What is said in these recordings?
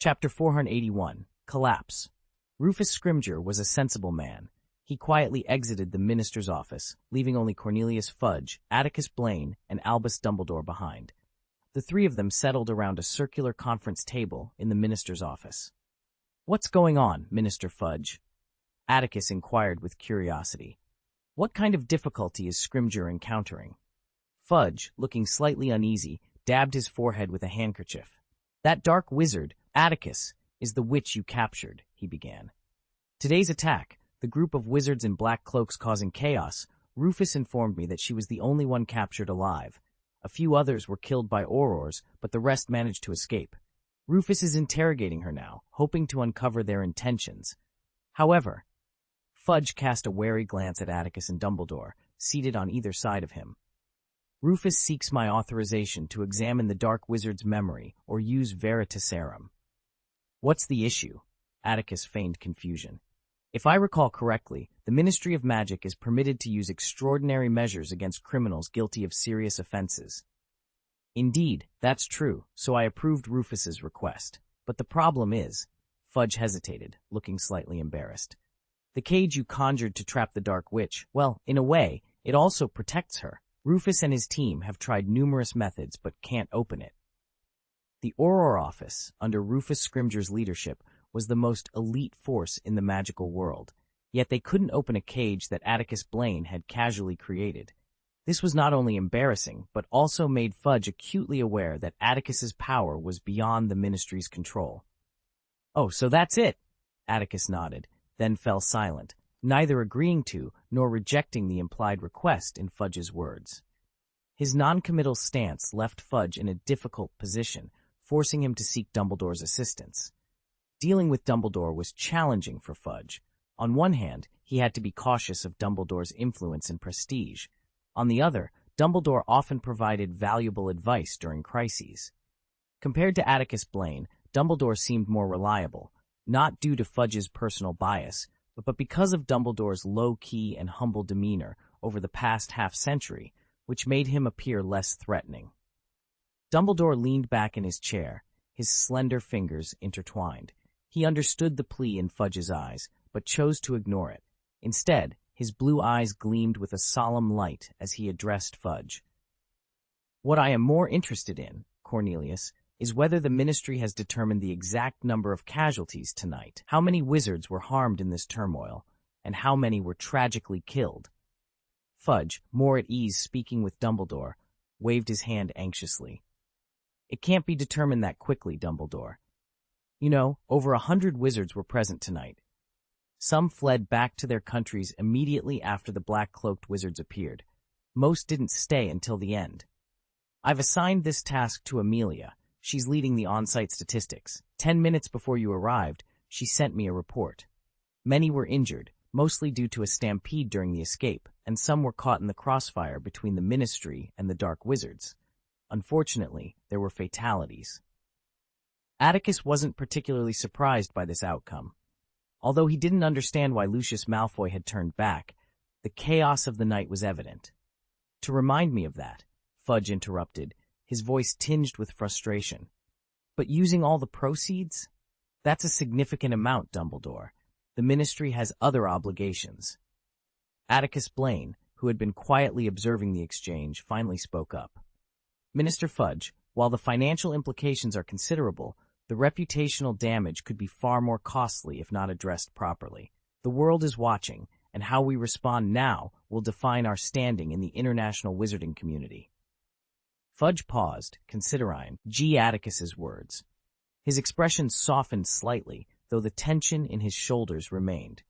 Chapter 481. Collapse. Rufus Scrimgeour was a sensible man. He quietly exited the minister's office, leaving only Cornelius Fudge, Atticus Blaine, and Albus Dumbledore behind. The three of them settled around a circular conference table in the minister's office. "What's going on, Minister Fudge?" Atticus inquired with curiosity. "What kind of difficulty is Scrimgeour encountering?" Fudge, looking slightly uneasy, dabbed his forehead with a handkerchief. "That dark wizard, Atticus, is the witch you captured," he began. "Today's attack, the group of wizards in black cloaks causing chaos, Rufus informed me that she was the only one captured alive. A few others were killed by aurors, but the rest managed to escape. Rufus is interrogating her now, hoping to uncover their intentions. However," Fudge cast a wary glance at Atticus and Dumbledore, seated on either side of him. "Rufus seeks my authorization to examine the Dark Wizard's memory or use veritaserum." "What's the issue?" Atticus feigned confusion. "If I recall correctly, the Ministry of Magic is permitted to use extraordinary measures against criminals guilty of serious offenses." "Indeed, that's true, so I approved Rufus's request. But the problem is," Fudge hesitated, looking slightly embarrassed. "The cage you conjured to trap the Dark Witch, well, in a way, it also protects her. Rufus and his team have tried numerous methods but can't open it." The Auror Office, under Rufus Scrimgeour's leadership, was the most elite force in the magical world, yet they couldn't open a cage that Atticus Blaine had casually created. This was not only embarrassing, but also made Fudge acutely aware that Atticus's power was beyond the Ministry's control. "Oh, so that's it?" Atticus nodded, then fell silent, neither agreeing to nor rejecting the implied request in Fudge's words. His noncommittal stance left Fudge in a difficult position, forcing him to seek Dumbledore's assistance. Dealing with Dumbledore was challenging for Fudge. On one hand, he had to be cautious of Dumbledore's influence and prestige. On the other, Dumbledore often provided valuable advice during crises. Compared to Atticus Blaine, Dumbledore seemed more reliable, not due to Fudge's personal bias, but because of Dumbledore's low-key and humble demeanor over the past half-century, which made him appear less threatening. Dumbledore leaned back in his chair, his slender fingers intertwined. He understood the plea in Fudge's eyes, but chose to ignore it. Instead, his blue eyes gleamed with a solemn light as he addressed Fudge. "What I am more interested in, Cornelius, is whether the Ministry has determined the exact number of casualties tonight. How many wizards were harmed in this turmoil, and how many were tragically killed?" Fudge, more at ease speaking with Dumbledore, waved his hand anxiously. "It can't be determined that quickly, Dumbledore. You know, over 100 wizards were present tonight. Some fled back to their countries immediately after the black-cloaked wizards appeared. Most didn't stay until the end. I've assigned this task to Amelia. She's leading the on-site statistics. 10 minutes before you arrived, she sent me a report. Many were injured, mostly due to a stampede during the escape, and some were caught in the crossfire between the Ministry and the Dark Wizards. Unfortunately, there were fatalities." Atticus wasn't particularly surprised by this outcome. Although he didn't understand why Lucius Malfoy had turned back, the chaos of the night was evident. "To remind me of that," Fudge interrupted, his voice tinged with frustration. "But using all the proceeds? That's a significant amount, Dumbledore. The Ministry has other obligations." Atticus Blaine, who had been quietly observing the exchange, finally spoke up. "Minister Fudge, while the financial implications are considerable, the reputational damage could be far more costly if not addressed properly. The world is watching, and how we respond now will define our standing in the international wizarding community." Fudge paused, considering Atticus's words. His expression softened slightly, though the tension in his shoulders remained.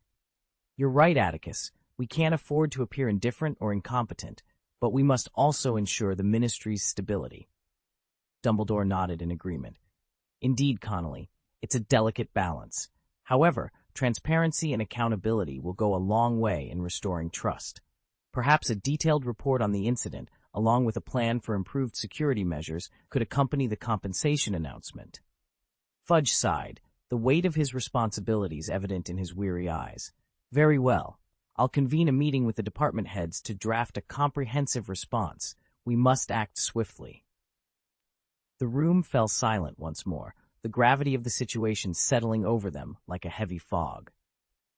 "You're right, Atticus. We can't afford to appear indifferent or incompetent, but we must also ensure the Ministry's stability." Dumbledore nodded in agreement. "Indeed, Connolly, it's a delicate balance. However, transparency and accountability will go a long way in restoring trust. Perhaps a detailed report on the incident, along with a plan for improved security measures, could accompany the compensation announcement." Fudge sighed, the weight of his responsibilities evident in his weary eyes. "Very well. I'll convene a meeting with the department heads to draft a comprehensive response. We must act swiftly." The room fell silent once more, the gravity of the situation settling over them like a heavy fog.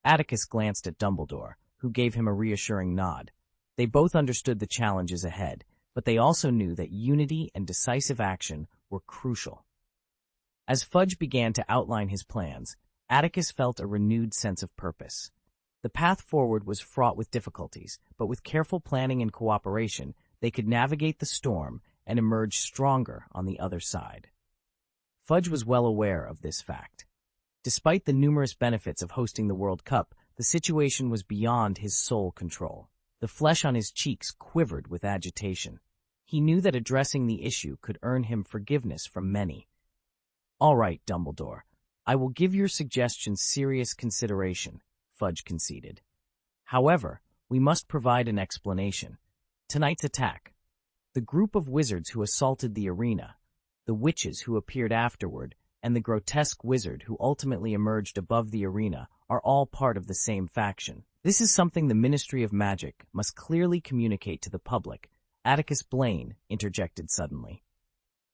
Atticus glanced at Dumbledore, who gave him a reassuring nod. They both understood the challenges ahead, but they also knew that unity and decisive action were crucial. As Fudge began to outline his plans, Atticus felt a renewed sense of purpose. The path forward was fraught with difficulties, but with careful planning and cooperation, they could navigate the storm and emerge stronger on the other side. Fudge was well aware of this fact. Despite the numerous benefits of hosting the World Cup, the situation was beyond his sole control. The flesh on his cheeks quivered with agitation. He knew that addressing the issue could earn him forgiveness from many. "All right, Dumbledore, I will give your suggestion serious consideration," Fudge conceded. "However, we must provide an explanation. Tonight's attack, the group of wizards who assaulted the arena, the witches who appeared afterward, and the grotesque wizard who ultimately emerged above the arena are all part of the same faction. This is something the Ministry of Magic must clearly communicate to the public," Atticus Blaine interjected suddenly.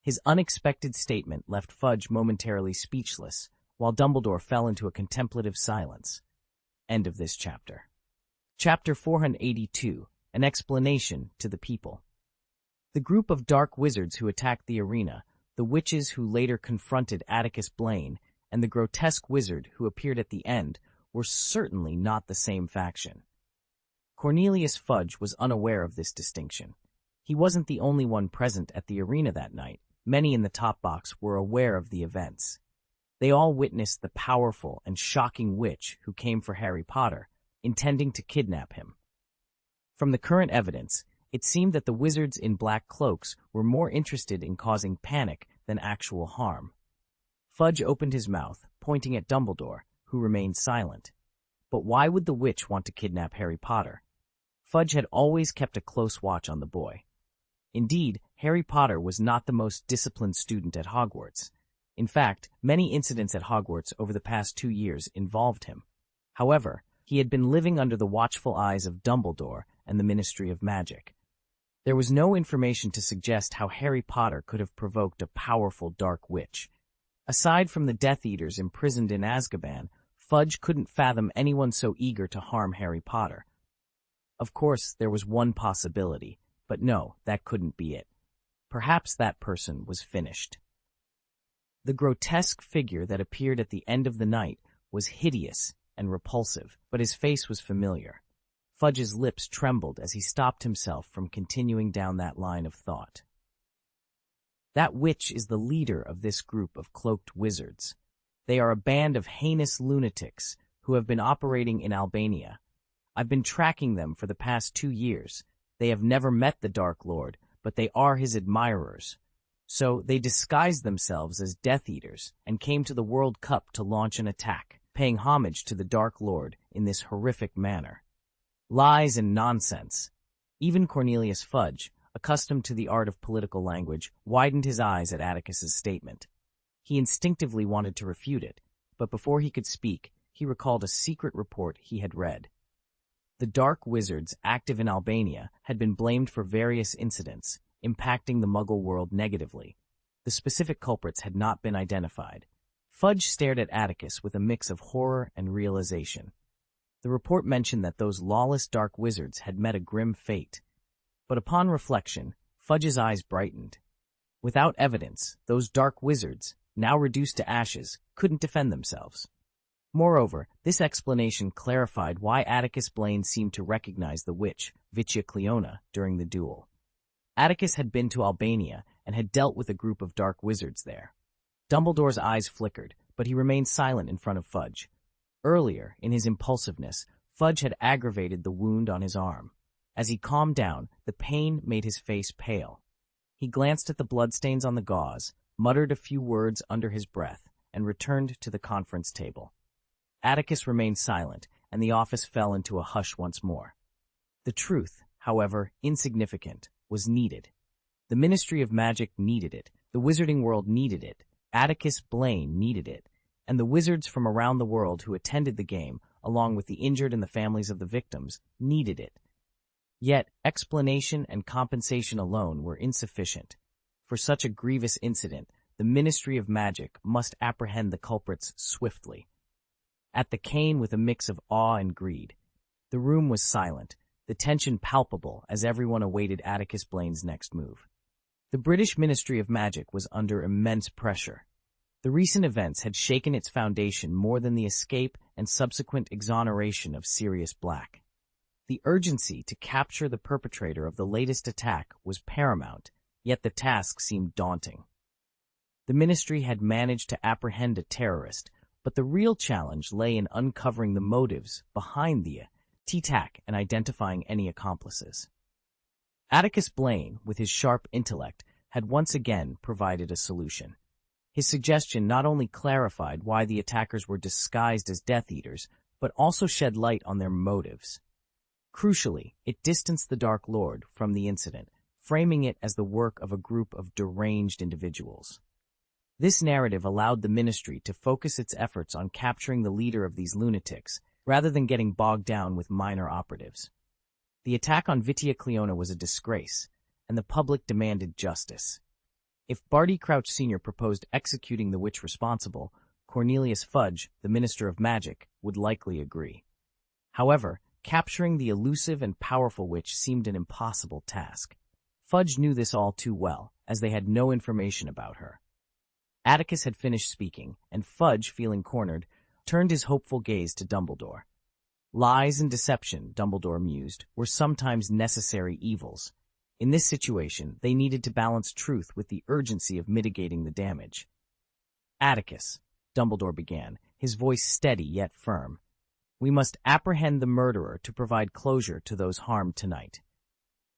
His unexpected statement left Fudge momentarily speechless, while Dumbledore fell into a contemplative silence. End of this chapter. Chapter 482, An Explanation to the People. The group of dark wizards who attacked the arena, the witches who later confronted Atticus Blaine, and the grotesque wizard who appeared at the end were certainly not the same faction. Cornelius Fudge was unaware of this distinction. He wasn't the only one present at the arena that night. Many in the top box were aware of the events. They all witnessed the powerful and shocking witch who came for Harry Potter, intending to kidnap him. From the current evidence, it seemed that the wizards in black cloaks were more interested in causing panic than actual harm. Fudge opened his mouth, pointing at Dumbledore, who remained silent. But why would the witch want to kidnap Harry Potter? Fudge had always kept a close watch on the boy. Indeed, Harry Potter was not the most disciplined student at Hogwarts. In fact, many incidents at Hogwarts over the past 2 years involved him. However, he had been living under the watchful eyes of Dumbledore and the Ministry of Magic. There was no information to suggest how Harry Potter could have provoked a powerful dark witch. Aside from the Death Eaters imprisoned in Azkaban, Fudge couldn't fathom anyone so eager to harm Harry Potter. Of course, there was one possibility, but no, that couldn't be it. Perhaps that person was finished. The grotesque figure that appeared at the end of the night was hideous and repulsive, but his face was familiar. Fudge's lips trembled as he stopped himself from continuing down that line of thought. That witch is the leader of this group of cloaked wizards. They are a band of heinous lunatics who have been operating in Albania. I've been tracking them for the past 2 years. They have never met the Dark Lord, but they are his admirers. So they disguised themselves as Death Eaters and came to the World Cup to launch an attack, paying homage to the Dark Lord in this horrific manner. Lies and nonsense. Even Cornelius Fudge, accustomed to the art of political language, widened his eyes at Atticus's statement. He instinctively wanted to refute it, but before he could speak, he recalled a secret report he had read. The dark wizards active in Albania had been blamed for various incidents, impacting the Muggle world negatively. The specific culprits had not been identified. Fudge stared at Atticus with a mix of horror and realization. The report mentioned that those lawless dark wizards had met a grim fate. But upon reflection, Fudge's eyes brightened. Without evidence, those dark wizards, now reduced to ashes, couldn't defend themselves. Moreover, this explanation clarified why Atticus Blaine seemed to recognize the witch, Vitia Cleona, during the duel. Atticus had been to Albania and had dealt with a group of dark wizards there. Dumbledore's eyes flickered, but he remained silent in front of Fudge. Earlier, in his impulsiveness, Fudge had aggravated the wound on his arm. As he calmed down, the pain made his face pale. He glanced at the bloodstains on the gauze, muttered a few words under his breath, and returned to the conference table. Atticus remained silent, and the office fell into a hush once more. The truth, however insignificant, was needed. The Ministry of Magic needed it, the wizarding world needed it, Atticus Blaine needed it, and the wizards from around the world who attended the game, along with the injured and the families of the victims, needed it. Yet, explanation and compensation alone were insufficient. For such a grievous incident, the Ministry of Magic must apprehend the culprits swiftly. At the cane with a mix of awe and greed. The room was silent, the tension palpable as everyone awaited Atticus Blaine's next move. The British Ministry of Magic was under immense pressure. The recent events had shaken its foundation more than the escape and subsequent exoneration of Sirius Black. The urgency to capture the perpetrator of the latest attack was paramount, yet the task seemed daunting. The ministry had managed to apprehend a terrorist, but the real challenge lay in uncovering the motives behind the attack and identifying any accomplices. Atticus Blaine, with his sharp intellect, had once again provided a solution. His suggestion not only clarified why the attackers were disguised as Death Eaters, but also shed light on their motives. Crucially, it distanced the Dark Lord from the incident, framing it as the work of a group of deranged individuals. This narrative allowed the ministry to focus its efforts on capturing the leader of these lunatics, rather than getting bogged down with minor operatives. The attack on Vitia Cleona was a disgrace, and the public demanded justice. If Barty Crouch Sr. proposed executing the witch responsible, Cornelius Fudge, the Minister of Magic, would likely agree. However, capturing the elusive and powerful witch seemed an impossible task. Fudge knew this all too well, as they had no information about her. Atticus had finished speaking, and Fudge, feeling cornered, turned his hopeful gaze to Dumbledore. Lies and deception, Dumbledore mused, were sometimes necessary evils. In this situation, they needed to balance truth with the urgency of mitigating the damage. Atticus, Dumbledore began, his voice steady yet firm. We must apprehend the murderer to provide closure to those harmed tonight.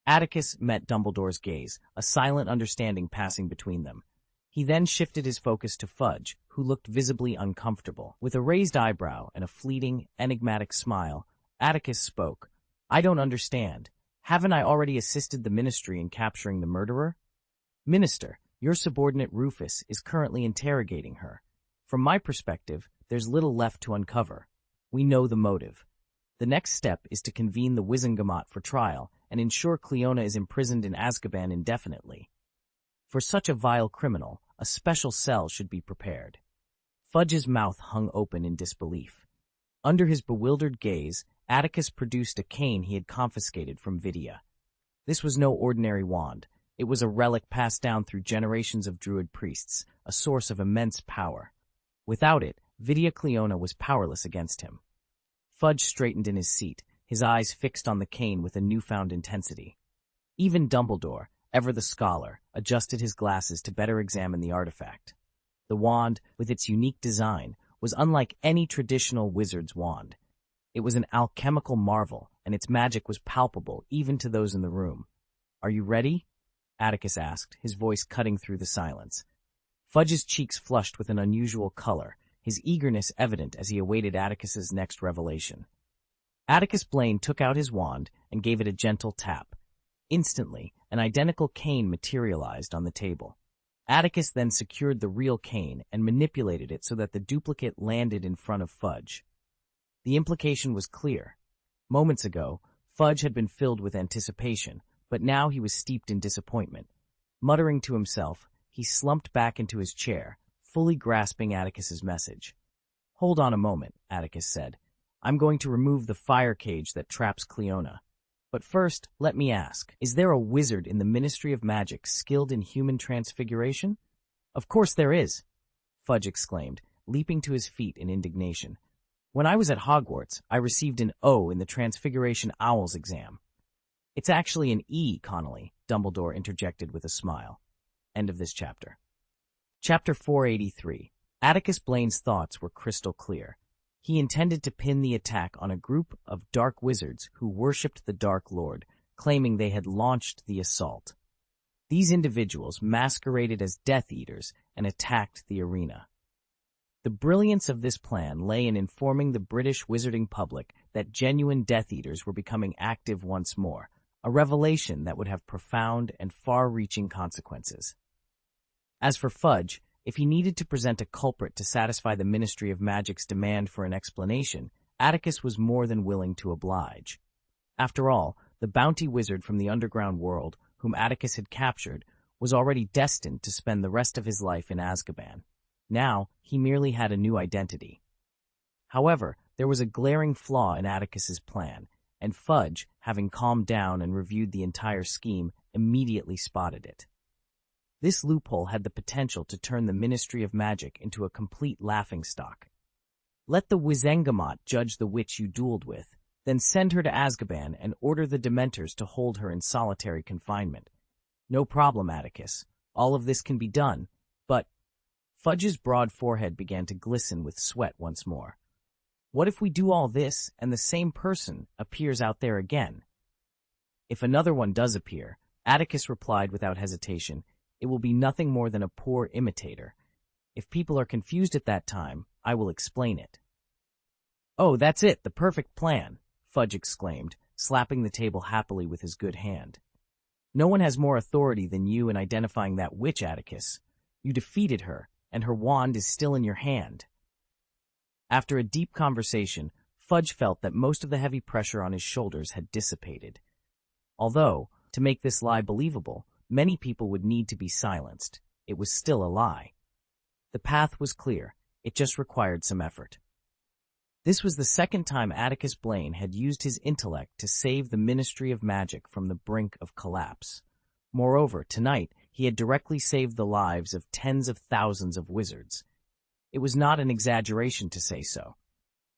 Atticus met Dumbledore's gaze, a silent understanding passing between them. He then shifted his focus to Fudge, who looked visibly uncomfortable. With a raised eyebrow and a fleeting, enigmatic smile, Atticus spoke. I don't understand. Haven't I already assisted the ministry in capturing the murderer? Minister, your subordinate Rufus is currently interrogating her. From my perspective, there's little left to uncover. We know the motive. The next step is to convene the Wizengamot for trial and ensure Cleona is imprisoned in Azkaban indefinitely. For such a vile criminal, a special cell should be prepared. Fudge's mouth hung open in disbelief. Under his bewildered gaze, Atticus produced a cane he had confiscated from Vitia. This was no ordinary wand. It was a relic passed down through generations of druid priests, a source of immense power. Without it, Vitia Cleona was powerless against him. Fudge straightened in his seat, his eyes fixed on the cane with a newfound intensity. Even Dumbledore, ever the scholar, adjusted his glasses to better examine the artifact. The wand, with its unique design, was unlike any traditional wizard's wand. It was an alchemical marvel, and its magic was palpable even to those in the room. Are you ready? Atticus asked, his voice cutting through the silence. Fudge's cheeks flushed with an unusual color, his eagerness evident as he awaited Atticus's next revelation. Atticus Blaine took out his wand and gave it a gentle tap. Instantly, an identical cane materialized on the table. Atticus then secured the real cane and manipulated it so that the duplicate landed in front of Fudge. The implication was clear. Moments ago, Fudge had been filled with anticipation, but now he was steeped in disappointment. Muttering to himself, he slumped back into his chair, fully grasping Atticus's message. Hold on a moment, Atticus said. I'm going to remove the fire cage that traps Cleona. But first, let me ask, is there a wizard in the Ministry of Magic skilled in human transfiguration? Of course there is, Fudge exclaimed, leaping to his feet in indignation. When I was at Hogwarts, I received an O in the Transfiguration Owls exam. It's actually an E, Connolly, Dumbledore interjected with a smile. End of this chapter. Chapter 483. Atticus Blaine's thoughts were crystal clear. He intended to pin the attack on a group of dark wizards who worshipped the Dark Lord, claiming they had launched the assault. These individuals masqueraded as Death Eaters and attacked the arena. The brilliance of this plan lay in informing the British wizarding public that genuine Death Eaters were becoming active once more, a revelation that would have profound and far-reaching consequences. As for Fudge, if he needed to present a culprit to satisfy the Ministry of Magic's demand for an explanation, Atticus was more than willing to oblige. After all, the bounty wizard from the underground world, whom Atticus had captured, was already destined to spend the rest of his life in Azkaban. Now, he merely had a new identity. However, there was a glaring flaw in Atticus's plan, and Fudge, having calmed down and reviewed the entire scheme, immediately spotted it. This loophole had the potential to turn the Ministry of Magic into a complete laughingstock. Let the Wizengamot judge the witch you dueled with, then send her to Azkaban and order the Dementors to hold her in solitary confinement. No problem, Atticus. All of this can be done, but Fudge's broad forehead began to glisten with sweat once more. What if we do all this and the same person appears out there again? If another one does appear, Atticus replied without hesitation, it will be nothing more than a poor imitator. If people are confused at that time, I will explain it. Oh, that's it, the perfect plan, Fudge exclaimed, slapping the table happily with his good hand. No one has more authority than you in identifying that witch, Atticus. You defeated her, and her wand is still in your hand. After a deep conversation, Fudge felt that most of the heavy pressure on his shoulders had dissipated. Although, to make this lie believable, many people would need to be silenced. It was still a lie. The path was clear. It just required some effort. This was the second time Atticus Blaine had used his intellect to save the Ministry of Magic from the brink of collapse. Moreover, tonight, he had directly saved the lives of tens of thousands of wizards. It was not an exaggeration to say so.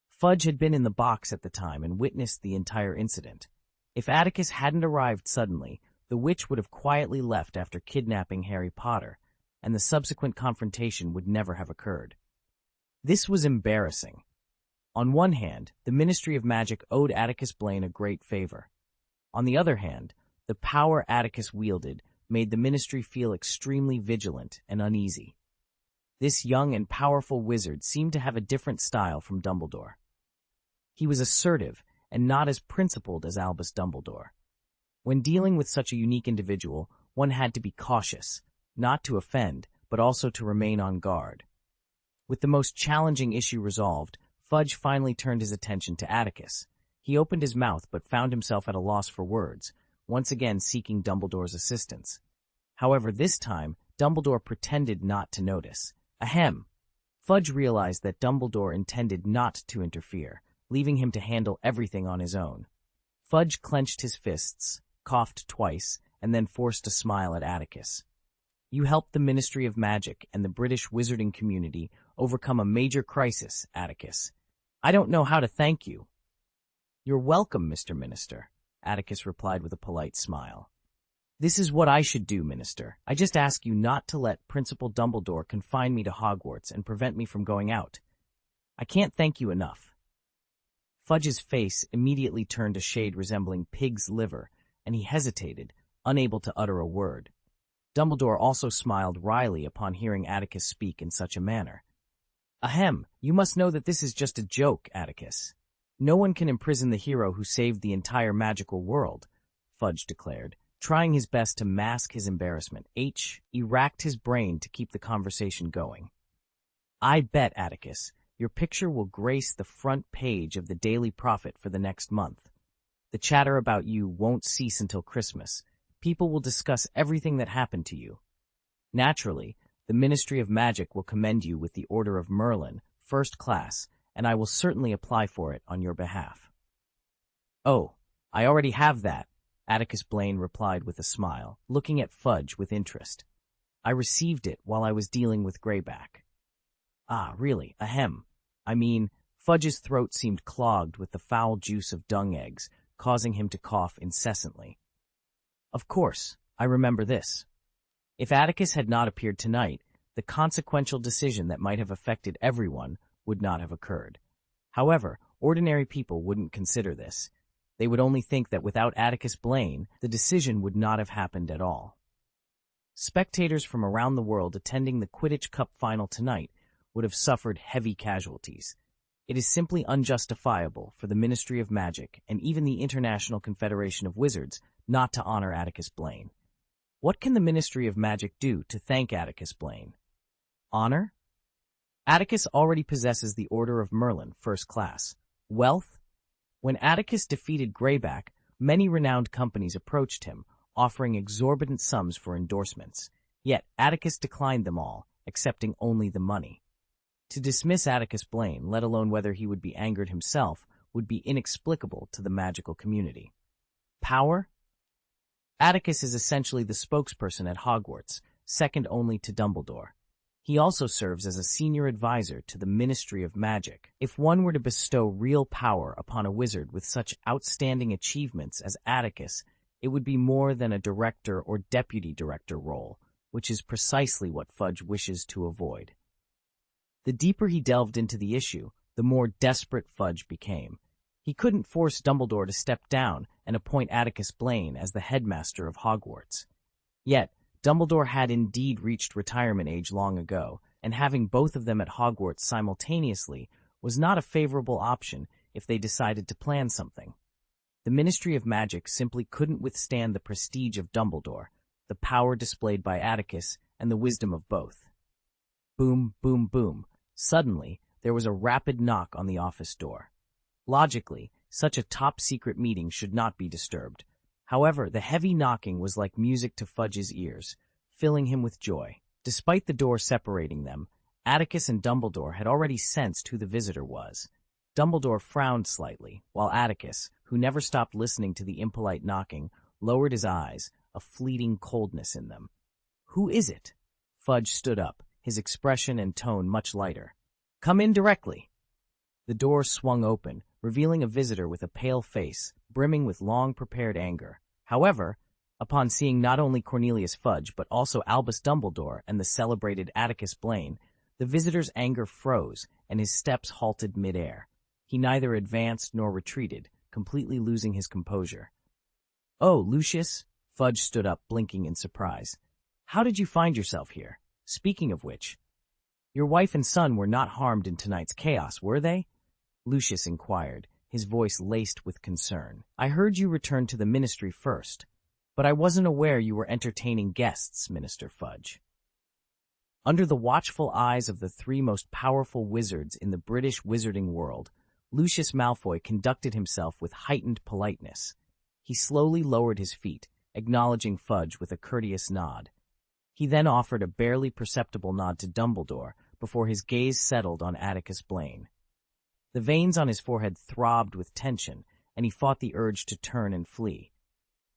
Fudge had been in the box at the time and witnessed the entire incident. If Atticus hadn't arrived suddenly, the witch would have quietly left after kidnapping Harry Potter, and the subsequent confrontation would never have occurred. This was embarrassing. On one hand, the Ministry of Magic owed Atticus Blaine a great favor. On the other hand, the power Atticus wielded made the Ministry feel extremely vigilant and uneasy. This young and powerful wizard seemed to have a different style from Dumbledore. He was assertive and not as principled as Albus Dumbledore. When dealing with such a unique individual, one had to be cautious, not to offend, but also to remain on guard. With the most challenging issue resolved, Fudge finally turned his attention to Atticus. He opened his mouth but found himself at a loss for words, once again seeking Dumbledore's assistance. However, this time, Dumbledore pretended not to notice. Ahem! Fudge realized that Dumbledore intended not to interfere, leaving him to handle everything on his own. Fudge clenched his fists, coughed twice, and then forced a smile at Atticus. You helped the Ministry of Magic and the British wizarding community overcome a major crisis, Atticus. I don't know how to thank you. You're welcome, Mr. Minister, Atticus replied with a polite smile. This is what I should do, Minister. I just ask you not to let Principal Dumbledore confine me to Hogwarts and prevent me from going out. I can't thank you enough. Fudge's face immediately turned a shade resembling pig's liver, and he hesitated, unable to utter a word. Dumbledore also smiled wryly upon hearing Atticus speak in such a manner. Ahem, you must know that this is just a joke, Atticus. No one can imprison the hero who saved the entire magical world, Fudge declared, trying his best to mask his embarrassment. He racked his brain to keep the conversation going. I bet, Atticus, your picture will grace the front page of the Daily Prophet for the next month. The chatter about you won't cease until Christmas. People will discuss everything that happened to you. Naturally, the Ministry of Magic will commend you with the Order of Merlin, first class, and I will certainly apply for it on your behalf. Oh, I already have that, Atticus Blaine replied with a smile, looking at Fudge with interest. I received it while I was dealing with Greyback. Ah, really, ahem. I mean, Fudge's throat seemed clogged with the foul juice of dung eggs, causing him to cough incessantly. Of course, I remember this. If Atticus had not appeared tonight, the consequential decision that might have affected everyone would not have occurred. However, ordinary people wouldn't consider this. They would only think that without Atticus Blaine, the decision would not have happened at all. Spectators from around the world attending the Quidditch Cup final tonight would have suffered heavy casualties. It is simply unjustifiable for the Ministry of Magic and even the International Confederation of Wizards not to honor Atticus Blaine. What can the Ministry of Magic do to thank Atticus Blaine? Honor? Atticus already possesses the Order of Merlin, first class. Wealth? When Atticus defeated Greyback, many renowned companies approached him, offering exorbitant sums for endorsements. Yet Atticus declined them all, accepting only the money. To dismiss Atticus Blaine, let alone whether he would be angered himself, would be inexplicable to the magical community. Power? Atticus is essentially the spokesperson at Hogwarts, second only to Dumbledore. He also serves as a senior advisor to the Ministry of Magic. If one were to bestow real power upon a wizard with such outstanding achievements as Atticus, it would be more than a director or deputy director role, which is precisely what Fudge wishes to avoid. The deeper he delved into the issue, the more desperate Fudge became. He couldn't force Dumbledore to step down and appoint Atticus Blaine as the headmaster of Hogwarts. Yet, Dumbledore had indeed reached retirement age long ago, and having both of them at Hogwarts simultaneously was not a favorable option if they decided to plan something. The Ministry of Magic simply couldn't withstand the prestige of Dumbledore, the power displayed by Atticus, and the wisdom of both. Boom, boom, boom. Suddenly, there was a rapid knock on the office door. Logically, such a top-secret meeting should not be disturbed. However, the heavy knocking was like music to Fudge's ears, filling him with joy. Despite the door separating them, Atticus and Dumbledore had already sensed who the visitor was. Dumbledore frowned slightly, while Atticus, who never stopped listening to the impolite knocking, lowered his eyes, a fleeting coldness in them. "Who is it?" Fudge stood up, his expression and tone much lighter. "Come in directly." The door swung open, revealing a visitor with a pale face, brimming with long-prepared anger. However, upon seeing not only Cornelius Fudge but also Albus Dumbledore and the celebrated Atticus Blaine, the visitor's anger froze and his steps halted mid-air. He neither advanced nor retreated, completely losing his composure. "Oh, Lucius?" Fudge stood up, blinking in surprise. "How did you find yourself here? Speaking of which, your wife and son were not harmed in tonight's chaos, were they?" Lucius inquired, his voice laced with concern. "I heard you returned to the ministry first, but I wasn't aware you were entertaining guests, Minister Fudge." Under the watchful eyes of the three most powerful wizards in the British wizarding world, Lucius Malfoy conducted himself with heightened politeness. He slowly lowered his feet, acknowledging Fudge with a courteous nod. He then offered a barely perceptible nod to Dumbledore before his gaze settled on Atticus Blaine. The veins on his forehead throbbed with tension, and he fought the urge to turn and flee.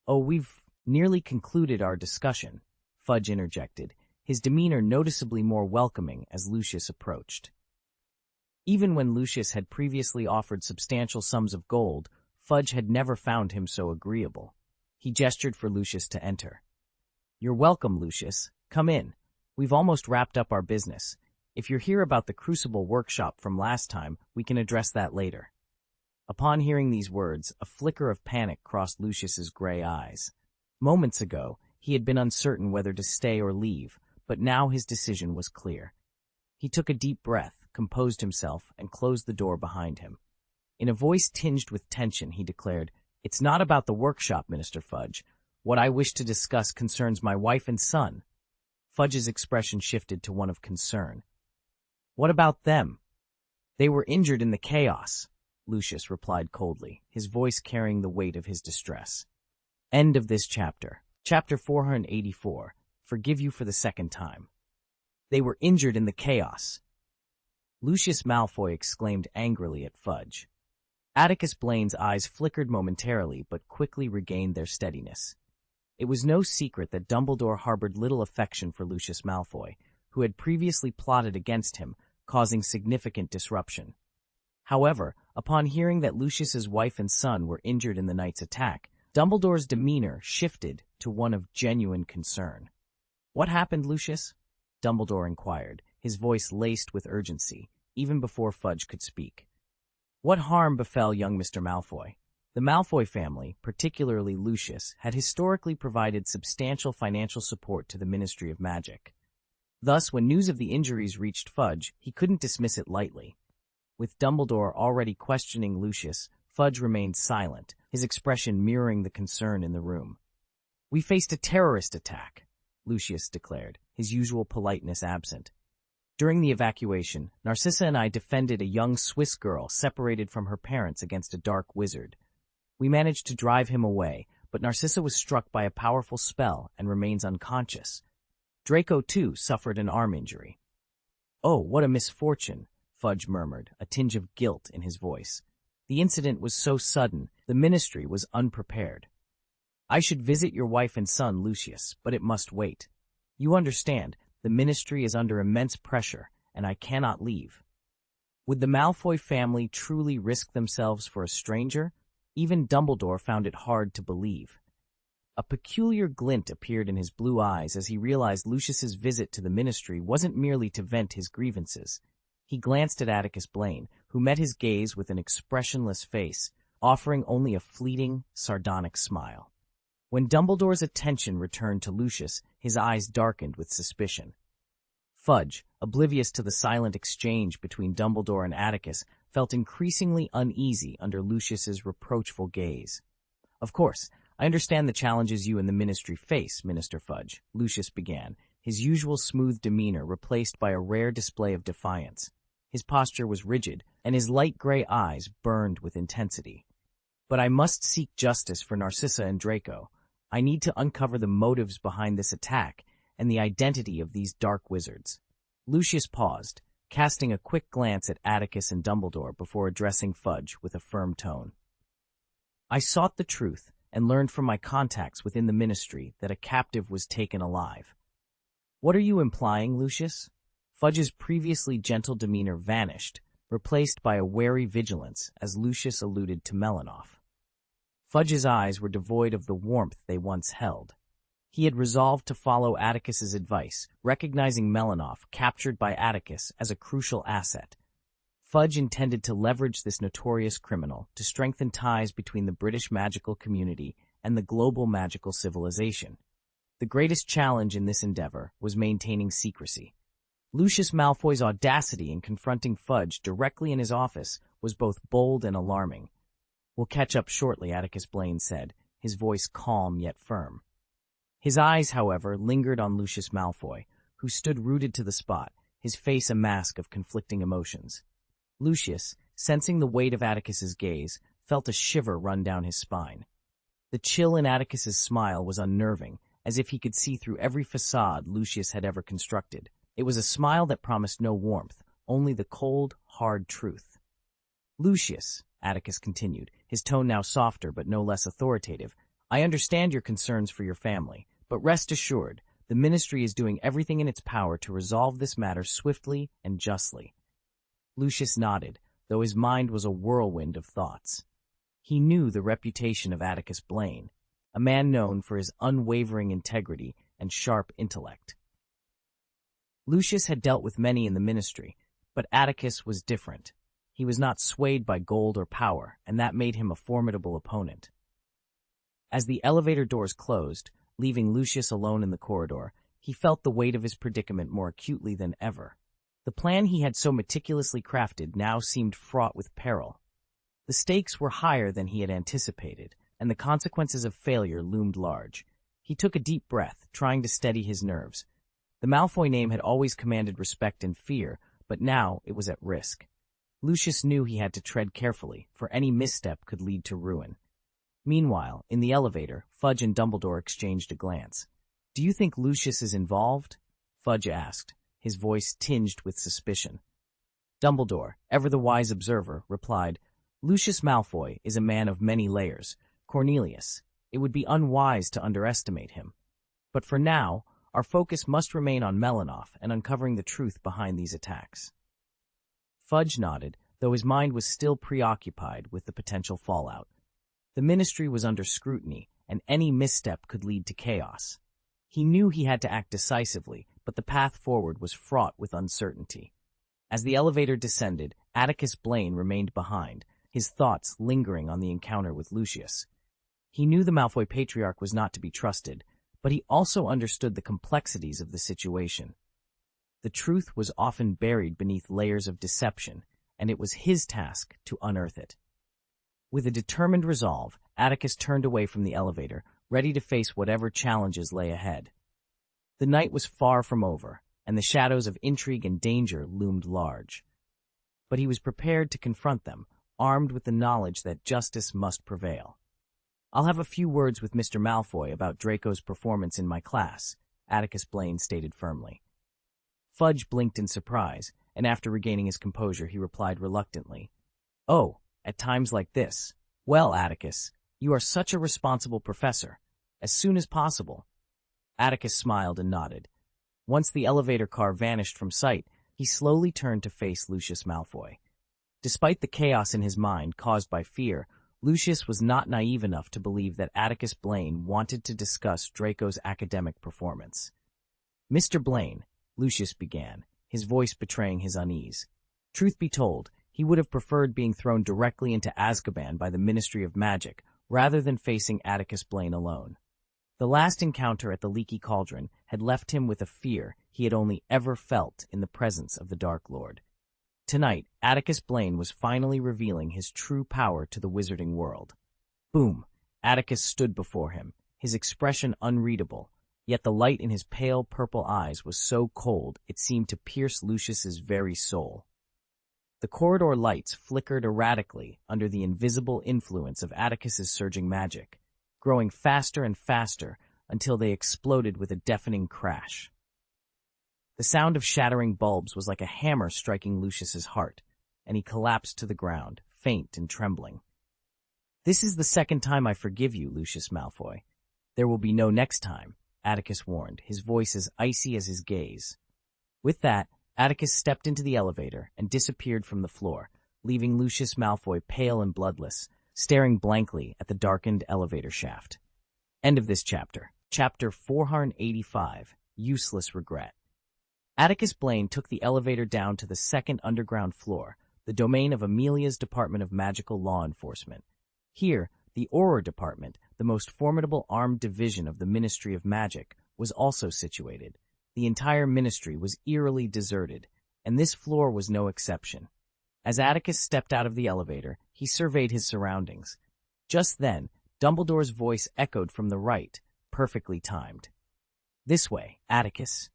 "Oh, we've nearly concluded our discussion," Fudge interjected, his demeanor noticeably more welcoming as Lucius approached. Even when Lucius had previously offered substantial sums of gold, Fudge had never found him so agreeable. He gestured for Lucius to enter. "You're welcome, Lucius. Come in. We've almost wrapped up our business. If you're here about the Crucible workshop from last time, we can address that later." Upon hearing these words, a flicker of panic crossed Lucius's gray eyes. Moments ago, he had been uncertain whether to stay or leave, but now his decision was clear. He took a deep breath, composed himself, and closed the door behind him. In a voice tinged with tension, he declared, "It's not about the workshop, Minister Fudge. What I wish to discuss concerns my wife and son." Fudge's expression shifted to one of concern. "What about them?" "They were injured in the chaos," Lucius replied coldly, his voice carrying the weight of his distress. End of this chapter. Chapter 484. Forgive you for the second time. "They were injured in the chaos," Lucius Malfoy exclaimed angrily at Fudge. Atticus Blaine's eyes flickered momentarily but quickly regained their steadiness. It was no secret that Dumbledore harbored little affection for Lucius Malfoy, who had previously plotted against him, causing significant disruption. However, upon hearing that Lucius's wife and son were injured in the night's attack, Dumbledore's demeanor shifted to one of genuine concern. "What happened, Lucius?" Dumbledore inquired, his voice laced with urgency, even before Fudge could speak. "What harm befell young Mr. Malfoy?" The Malfoy family, particularly Lucius, had historically provided substantial financial support to the Ministry of Magic. Thus, when news of the injuries reached Fudge, he couldn't dismiss it lightly. With Dumbledore already questioning Lucius, Fudge remained silent, his expression mirroring the concern in the room. "We faced a terrorist attack," Lucius declared, his usual politeness absent. "During the evacuation, Narcissa and I defended a young Swiss girl separated from her parents against a dark wizard. We managed to drive him away, but Narcissa was struck by a powerful spell and remains unconscious. Draco, too, suffered an arm injury. "Oh, what a misfortune," Fudge murmured, a tinge of guilt in his voice. The incident was so sudden, the ministry was unprepared. "I should visit your wife and son, Lucius, but it must wait. You understand, the ministry is under immense pressure, and I cannot leave." Would the Malfoy family truly risk themselves for a stranger? Even Dumbledore found it hard to believe. A peculiar glint appeared in his blue eyes as he realized Lucius's visit to the ministry wasn't merely to vent his grievances. He glanced at Atticus Blaine, who met his gaze with an expressionless face, offering only a fleeting, sardonic smile. When Dumbledore's attention returned to Lucius, his eyes darkened with suspicion. Fudge, oblivious to the silent exchange between Dumbledore and Atticus, felt increasingly uneasy under Lucius's reproachful gaze. "Of course, I understand the challenges you and the ministry face, Minister Fudge," Lucius began, his usual smooth demeanor replaced by a rare display of defiance. His posture was rigid, and his light gray eyes burned with intensity. "But I must seek justice for Narcissa and Draco. I need to uncover the motives behind this attack and the identity of these dark wizards." Lucius paused, casting a quick glance at Atticus and Dumbledore before addressing Fudge with a firm tone. "I sought the truth and learned from my contacts within the ministry that a captive was taken alive." "What are you implying, Lucius?" Fudge's previously gentle demeanor vanished, replaced by a wary vigilance as Lucius alluded to Melinoff. Fudge's eyes were devoid of the warmth they once held. He had resolved to follow Atticus's advice, recognizing Melinoff, captured by Atticus, as a crucial asset. Fudge intended to leverage this notorious criminal to strengthen ties between the British magical community and the global magical civilization. The greatest challenge in this endeavor was maintaining secrecy. Lucius Malfoy's audacity in confronting Fudge directly in his office was both bold and alarming. "We'll catch up shortly," Atticus Blaine said, his voice calm yet firm. His eyes, however, lingered on Lucius Malfoy, who stood rooted to the spot, his face a mask of conflicting emotions. Lucius, sensing the weight of Atticus's gaze, felt a shiver run down his spine. The chill in Atticus's smile was unnerving, as if he could see through every facade Lucius had ever constructed. It was a smile that promised no warmth, only the cold, hard truth. "Lucius," Atticus continued, his tone now softer but no less authoritative, "I understand your concerns for your family, but rest assured, the ministry is doing everything in its power to resolve this matter swiftly and justly." Lucius nodded, though his mind was a whirlwind of thoughts. He knew the reputation of Atticus Blaine, a man known for his unwavering integrity and sharp intellect. Lucius had dealt with many in the ministry, but Atticus was different. He was not swayed by gold or power, and that made him a formidable opponent. As the elevator doors closed, leaving Lucius alone in the corridor, he felt the weight of his predicament more acutely than ever. The plan he had so meticulously crafted now seemed fraught with peril. The stakes were higher than he had anticipated, and the consequences of failure loomed large. He took a deep breath, trying to steady his nerves. The Malfoy name had always commanded respect and fear, but now it was at risk. Lucius knew he had to tread carefully, for any misstep could lead to ruin. Meanwhile, in the elevator, Fudge and Dumbledore exchanged a glance. "Do you think Lucius is involved?" Fudge asked, his voice tinged with suspicion. Dumbledore, ever the wise observer, replied, "Lucius Malfoy is a man of many layers. Cornelius, it would be unwise to underestimate him. But for now, our focus must remain on Melinoff and uncovering the truth behind these attacks." Fudge nodded, though his mind was still preoccupied with the potential fallout. The ministry was under scrutiny, and any misstep could lead to chaos. He knew he had to act decisively, but the path forward was fraught with uncertainty. As the elevator descended, Atticus Blaine remained behind, his thoughts lingering on the encounter with Lucius. He knew the Malfoy Patriarch was not to be trusted, but he also understood the complexities of the situation. The truth was often buried beneath layers of deception, and it was his task to unearth it. With a determined resolve, Atticus turned away from the elevator, ready to face whatever challenges lay ahead. The night was far from over, and the shadows of intrigue and danger loomed large. But he was prepared to confront them, armed with the knowledge that justice must prevail. "I'll have a few words with Mr. Malfoy about Draco's performance in my class," Atticus Blaine stated firmly. Fudge blinked in surprise, and after regaining his composure, he replied reluctantly, "Oh, at times like this. Well, Atticus, you are such a responsible professor. As soon as possible." Atticus smiled and nodded. Once the elevator car vanished from sight, he slowly turned to face Lucius Malfoy. Despite the chaos in his mind caused by fear, Lucius was not naive enough to believe that Atticus Blaine wanted to discuss Draco's academic performance. "Mr. Blaine," Lucius began, his voice betraying his unease. Truth be told, he would have preferred being thrown directly into Azkaban by the Ministry of Magic rather than facing Atticus Blaine alone. The last encounter at the Leaky Cauldron had left him with a fear he had only ever felt in the presence of the Dark Lord. Tonight, Atticus Blaine was finally revealing his true power to the wizarding world. Boom! Atticus stood before him, his expression unreadable, yet the light in his pale purple eyes was so cold it seemed to pierce Lucius's very soul. The corridor lights flickered erratically under the invisible influence of Atticus's surging magic, growing faster and faster until they exploded with a deafening crash. The sound of shattering bulbs was like a hammer striking Lucius's heart, and he collapsed to the ground, faint and trembling. "This is the second time I forgive you, Lucius Malfoy. There will be no next time," Atticus warned, his voice as icy as his gaze. With that, Atticus stepped into the elevator and disappeared from the floor, leaving Lucius Malfoy pale and bloodless, staring blankly at the darkened elevator shaft. End of this chapter. Chapter 485, Useless Regret. Atticus Blaine took the elevator down to the second underground floor, the domain of Amelia's Department of Magical Law Enforcement. Here, the Auror Department, the most formidable armed division of the Ministry of Magic, was also situated. The entire ministry was eerily deserted, and this floor was no exception. As Atticus stepped out of the elevator, he surveyed his surroundings. Just then, Dumbledore's voice echoed from the right, perfectly timed. "This way, Atticus."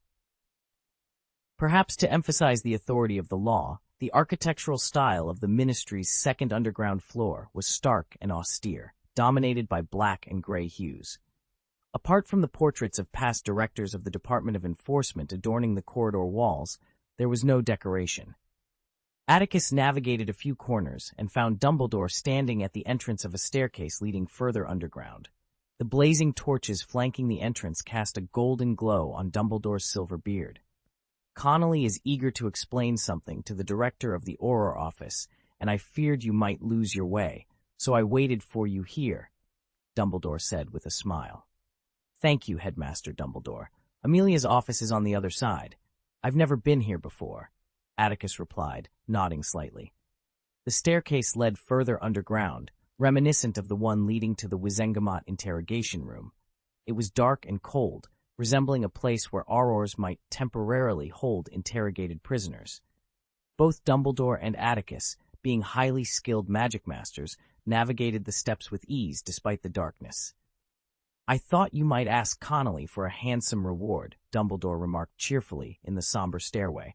Perhaps to emphasize the authority of the law, the architectural style of the ministry's second underground floor was stark and austere, dominated by black and gray hues. Apart from the portraits of past directors of the Department of Enforcement adorning the corridor walls, there was no decoration. Atticus navigated a few corners and found Dumbledore standing at the entrance of a staircase leading further underground. The blazing torches flanking the entrance cast a golden glow on Dumbledore's silver beard. "Connolly is eager to explain something to the director of the Auror office, and I feared you might lose your way, so I waited for you here," Dumbledore said with a smile. "Thank you, Headmaster Dumbledore. Amelia's office is on the other side. I've never been here before," Atticus replied, nodding slightly. The staircase led further underground, reminiscent of the one leading to the Wizengamot interrogation room. It was dark and cold, resembling a place where Aurors might temporarily hold interrogated prisoners. Both Dumbledore and Atticus, being highly skilled magic masters, navigated the steps with ease despite the darkness. "I thought you might ask Connolly for a handsome reward," Dumbledore remarked cheerfully in the somber stairway.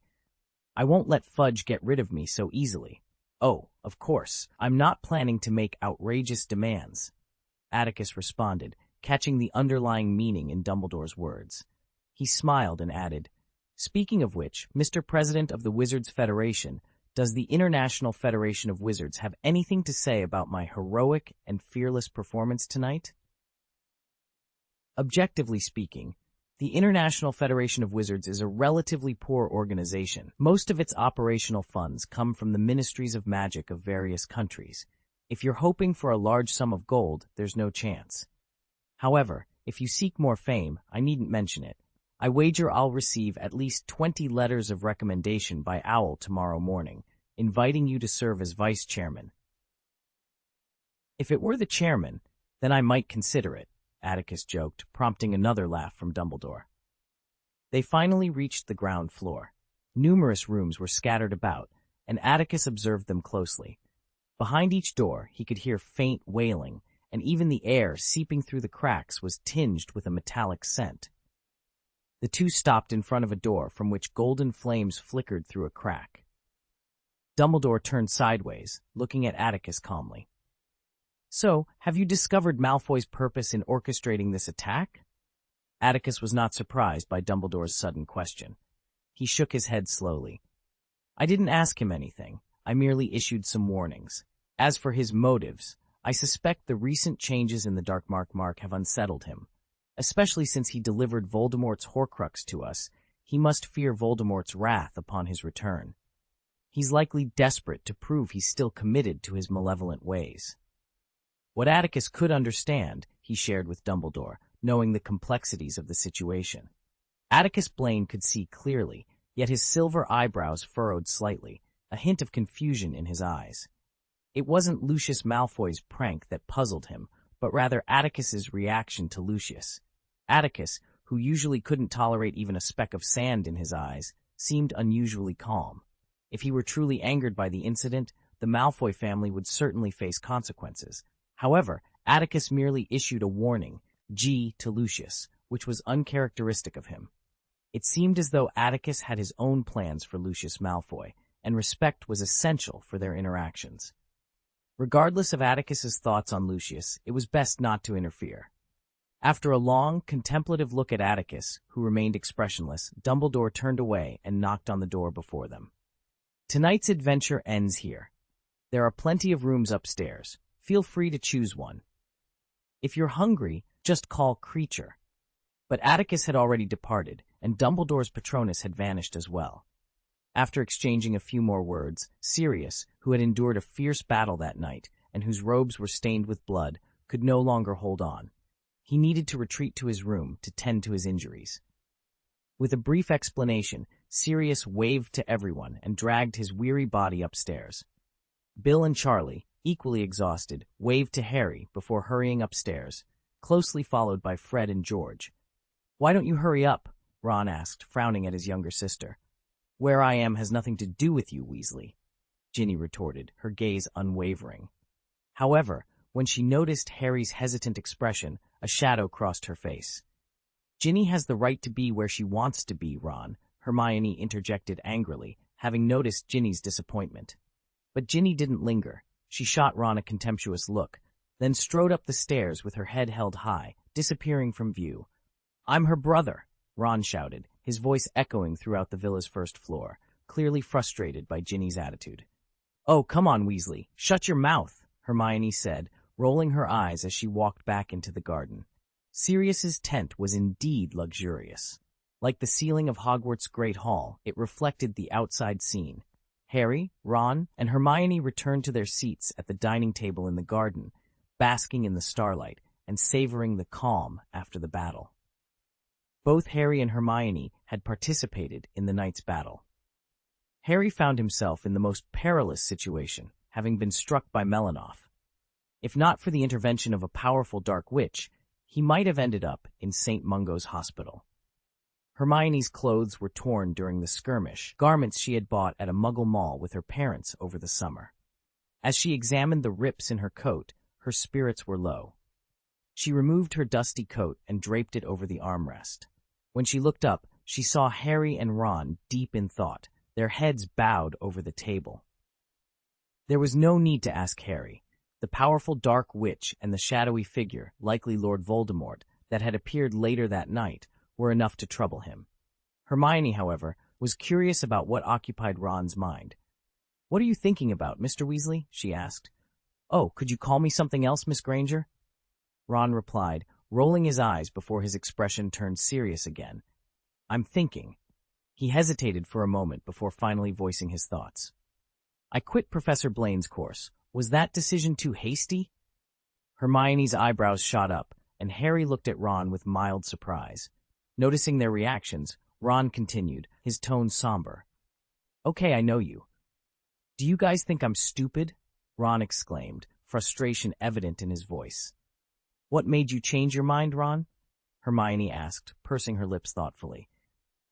"I won't let Fudge get rid of me so easily. Oh, of course, I'm not planning to make outrageous demands," Atticus responded, catching the underlying meaning in Dumbledore's words. He smiled and added, "Speaking of which, Mr. President of the Wizards Federation, does the International Federation of Wizards have anything to say about my heroic and fearless performance tonight?" Objectively speaking, the International Federation of Wizards is a relatively poor organization. Most of its operational funds come from the ministries of magic of various countries. If you're hoping for a large sum of gold, there's no chance. However, if you seek more fame, I needn't mention it. I wager I'll receive at least 20 letters of recommendation by Owl tomorrow morning, inviting you to serve as vice chairman. "If it were the chairman, then I might consider it," Atticus joked, prompting another laugh from Dumbledore. They finally reached the ground floor. Numerous rooms were scattered about, and Atticus observed them closely. Behind each door, he could hear faint wailing, and even the air seeping through the cracks was tinged with a metallic scent. The two stopped in front of a door from which golden flames flickered through a crack. Dumbledore turned sideways, looking at Atticus calmly. "So, have you discovered Malfoy's purpose in orchestrating this attack?" Atticus was not surprised by Dumbledore's sudden question. He shook his head slowly. I didn't ask him anything. I merely issued some warnings. As for his motives, I suspect the recent changes in the Dark Mark have unsettled him. Especially since he delivered Voldemort's Horcrux to us, he must fear Voldemort's wrath upon his return. He's likely desperate to prove he's still committed to his malevolent ways. What Atticus could understand, he shared with Dumbledore, knowing the complexities of the situation. Atticus Blaine could see clearly, yet his silver eyebrows furrowed slightly, a hint of confusion in his eyes. It wasn't Lucius Malfoy's prank that puzzled him, but rather Atticus's reaction to Lucius. Atticus, who usually couldn't tolerate even a speck of sand in his eyes, seemed unusually calm. If he were truly angered by the incident, the Malfoy family would certainly face consequences. However, Atticus merely issued a warning, to Lucius, which was uncharacteristic of him. It seemed as though Atticus had his own plans for Lucius Malfoy, and respect was essential for their interactions. Regardless of Atticus's thoughts on Lucius, it was best not to interfere. After a long, contemplative look at Atticus, who remained expressionless, Dumbledore turned away and knocked on the door before them. Tonight's adventure ends here. There are plenty of rooms upstairs. Feel free to choose one. If you're hungry, just call Creature. But Atticus had already departed, and Dumbledore's Patronus had vanished as well. After exchanging a few more words, Sirius, who had endured a fierce battle that night, and whose robes were stained with blood, could no longer hold on. He needed to retreat to his room to tend to his injuries. With a brief explanation, Sirius waved to everyone and dragged his weary body upstairs. Bill and Charlie, equally exhausted, waved to Harry before hurrying upstairs, closely followed by Fred and George. "Why don't you hurry up?" Ron asked, frowning at his younger sister. "Where I am has nothing to do with you, Weasley," Ginny retorted, her gaze unwavering. However, when she noticed Harry's hesitant expression, a shadow crossed her face. "Ginny has the right to be where she wants to be, Ron," Hermione interjected angrily, having noticed Ginny's disappointment. But Ginny didn't linger. She shot Ron a contemptuous look, then strode up the stairs with her head held high, disappearing from view. "I'm her brother," Ron shouted, his voice echoing throughout the villa's first floor, clearly frustrated by Ginny's attitude. "Oh, come on, Weasley, shut your mouth," Hermione said, rolling her eyes as she walked back into the garden. Sirius's tent was indeed luxurious. Like the ceiling of Hogwarts' Great Hall, it reflected the outside scene. Harry, Ron, and Hermione returned to their seats at the dining table in the garden, basking in the starlight and savoring the calm after the battle. Both Harry and Hermione had participated in the night's battle. Harry found himself in the most perilous situation, having been struck by Melinoff. If not for the intervention of a powerful dark witch, he might have ended up in St. Mungo's hospital. Hermione's clothes were torn during the skirmish, garments she had bought at a Muggle mall with her parents over the summer. As she examined the rips in her coat, her spirits were low. She removed her dusty coat and draped it over the armrest. When she looked up, she saw Harry and Ron deep in thought, their heads bowed over the table. There was no need to ask Harry. The powerful dark witch and the shadowy figure, likely Lord Voldemort, that had appeared later that night, were enough to trouble him. Hermione, however, was curious about what occupied Ron's mind. "What are you thinking about, Mr. Weasley?" she asked. "Oh, could you call me something else, Miss Granger?" Ron replied, rolling his eyes before his expression turned serious again. "I'm thinking." He hesitated for a moment before finally voicing his thoughts. "I quit Professor Blaine's course. Was that decision too hasty?" Hermione's eyebrows shot up, and Harry looked at Ron with mild surprise. Noticing their reactions, Ron continued, his tone somber. "Okay, I know you." "Do you guys think I'm stupid?" Ron exclaimed, frustration evident in his voice. "What made you change your mind, Ron?" Hermione asked, pursing her lips thoughtfully.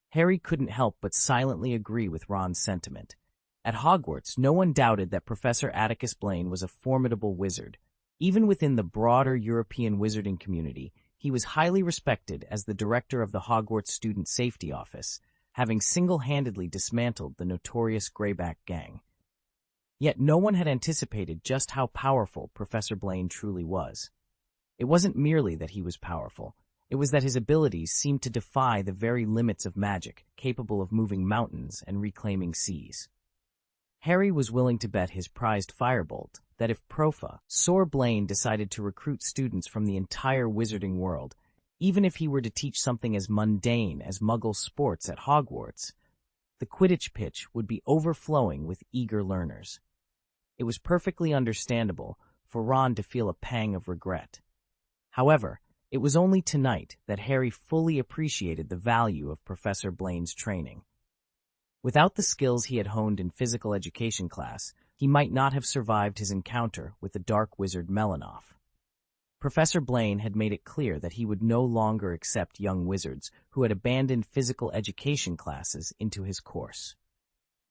Harry couldn't help but silently agree with Ron's sentiment. At Hogwarts, no one doubted that Professor Atticus Blaine was a formidable wizard. Even within the broader European wizarding community, he was highly respected as the director of the Hogwarts Student Safety Office, having single-handedly dismantled the notorious Greyback gang. Yet no one had anticipated just how powerful Professor Blaine truly was. It wasn't merely that he was powerful. It was that his abilities seemed to defy the very limits of magic, capable of moving mountains and reclaiming seas. Harry was willing to bet his prized firebolt that if Professor Blaine decided to recruit students from the entire wizarding world, even if he were to teach something as mundane as Muggle sports at Hogwarts, the Quidditch pitch would be overflowing with eager learners. It was perfectly understandable for Ron to feel a pang of regret. However, it was only tonight that Harry fully appreciated the value of Professor Blaine's training. Without the skills he had honed in physical education class, he might not have survived his encounter with the dark wizard Melinoff. Professor Blaine had made it clear that he would no longer accept young wizards who had abandoned physical education classes into his course.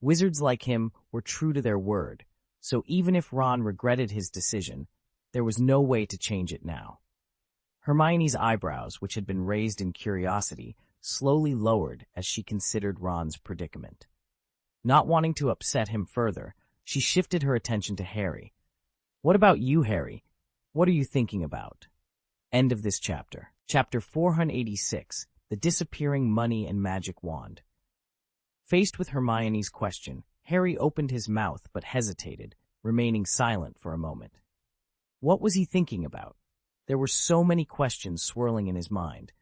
Wizards like him were true to their word, so even if Ron regretted his decision, there was no way to change it now. Hermione's eyebrows, which had been raised in curiosity, slowly lowered as she considered Ron's predicament. Not wanting to upset him further, she shifted her attention to Harry. "What about you, Harry? What are you thinking about?" End of this chapter. Chapter 486, The Disappearing Money and Magic Wand. Faced with Hermione's question, Harry opened his mouth but hesitated, remaining silent for a moment. What was he thinking about? There were so many questions swirling in his mind.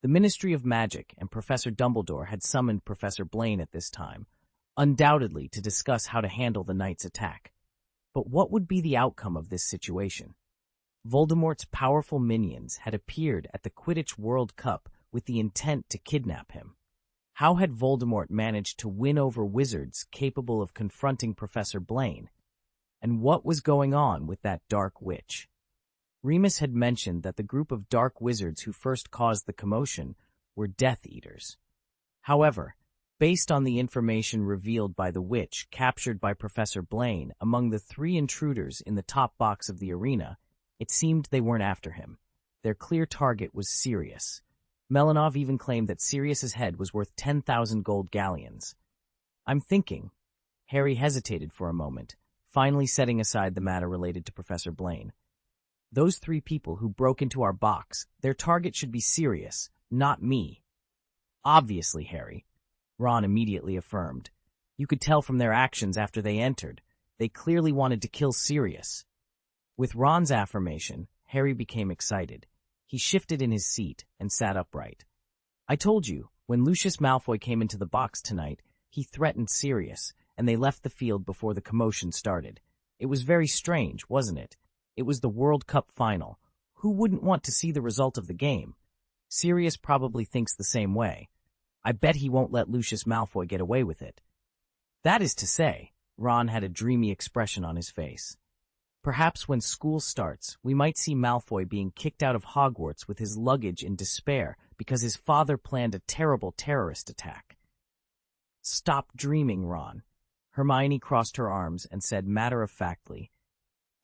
The Ministry of Magic and Professor Dumbledore had summoned Professor Blaine at this time, undoubtedly to discuss how to handle the Knight's attack. But what would be the outcome of this situation? Voldemort's powerful minions had appeared at the Quidditch World Cup with the intent to kidnap him. How had Voldemort managed to win over wizards capable of confronting Professor Blaine? And what was going on with that dark witch? Remus had mentioned that the group of dark wizards who first caused the commotion were Death Eaters. However, based on the information revealed by the witch captured by Professor Blaine among the 3 intruders in the top box of the arena, it seemed they weren't after him. Their clear target was Sirius. Melinoff even claimed that Sirius's head was worth 10,000 gold galleons. I'm thinking. Harry hesitated for a moment, finally setting aside the matter related to Professor Blaine. Those 3 people who broke into our box, their target should be Sirius, not me. Obviously, Harry, Ron immediately affirmed. You could tell from their actions after they entered. They clearly wanted to kill Sirius. With Ron's affirmation, Harry became excited. He shifted in his seat and sat upright. I told you, when Lucius Malfoy came into the box tonight, he threatened Sirius, and they left the field before the commotion started. It was very strange, wasn't it? It was the World Cup final. Who wouldn't want to see the result of the game? Sirius probably thinks the same way. I bet he won't let Lucius Malfoy get away with it. That is to say, Ron had a dreamy expression on his face. Perhaps when school starts, we might see Malfoy being kicked out of Hogwarts with his luggage in despair because his father planned a terrible terrorist attack. Stop dreaming, Ron. Hermione crossed her arms and said matter-of-factly,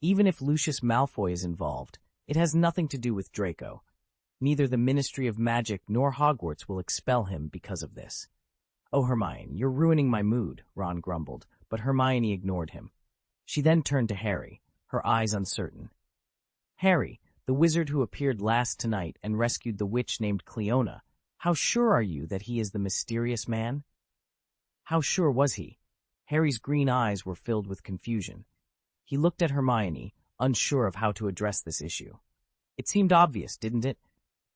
even if Lucius Malfoy is involved, it has nothing to do with Draco. Neither the Ministry of Magic nor Hogwarts will expel him because of this. Oh, Hermione, you're ruining my mood, Ron grumbled, but Hermione ignored him. She then turned to Harry, her eyes uncertain. Harry, the wizard who appeared last tonight and rescued the witch named Cleona, how sure are you that he is the mysterious man? How sure was he? Harry's green eyes were filled with confusion. He looked at Hermione, unsure of how to address this issue. It seemed obvious, didn't it?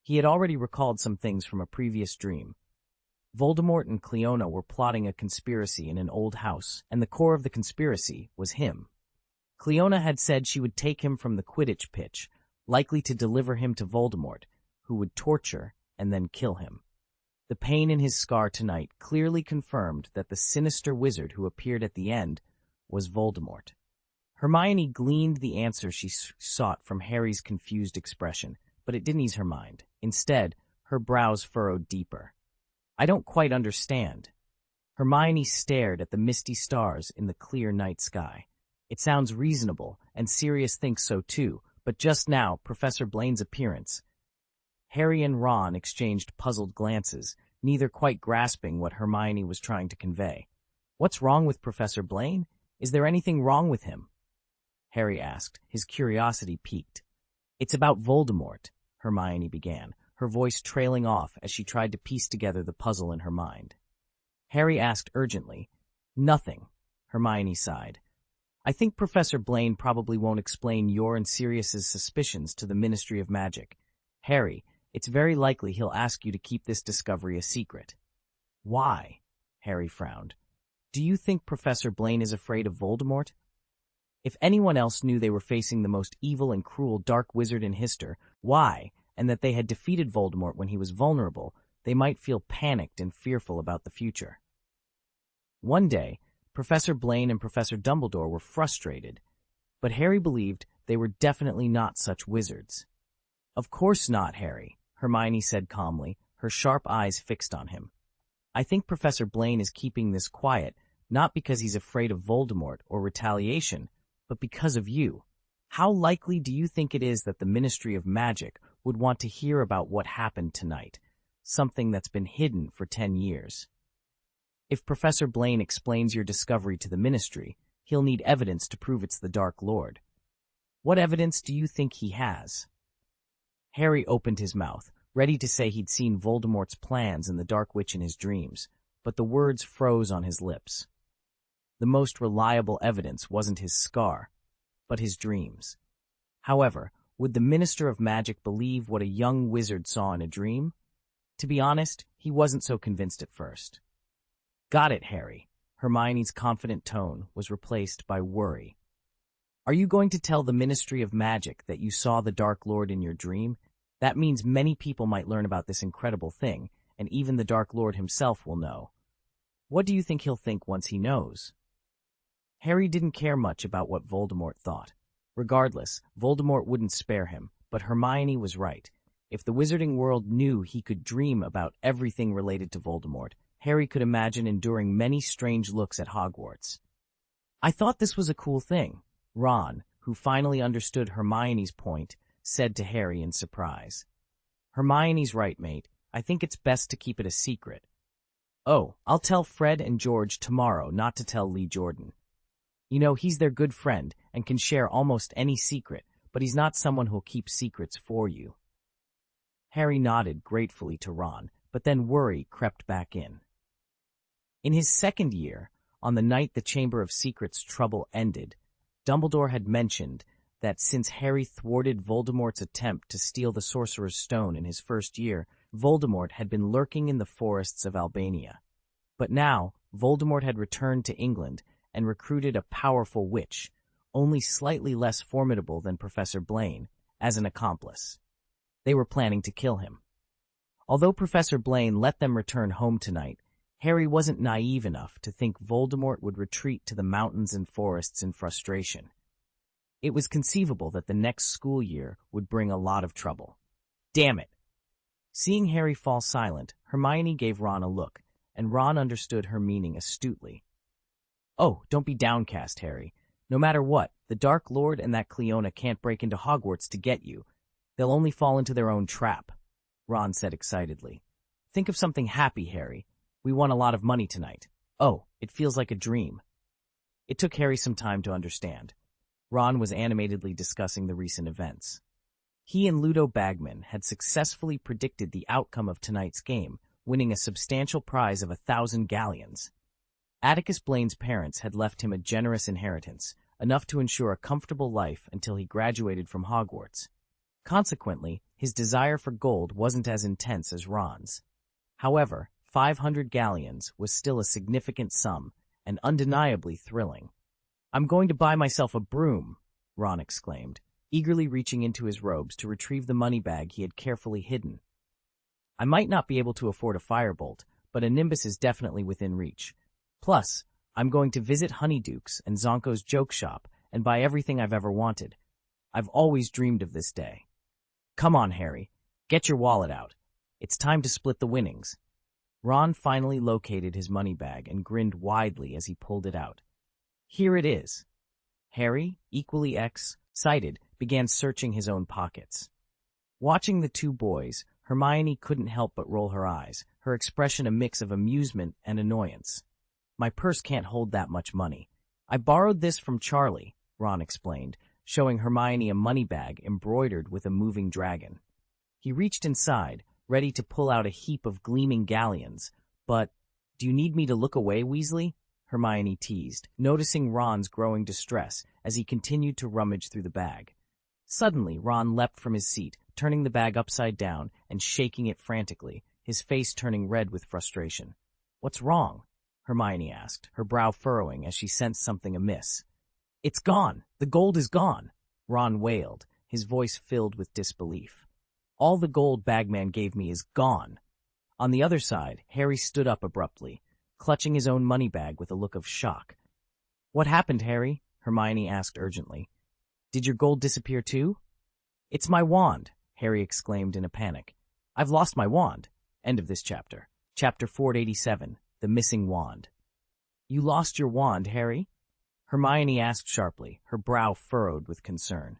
He had already recalled some things from a previous dream. Voldemort and Cleona were plotting a conspiracy in an old house, and the core of the conspiracy was him. Cleona had said she would take him from the Quidditch pitch, likely to deliver him to Voldemort, who would torture and then kill him. The pain in his scar tonight clearly confirmed that the sinister wizard who appeared at the end was Voldemort. Hermione gleaned the answer she sought from Harry's confused expression, but it didn't ease her mind. Instead, her brows furrowed deeper. I don't quite understand. Hermione stared at the misty stars in the clear night sky. It sounds reasonable, and Sirius thinks so too, but just now, Professor Blaine's appearance. Harry and Ron exchanged puzzled glances, neither quite grasping what Hermione was trying to convey. What's wrong with Professor Blaine? Is there anything wrong with him? Harry asked, his curiosity piqued. It's about Voldemort, Hermione began. her voice trailing off as she tried to piece together the puzzle in her mind. Harry asked urgently. Nothing, Hermione sighed. I think Professor Blaine probably won't explain your and Sirius's suspicions to the Ministry of Magic. Harry, it's very likely he'll ask you to keep this discovery a secret. Why? Harry frowned. Do you think Professor Blaine is afraid of Voldemort? If anyone else knew they were facing the most evil and cruel dark wizard in history, why, and that they had defeated Voldemort when he was vulnerable, they might feel panicked and fearful about the future. One day, Professor Blaine and Professor Dumbledore were frustrated, but Harry believed they were definitely not such wizards. Of course not, Harry, Hermione said calmly, her sharp eyes fixed on him. I think Professor Blaine is keeping this quiet, not because he's afraid of Voldemort or retaliation, but because of you. How likely do you think it is that the Ministry of Magic would want to hear about what happened tonight, something that's been hidden for 10 years? If Professor Blaine explains your discovery to the Ministry, he'll need evidence to prove it's the Dark Lord. What evidence do you think he has? Harry opened his mouth, ready to say he'd seen Voldemort's plans and the Dark Witch in his dreams, but the words froze on his lips. The most reliable evidence wasn't his scar, but his dreams. However, would the Minister of Magic believe what a young wizard saw in a dream? To be honest, he wasn't so convinced at first. Got it, Harry. Hermione's confident tone was replaced by worry. Are you going to tell the Ministry of Magic that you saw the Dark Lord in your dream? That means many people might learn about this incredible thing, and even the Dark Lord himself will know. What do you think he'll think once he knows? Harry didn't care much about what Voldemort thought. Regardless, Voldemort wouldn't spare him, but Hermione was right. If the wizarding world knew he could dream about everything related to Voldemort, Harry could imagine enduring many strange looks at Hogwarts. I thought this was a cool thing, Ron, who finally understood Hermione's point, said to Harry in surprise. Hermione's right, mate. I think it's best to keep it a secret. Oh, I'll tell Fred and George tomorrow not to tell Lee Jordan. You know, he's their good friend and can share almost any secret, but he's not someone who'll keep secrets for you. Harry nodded gratefully to Ron, but then worry crept back in. In his second year, on the night the Chamber of Secrets' trouble ended, Dumbledore had mentioned that since Harry thwarted Voldemort's attempt to steal the Sorcerer's Stone in his first year, Voldemort had been lurking in the forests of Albania. But now, Voldemort had returned to England and recruited a powerful witch, only slightly less formidable than Professor Blaine, as an accomplice. They were planning to kill him. Although Professor Blaine let them return home tonight, Harry wasn't naive enough to think Voldemort would retreat to the mountains and forests in frustration. It was conceivable that the next school year would bring a lot of trouble. Damn it! Seeing Harry fall silent, Hermione gave Ron a look, and Ron understood her meaning astutely. Oh, don't be downcast, Harry. No matter what, the Dark Lord and that Cleona can't break into Hogwarts to get you. They'll only fall into their own trap, Ron said excitedly. Think of something happy, Harry. We won a lot of money tonight. Oh, it feels like a dream. It took Harry some time to understand. Ron was animatedly discussing the recent events. He and Ludo Bagman had successfully predicted the outcome of tonight's game, winning a substantial prize of 1,000 galleons. Atticus Blaine's parents had left him a generous inheritance, enough to ensure a comfortable life until he graduated from Hogwarts. Consequently, his desire for gold wasn't as intense as Ron's. However, 500 galleons was still a significant sum, and undeniably thrilling. I'm going to buy myself a broom, Ron exclaimed, eagerly reaching into his robes to retrieve the money bag he had carefully hidden. I might not be able to afford a firebolt, but a nimbus is definitely within reach. Plus, I'm going to visit Honeyduke's and Zonko's joke shop and buy everything I've ever wanted. I've always dreamed of this day. Come on, Harry. Get your wallet out. It's time to split the winnings. Ron finally located his money bag and grinned widely as he pulled it out. Here it is. Harry, equally excited, began searching his own pockets. Watching the two boys, Hermione couldn't help but roll her eyes, her expression a mix of amusement and annoyance. My purse can't hold that much money. I borrowed this from Charlie, Ron explained, showing Hermione a money bag embroidered with a moving dragon. He reached inside, ready to pull out a heap of gleaming galleons. But, do you need me to look away, Weasley? Hermione teased, noticing Ron's growing distress as he continued to rummage through the bag. Suddenly, Ron leapt from his seat, turning the bag upside down and shaking it frantically, his face turning red with frustration. "What's wrong?" Hermione asked, her brow furrowing as she sensed something amiss. "It's gone! The gold is gone!" Ron wailed, his voice filled with disbelief. "All the gold Bagman gave me is gone." On the other side, Harry stood up abruptly, clutching his own money bag with a look of shock. "What happened, Harry?" Hermione asked urgently. "Did your gold disappear too?" "It's my wand!" Harry exclaimed in a panic. "I've lost my wand." End of this chapter. Chapter 487, The Missing Wand. "You lost your wand, Harry?" Hermione asked sharply, her brow furrowed with concern.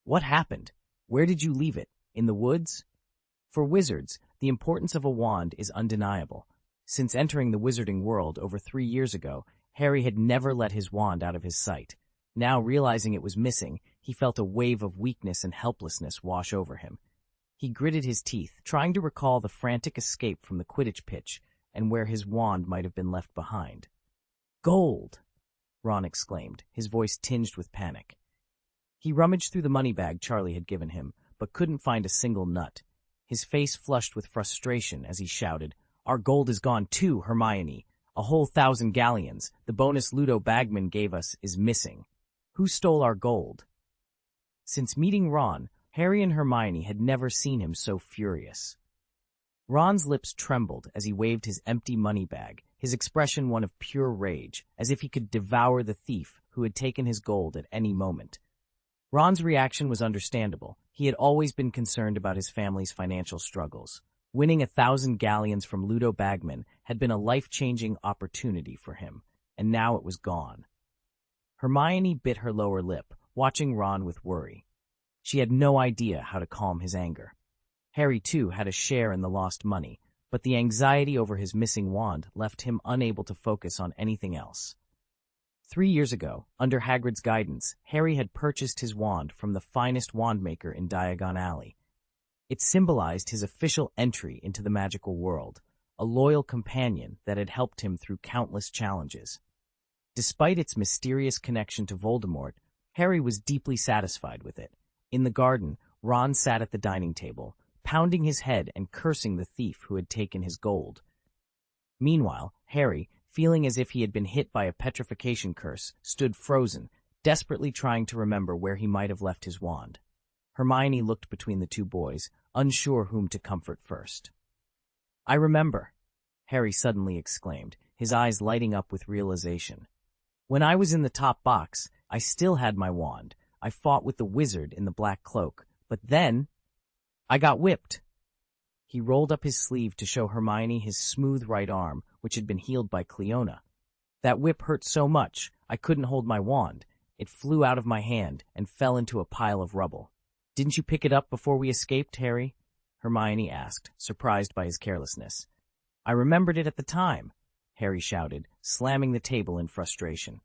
"What happened? Where did you leave it? In the woods?" For wizards, the importance of a wand is undeniable. Since entering the wizarding world over 3 years ago, Harry had never let his wand out of his sight. Now, realizing it was missing, he felt a wave of weakness and helplessness wash over him. He gritted his teeth, trying to recall the frantic escape from the Quidditch pitch and where his wand might have been left behind. "Gold!" Ron exclaimed, his voice tinged with panic. He rummaged through the money bag Charlie had given him, but couldn't find a single nut. His face flushed with frustration as he shouted, "Our gold is gone too, Hermione! A whole 1,000 galleons, the bonus Ludo Bagman gave us, is missing. Who stole our gold?" Since meeting Ron, Harry and Hermione had never seen him so furious. Ron's lips trembled as he waved his empty money bag, his expression one of pure rage, as if he could devour the thief who had taken his gold at any moment. Ron's reaction was understandable. He had always been concerned about his family's financial struggles. Winning 1,000 galleons from Ludo Bagman had been a life-changing opportunity for him, and now it was gone. Hermione bit her lower lip, watching Ron with worry. She had no idea how to calm his anger. Harry, too, had a share in the lost money, but the anxiety over his missing wand left him unable to focus on anything else. 3 years ago, under Hagrid's guidance, Harry had purchased his wand from the finest wandmaker in Diagon Alley. It symbolized his official entry into the magical world, a loyal companion that had helped him through countless challenges. Despite its mysterious connection to Voldemort, Harry was deeply satisfied with it. In the garden, Ron sat at the dining table, pounding his head and cursing the thief who had taken his gold. Meanwhile, Harry, feeling as if he had been hit by a petrification curse, stood frozen, desperately trying to remember where he might have left his wand. Hermione looked between the two boys, unsure whom to comfort first. "I remember," Harry suddenly exclaimed, his eyes lighting up with realization. "When I was in the top box, I still had my wand. I fought with the wizard in the black cloak, but then I got whipped." He rolled up his sleeve to show Hermione his smooth right arm, which had been healed by Cleona. "That whip hurt so much, I couldn't hold my wand. It flew out of my hand and fell into a pile of rubble." "Didn't you pick it up before we escaped, Harry?" Hermione asked, surprised by his carelessness. "I remembered it at the time," Harry shouted, slamming the table in frustration.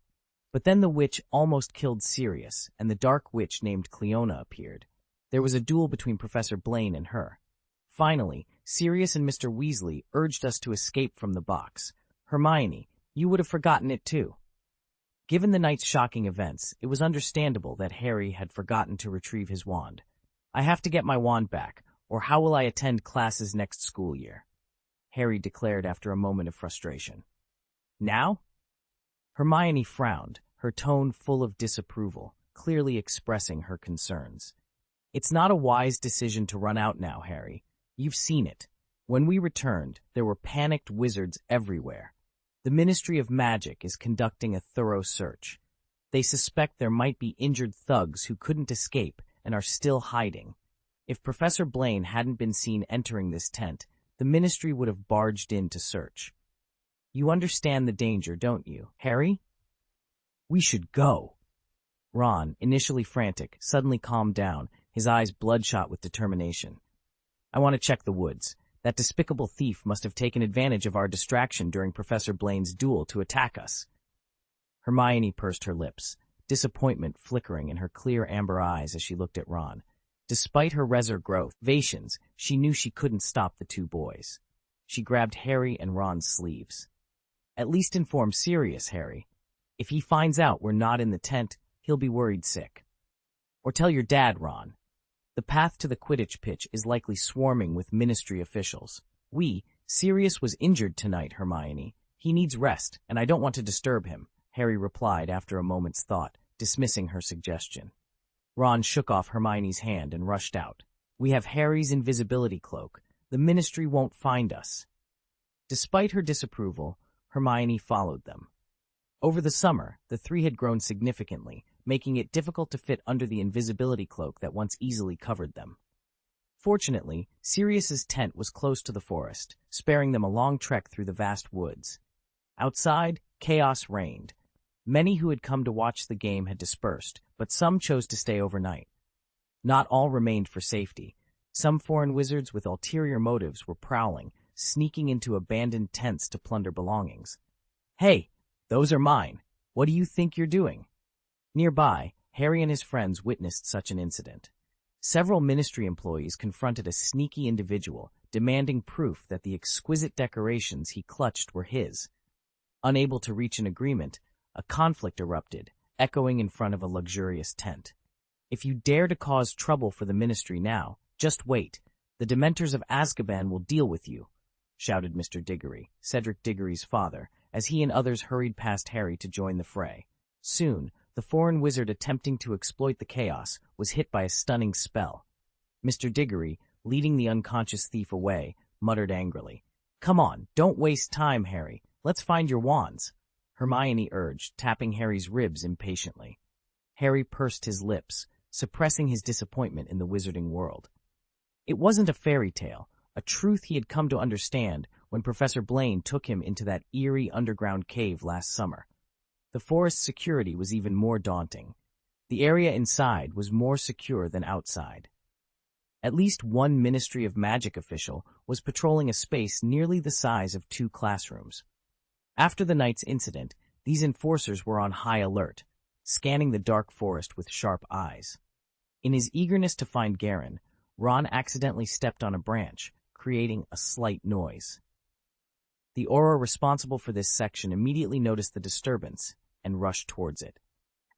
But then the witch almost killed Sirius, and the dark witch named Cleona appeared. There was a duel between Professor Blaine and her. Finally, Sirius and Mr. Weasley urged us to escape from the box. Hermione, you would have forgotten it too. Given the night's shocking events, it was understandable that Harry had forgotten to retrieve his wand. "I have to get my wand back, or how will I attend classes next school year?" Harry declared after a moment of frustration. "Now?" Hermione frowned, her tone full of disapproval, clearly expressing her concerns. "It's not a wise decision to run out now, Harry. You've seen it. When we returned, there were panicked wizards everywhere. The Ministry of Magic is conducting a thorough search. They suspect there might be injured thugs who couldn't escape and are still hiding. If Professor Blaine hadn't been seen entering this tent, the Ministry would have barged in to search. You understand the danger, don't you, Harry?" "We should go." Ron, initially frantic, suddenly calmed down, his eyes bloodshot with determination. "I want to check the woods. That despicable thief must have taken advantage of our distraction during Professor Blaine's duel to attack us." Hermione pursed her lips, disappointment flickering in her clear amber eyes as she looked at Ron. Despite her reservations, she knew she couldn't stop the two boys. She grabbed Harry and Ron's sleeves. "At least inform Sirius, Harry. If he finds out we're not in the tent, he'll be worried sick. Or tell your dad, Ron. The path to the Quidditch pitch is likely swarming with Ministry officials. Sirius was injured tonight, Hermione. He needs rest, and I don't want to disturb him," Harry replied after a moment's thought, dismissing her suggestion. Ron shook off Hermione's hand and rushed out. "We have Harry's invisibility cloak. The Ministry won't find us." Despite her disapproval, Hermione followed them. Over the summer, the three had grown significantly, making it difficult to fit under the invisibility cloak that once easily covered them. Fortunately, Sirius's tent was close to the forest, sparing them a long trek through the vast woods. Outside, chaos reigned. Many who had come to watch the game had dispersed, but some chose to stay overnight. Not all remained for safety. Some foreign wizards with ulterior motives were prowling, sneaking into abandoned tents to plunder belongings. "Hey, those are mine. What do you think you're doing?" Nearby, Harry and his friends witnessed such an incident. Several Ministry employees confronted a sneaky individual, demanding proof that the exquisite decorations he clutched were his. Unable to reach an agreement, a conflict erupted, echoing in front of a luxurious tent. "If you dare to cause trouble for the Ministry now, just wait. The Dementors of Azkaban will deal with you," shouted Mr. Diggory, Cedric Diggory's father, as he and others hurried past Harry to join the fray. Soon, the foreign wizard attempting to exploit the chaos was hit by a stunning spell. Mr. Diggory, leading the unconscious thief away, muttered angrily, "Come on, don't waste time, Harry. Let's find your wands," Hermione urged, tapping Harry's ribs impatiently. Harry pursed his lips, suppressing his disappointment in the wizarding world. It wasn't a fairy tale, a truth he had come to understand when Professor Blaine took him into that eerie underground cave last summer. The forest's security was even more daunting. The area inside was more secure than outside. At least one Ministry of Magic official was patrolling a space nearly the size of 2 classrooms. After the night's incident, these enforcers were on high alert, scanning the dark forest with sharp eyes. In his eagerness to find Garen, Ron accidentally stepped on a branch, creating a slight noise. The Auror responsible for this section immediately noticed the disturbance and rushed towards it.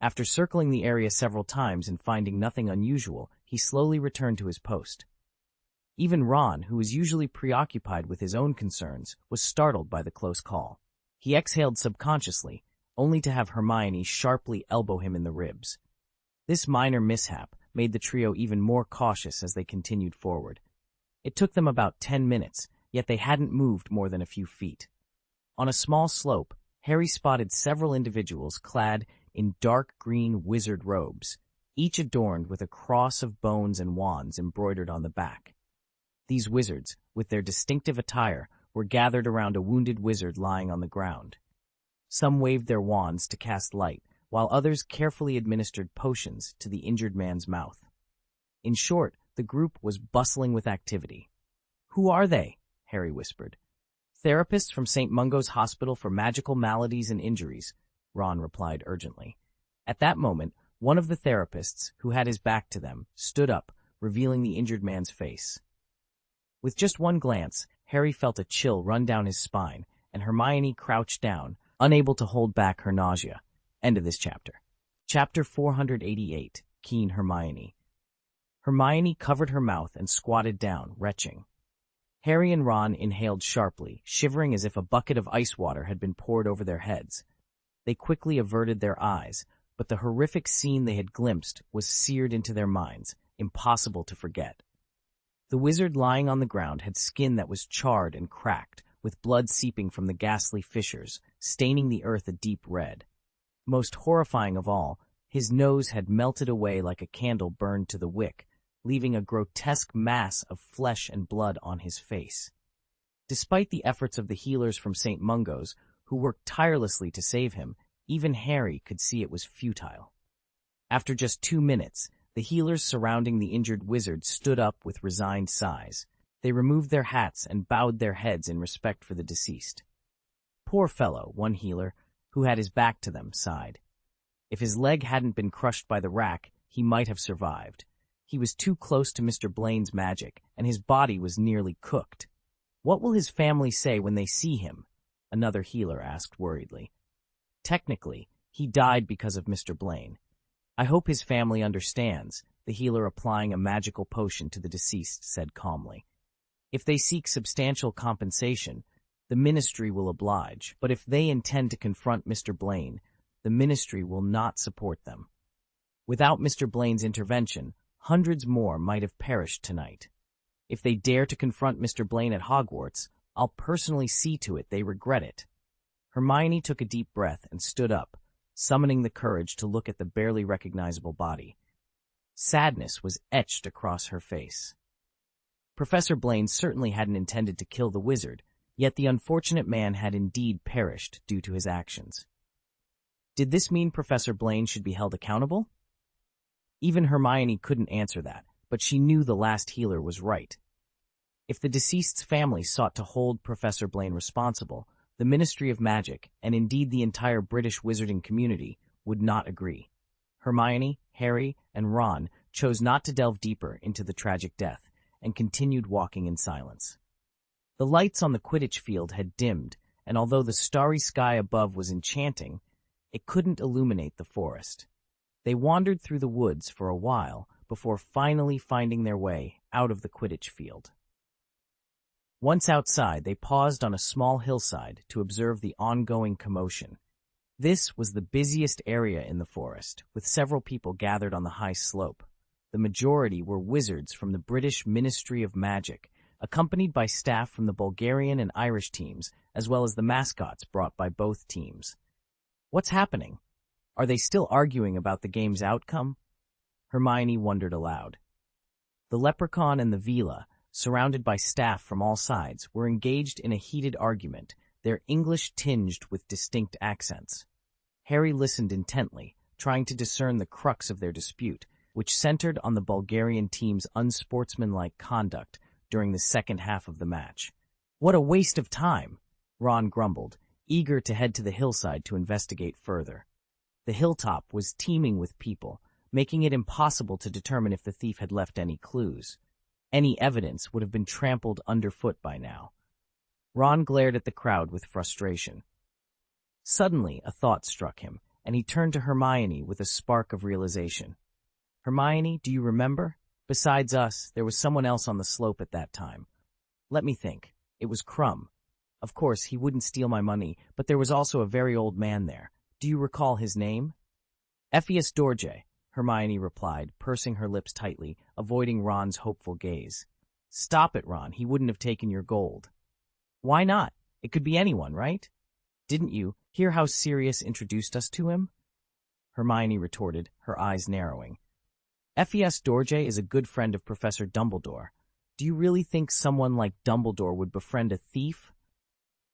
After circling the area several times and finding nothing unusual, he slowly returned to his post. Even Ron, who was usually preoccupied with his own concerns, was startled by the close call. He exhaled subconsciously, only to have Hermione sharply elbow him in the ribs. This minor mishap made the trio even more cautious as they continued forward. It took them about 10 minutes, yet they hadn't moved more than a few feet. On a small slope, Harry spotted several individuals clad in dark green wizard robes, each adorned with a cross of bones and wands embroidered on the back. These wizards, with their distinctive attire, were gathered around a wounded wizard lying on the ground. Some waved their wands to cast light, while others carefully administered potions to the injured man's mouth. In short, the group was bustling with activity. "Who are they?" Harry whispered. "Therapists from St. Mungo's Hospital for Magical Maladies and Injuries," Ron replied urgently. At that moment, one of the therapists, who had his back to them, stood up, revealing the injured man's face. With just one glance, Harry felt a chill run down his spine, and Hermione crouched down, unable to hold back her nausea. End of this chapter. Chapter 488, Keen Hermione. Hermione covered her mouth and squatted down, retching. Harry and Ron inhaled sharply, shivering as if a bucket of ice water had been poured over their heads. They quickly averted their eyes, but the horrific scene they had glimpsed was seared into their minds, impossible to forget. The wizard lying on the ground had skin that was charred and cracked, with blood seeping from the ghastly fissures, staining the earth a deep red. Most horrifying of all, his nose had melted away like a candle burned to the wick, leaving a grotesque mass of flesh and blood on his face. Despite the efforts of the healers from St. Mungo's, who worked tirelessly to save him, even Harry could see it was futile. After just 2 minutes, the healers surrounding the injured wizard stood up with resigned sighs. They removed their hats and bowed their heads in respect for the deceased. "Poor fellow," one healer, who had his back to them, sighed. "If his leg hadn't been crushed by the rack, he might have survived. He was too close to Mr. Blaine's magic, and his body was nearly cooked. What will his family say when they see him? Another healer asked worriedly. Technically, he died because of Mr. Blaine. I hope his family understands, the healer applying a magical potion to the deceased said calmly. If they seek substantial compensation, the ministry will oblige, but if they intend to confront Mr. Blaine, the ministry will not support them. Without Mr. Blaine's intervention, hundreds more might have perished tonight. If they dare to confront Mr. Blaine at Hogwarts, I'll personally see to it they regret it. Hermione took a deep breath and stood up, summoning the courage to look at the barely recognizable body. Sadness was etched across her face. Professor Blaine certainly hadn't intended to kill the wizard, yet the unfortunate man had indeed perished due to his actions. Did this mean Professor Blaine should be held accountable? Even Hermione couldn't answer that, but she knew the last healer was right. If the deceased's family sought to hold Professor Blaine responsible, the Ministry of Magic, and indeed the entire British wizarding community, would not agree. Hermione, Harry, and Ron chose not to delve deeper into the tragic death, and continued walking in silence. The lights on the Quidditch field had dimmed, and although the starry sky above was enchanting, it couldn't illuminate the forest. They wandered through the woods for a while before finally finding their way out of the Quidditch field. Once outside, they paused on a small hillside to observe the ongoing commotion. This was the busiest area in the forest, with several people gathered on the high slope. The majority were wizards from the British Ministry of Magic, accompanied by staff from the Bulgarian and Irish teams, as well as the mascots brought by both teams. What's happening? Are they still arguing about the game's outcome? Hermione wondered aloud. The leprechaun and the Vila, surrounded by staff from all sides, were engaged in a heated argument, their English tinged with distinct accents. Harry listened intently, trying to discern the crux of their dispute, which centered on the Bulgarian team's unsportsmanlike conduct during the second half of the match. What a waste of time, Ron grumbled, eager to head to the hillside to investigate further. The hilltop was teeming with people, making it impossible to determine if the thief had left any clues. Any evidence would have been trampled underfoot by now. Ron glared at the crowd with frustration. Suddenly, a thought struck him, and he turned to Hermione with a spark of realization. Hermione, do you remember? Besides us, there was someone else on the slope at that time. Let me think. It was Crumb. Of course, he wouldn't steal my money, but there was also a very old man there. Do you recall his name? Ephias Dorje, Hermione replied, pursing her lips tightly, avoiding Ron's hopeful gaze. Stop it, Ron. He wouldn't have taken your gold. Why not? It could be anyone, right? Didn't you hear how Sirius introduced us to him? Hermione retorted, her eyes narrowing. Ephias Dorje is a good friend of Professor Dumbledore. Do you really think someone like Dumbledore would befriend a thief?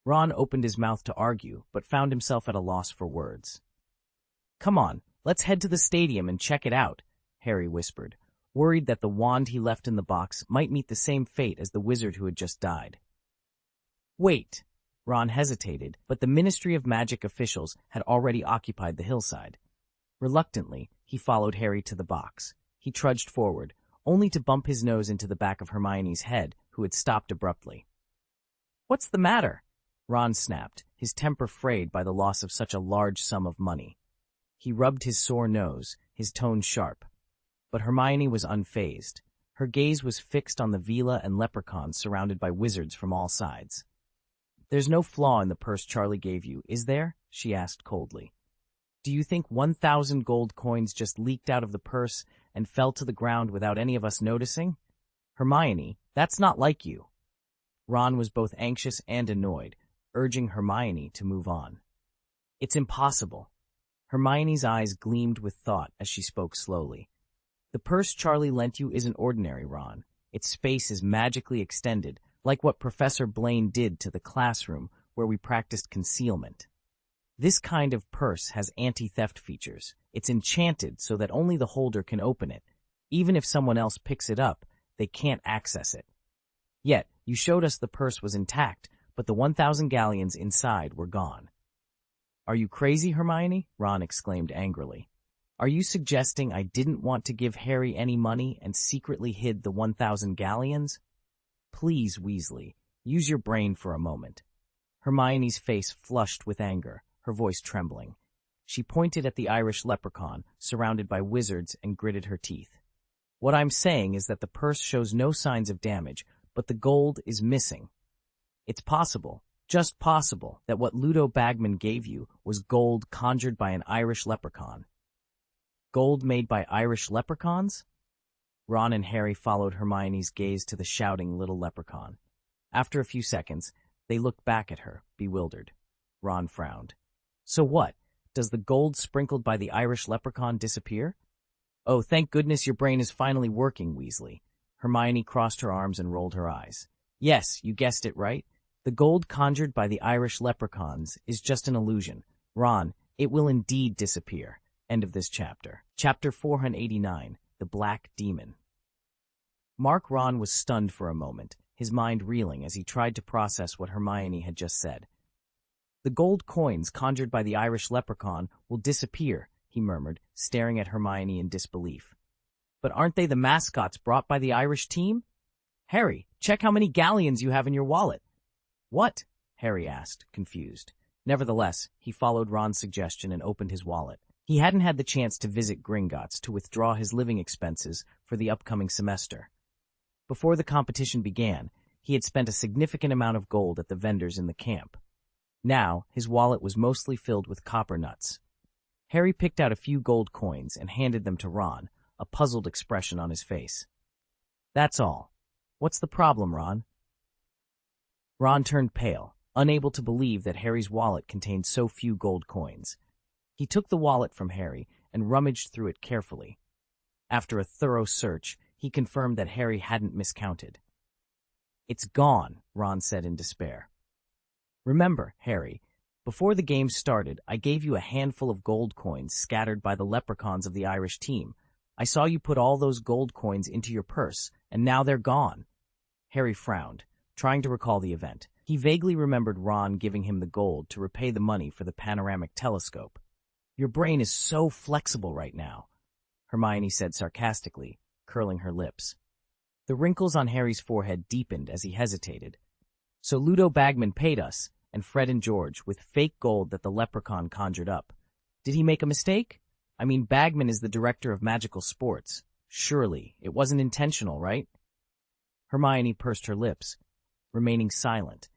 Ron opened his mouth to argue, but found himself at a loss for words. Come on, let's head to the stadium and check it out, Harry whispered, worried that the wand he left in the box might meet the same fate as the wizard who had just died. Wait, Ron hesitated, but the Ministry of Magic officials had already occupied the hillside. Reluctantly, he followed Harry to the box. He trudged forward, only to bump his nose into the back of Hermione's head, who had stopped abruptly. What's the matter? Ron snapped, his temper frayed by the loss of such a large sum of money. He rubbed his sore nose, his tone sharp. But Hermione was unfazed. Her gaze was fixed on the Vila and leprechauns surrounded by wizards from all sides. There's no flaw in the purse Charlie gave you, is there? She asked coldly. Do you think 1,000 gold coins just leaked out of the purse and fell to the ground without any of us noticing? Hermione, that's not like you. Ron was both anxious and annoyed, urging Hermione to move on. It's impossible. Hermione's eyes gleamed with thought as she spoke slowly. The purse Charlie lent you isn't ordinary, Ron. Its space is magically extended, like what Professor Blaine did to the classroom where we practiced concealment. This kind of purse has anti-theft features. It's enchanted so that only the holder can open it. Even if someone else picks it up, they can't access it. Yet, you showed us the purse was intact, but the 1,000 galleons inside were gone. Are you crazy, Hermione? Ron exclaimed angrily. Are you suggesting I didn't want to give Harry any money and secretly hid the 1,000 galleons? Please, Weasley, use your brain for a moment. Hermione's face flushed with anger, her voice trembling. She pointed at the Irish leprechaun, surrounded by wizards, and gritted her teeth. What I'm saying is that the purse shows no signs of damage, but the gold is missing. It's possible, just possible, that what Ludo Bagman gave you was gold conjured by an Irish leprechaun. Gold made by Irish leprechauns? Ron and Harry followed Hermione's gaze to the shouting little leprechaun. After a few seconds, they looked back at her, bewildered. Ron frowned. So what? Does the gold sprinkled by the Irish leprechaun disappear? Oh, thank goodness your brain is finally working, Weasley. Hermione crossed her arms and rolled her eyes. Yes, you guessed it right. The gold conjured by the Irish leprechauns is just an illusion. Ron, it will indeed disappear. End of this chapter. Chapter 489, The Black Demon. Mark Ron was stunned for a moment, his mind reeling as he tried to process what Hermione had just said. The gold coins conjured by the Irish leprechaun will disappear, he murmured, staring at Hermione in disbelief. But aren't they the mascots brought by the Irish team? Harry, check how many galleons you have in your wallet. What? Harry asked, confused. Nevertheless, he followed Ron's suggestion and opened his wallet. He hadn't had the chance to visit Gringotts to withdraw his living expenses for the upcoming semester. Before the competition began, he had spent a significant amount of gold at the vendors in the camp. Now, his wallet was mostly filled with copper nuts. Harry picked out a few gold coins and handed them to Ron, a puzzled expression on his face. That's all. What's the problem, Ron? Ron turned pale, unable to believe that Harry's wallet contained so few gold coins. He took the wallet from Harry and rummaged through it carefully. After a thorough search, he confirmed that Harry hadn't miscounted. It's gone, Ron said in despair. Remember, Harry, before the game started, I gave you a handful of gold coins scattered by the leprechauns of the Irish team. I saw you put all those gold coins into your purse, and now they're gone. Harry frowned, trying to recall the event. He vaguely remembered Ron giving him the gold to repay the money for the panoramic telescope. Your brain is so flexible right now, Hermione said sarcastically, curling her lips. The wrinkles on Harry's forehead deepened as he hesitated. So Ludo Bagman paid us, and Fred and George, with fake gold that the leprechaun conjured up. Did he make a mistake? I mean, Bagman is the director of magical sports. Surely, it wasn't intentional, right? Hermione pursed her lips, remaining silent.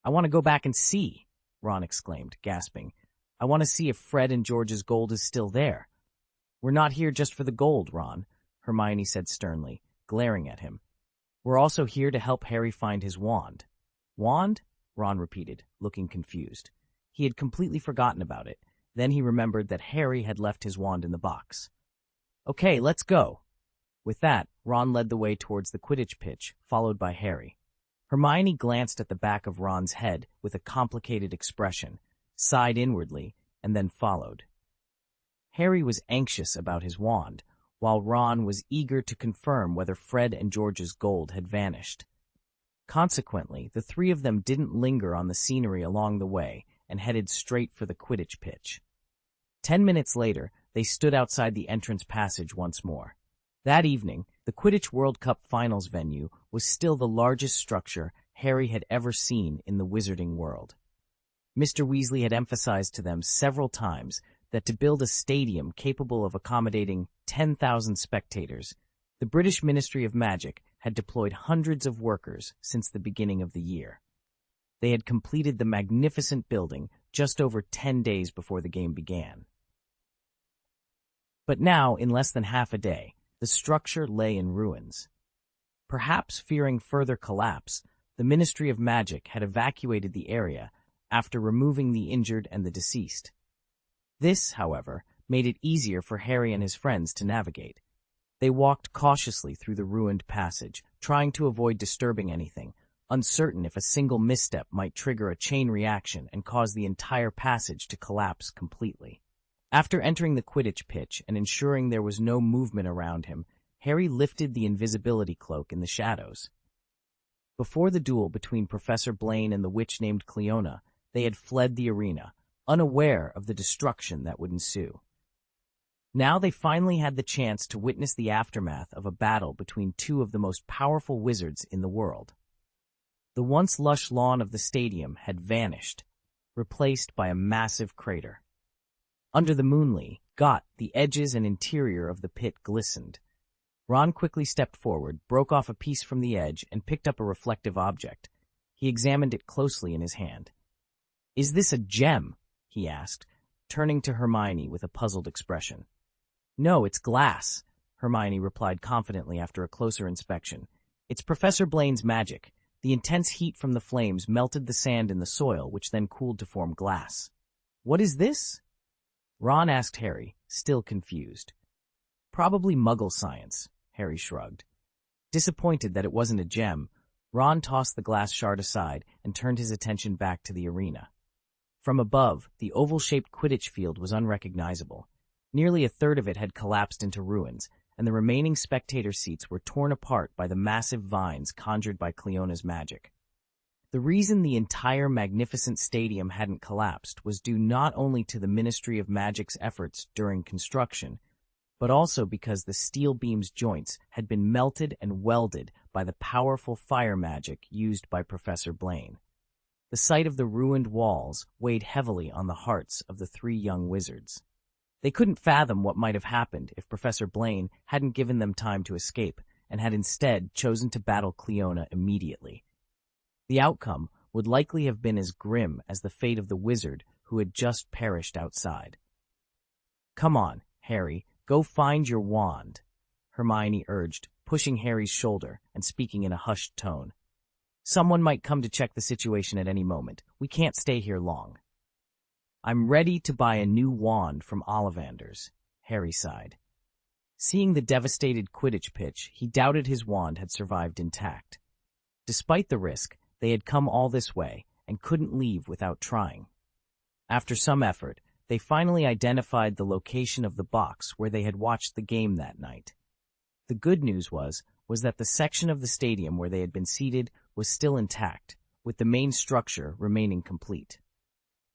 I want to go back and see, Ron exclaimed, gasping. I want to see if Fred and George's gold is still there. We're not here just for the gold, Ron, Hermione said sternly, glaring at him. We're also here to help Harry find his wand. Wand? Ron repeated, looking confused. He had completely forgotten about it. Then he remembered that Harry had left his wand in the box. Okay, let's go. With that, Ron led the way towards the Quidditch pitch, followed by Harry. Hermione glanced at the back of Ron's head with a complicated expression, sighed inwardly, and then followed. Harry was anxious about his wand, while Ron was eager to confirm whether Fred and George's gold had vanished. Consequently, the three of them didn't linger on the scenery along the way and headed straight for the Quidditch pitch. 10 minutes later, they stood outside the entrance passage once more. That evening, the Quidditch World Cup Finals venue was still the largest structure Harry had ever seen in the wizarding world. Mr. Weasley had emphasized to them several times that to build a stadium capable of accommodating 10,000 spectators, the British Ministry of Magic had deployed hundreds of workers since the beginning of the year. They had completed the magnificent building just over 10 days before the game began. But now, in less than half a day, the structure lay in ruins. Perhaps fearing further collapse, the Ministry of Magic had evacuated the area after removing the injured and the deceased. This, however, made it easier for Harry and his friends to navigate. They walked cautiously through the ruined passage, trying to avoid disturbing anything, uncertain if a single misstep might trigger a chain reaction and cause the entire passage to collapse completely. After entering the Quidditch pitch and ensuring there was no movement around him, Harry lifted the invisibility cloak in the shadows. Before the duel between Professor Blaine and the witch named Cleona, they had fled the arena, unaware of the destruction that would ensue. Now they finally had the chance to witness the aftermath of a battle between two of the most powerful wizards in the world. The once lush lawn of the stadium had vanished, replaced by a massive crater. Under the moonlight, the edges and interior of the pit glistened. Ron quickly stepped forward, broke off a piece from the edge, and picked up a reflective object. He examined it closely in his hand. "Is this a gem?" he asked, turning to Hermione with a puzzled expression. "No, it's glass," Hermione replied confidently after a closer inspection. "It's Professor Blaine's magic. The intense heat from the flames melted the sand in the soil, which then cooled to form glass." "What is this?" Ron asked Harry, still confused. "Probably Muggle science," Harry shrugged. Disappointed that it wasn't a gem, Ron tossed the glass shard aside and turned his attention back to the arena. From above, the oval-shaped Quidditch field was unrecognizable. Nearly a third of it had collapsed into ruins, and the remaining spectator seats were torn apart by the massive vines conjured by Cleona's magic. The reason the entire magnificent stadium hadn't collapsed was due not only to the Ministry of Magic's efforts during construction, but also because the steel beam's joints had been melted and welded by the powerful fire magic used by Professor Blaine. The sight of the ruined walls weighed heavily on the hearts of the three young wizards. They couldn't fathom what might have happened if Professor Blaine hadn't given them time to escape and had instead chosen to battle Cleona immediately. The outcome would likely have been as grim as the fate of the wizard who had just perished outside. "Come on, Harry, go find your wand," Hermione urged, pushing Harry's shoulder and speaking in a hushed tone. "Someone might come to check the situation at any moment. We can't stay here long." "I'm ready to buy a new wand from Ollivander's," Harry sighed. Seeing the devastated Quidditch pitch, he doubted his wand had survived intact. Despite the risk, they had come all this way and couldn't leave without trying. After some effort, they finally identified the location of the box where they had watched the game that night. The good news was that the section of the stadium where they had been seated was still intact, with the main structure remaining complete.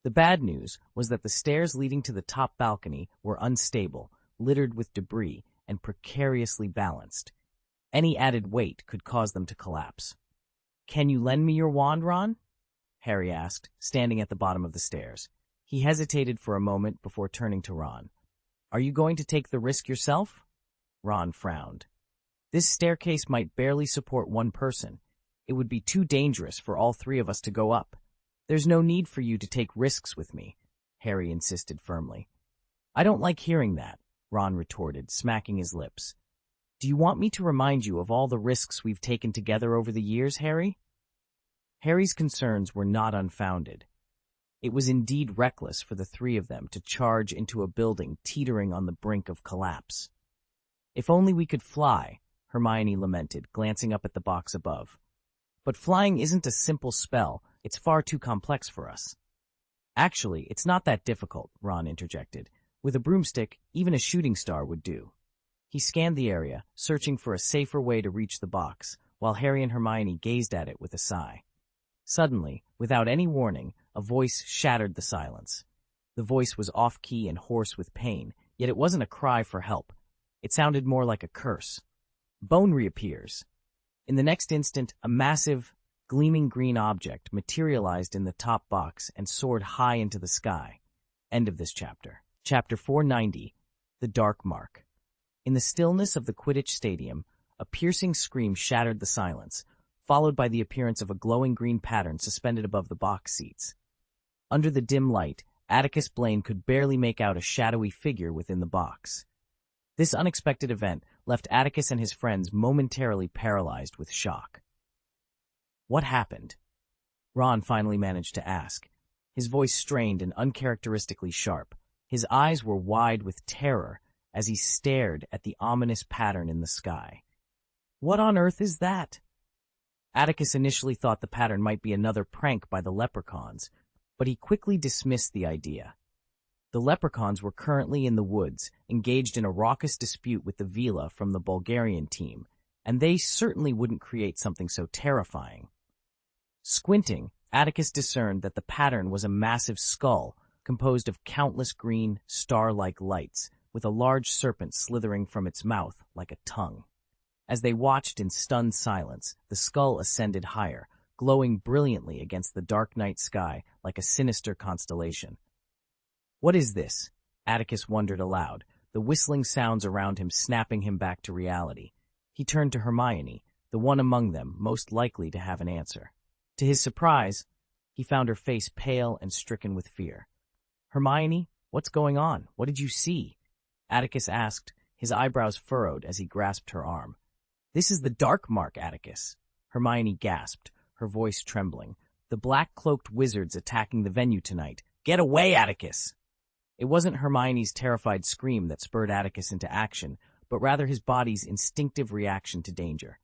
The bad news was that the stairs leading to the top balcony were unstable, littered with debris, and precariously balanced. Any added weight could cause them to collapse. "Can you lend me your wand, Ron?" Harry asked, standing at the bottom of the stairs. He hesitated for a moment before turning to Ron. "Are you going to take the risk yourself?" Ron frowned. "This staircase might barely support one person. It would be too dangerous for all three of us to go up. There's no need for you to take risks with me," Harry insisted firmly. "I don't like hearing that," Ron retorted, smacking his lips. "Do you want me to remind you of all the risks we've taken together over the years, Harry?" Harry's concerns were not unfounded. It was indeed reckless for the three of them to charge into a building teetering on the brink of collapse. "If only we could fly," Hermione lamented, glancing up at the box above. "But flying isn't a simple spell. It's far too complex for us." "Actually, it's not that difficult," Ron interjected. "With a broomstick, even a shooting star would do." He scanned the area, searching for a safer way to reach the box, while Harry and Hermione gazed at it with a sigh. Suddenly, without any warning, a voice shattered the silence. The voice was off-key and hoarse with pain, yet it wasn't a cry for help. It sounded more like a curse. Bone reappears. In the next instant, a massive, gleaming green object materialized in the top box and soared high into the sky. End of this chapter. Chapter 490, The Dark Mark. In the stillness of the Quidditch Stadium, a piercing scream shattered the silence, followed by the appearance of a glowing green pattern suspended above the box seats. Under the dim light, Atticus Blaine could barely make out a shadowy figure within the box. This unexpected event left Atticus and his friends momentarily paralyzed with shock. "What happened?" Ron finally managed to ask, his voice strained and uncharacteristically sharp. His eyes were wide with terror as he stared at the ominous pattern in the sky. "What on earth is that?" Atticus initially thought the pattern might be another prank by the leprechauns, but he quickly dismissed the idea. The leprechauns were currently in the woods, engaged in a raucous dispute with the Vila from the Bulgarian team, and they certainly wouldn't create something so terrifying. Squinting, Atticus discerned that the pattern was a massive skull composed of countless green, star-like lights, with a large serpent slithering from its mouth like a tongue. As they watched in stunned silence, the skull ascended higher, glowing brilliantly against the dark night sky like a sinister constellation. "What is this?" Atticus wondered aloud, the whistling sounds around him snapping him back to reality. He turned to Hermione, the one among them most likely to have an answer. To his surprise, he found her face pale and stricken with fear. "Hermione, what's going on? What did you see?" Atticus asked, his eyebrows furrowed as he grasped her arm. "This is the Dark Mark, Atticus," Hermione gasped, her voice trembling. "The black-cloaked wizards attacking the venue tonight. Get away, Atticus!" It wasn't Hermione's terrified scream that spurred Atticus into action, but rather his body's instinctive reaction to danger.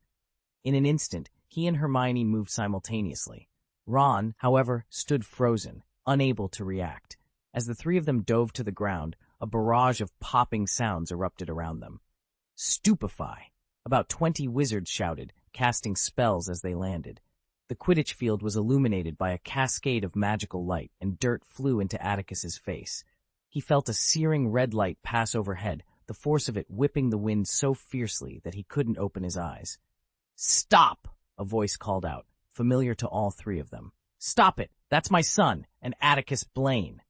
In an instant, he and Hermione moved simultaneously. Ron, however, stood frozen, unable to react. As the three of them dove to the ground, a barrage of popping sounds erupted around them. "Stupefy!" About 20 wizards shouted, casting spells as they landed. The Quidditch field was illuminated by a cascade of magical light, and dirt flew into Atticus's face. He felt a searing red light pass overhead, the force of it whipping the wind so fiercely that he couldn't open his eyes. "Stop!" a voice called out, familiar to all three of them. "Stop it! That's my son, and Atticus Blaine!"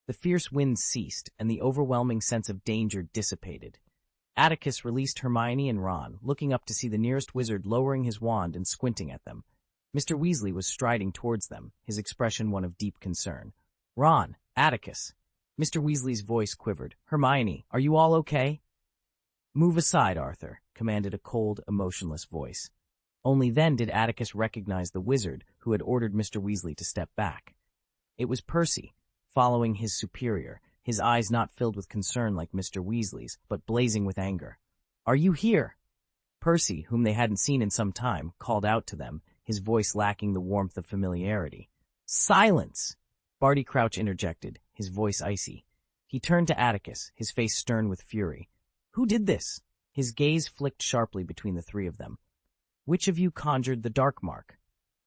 The fierce wind ceased, and the overwhelming sense of danger dissipated. Atticus released Hermione and Ron, looking up to see the nearest wizard lowering his wand and squinting at them. Mr. Weasley was striding towards them, his expression one of deep concern. "Ron, Atticus." Mr. Weasley's voice quivered. "Hermione, are you all okay?" "Move aside, Arthur," commanded a cold, emotionless voice. Only then did Atticus recognize the wizard who had ordered Mr. Weasley to step back. It was Percy, following his superior, his eyes not filled with concern like Mr. Weasley's, but blazing with anger. "Are you here?" Percy, whom they hadn't seen in some time, called out to them, his voice lacking the warmth of familiarity. "Silence!" Barty Crouch interjected, his voice icy. He turned to Atticus, his face stern with fury. "Who did this?" His gaze flicked sharply between the three of them. "Which of you conjured the Dark Mark?"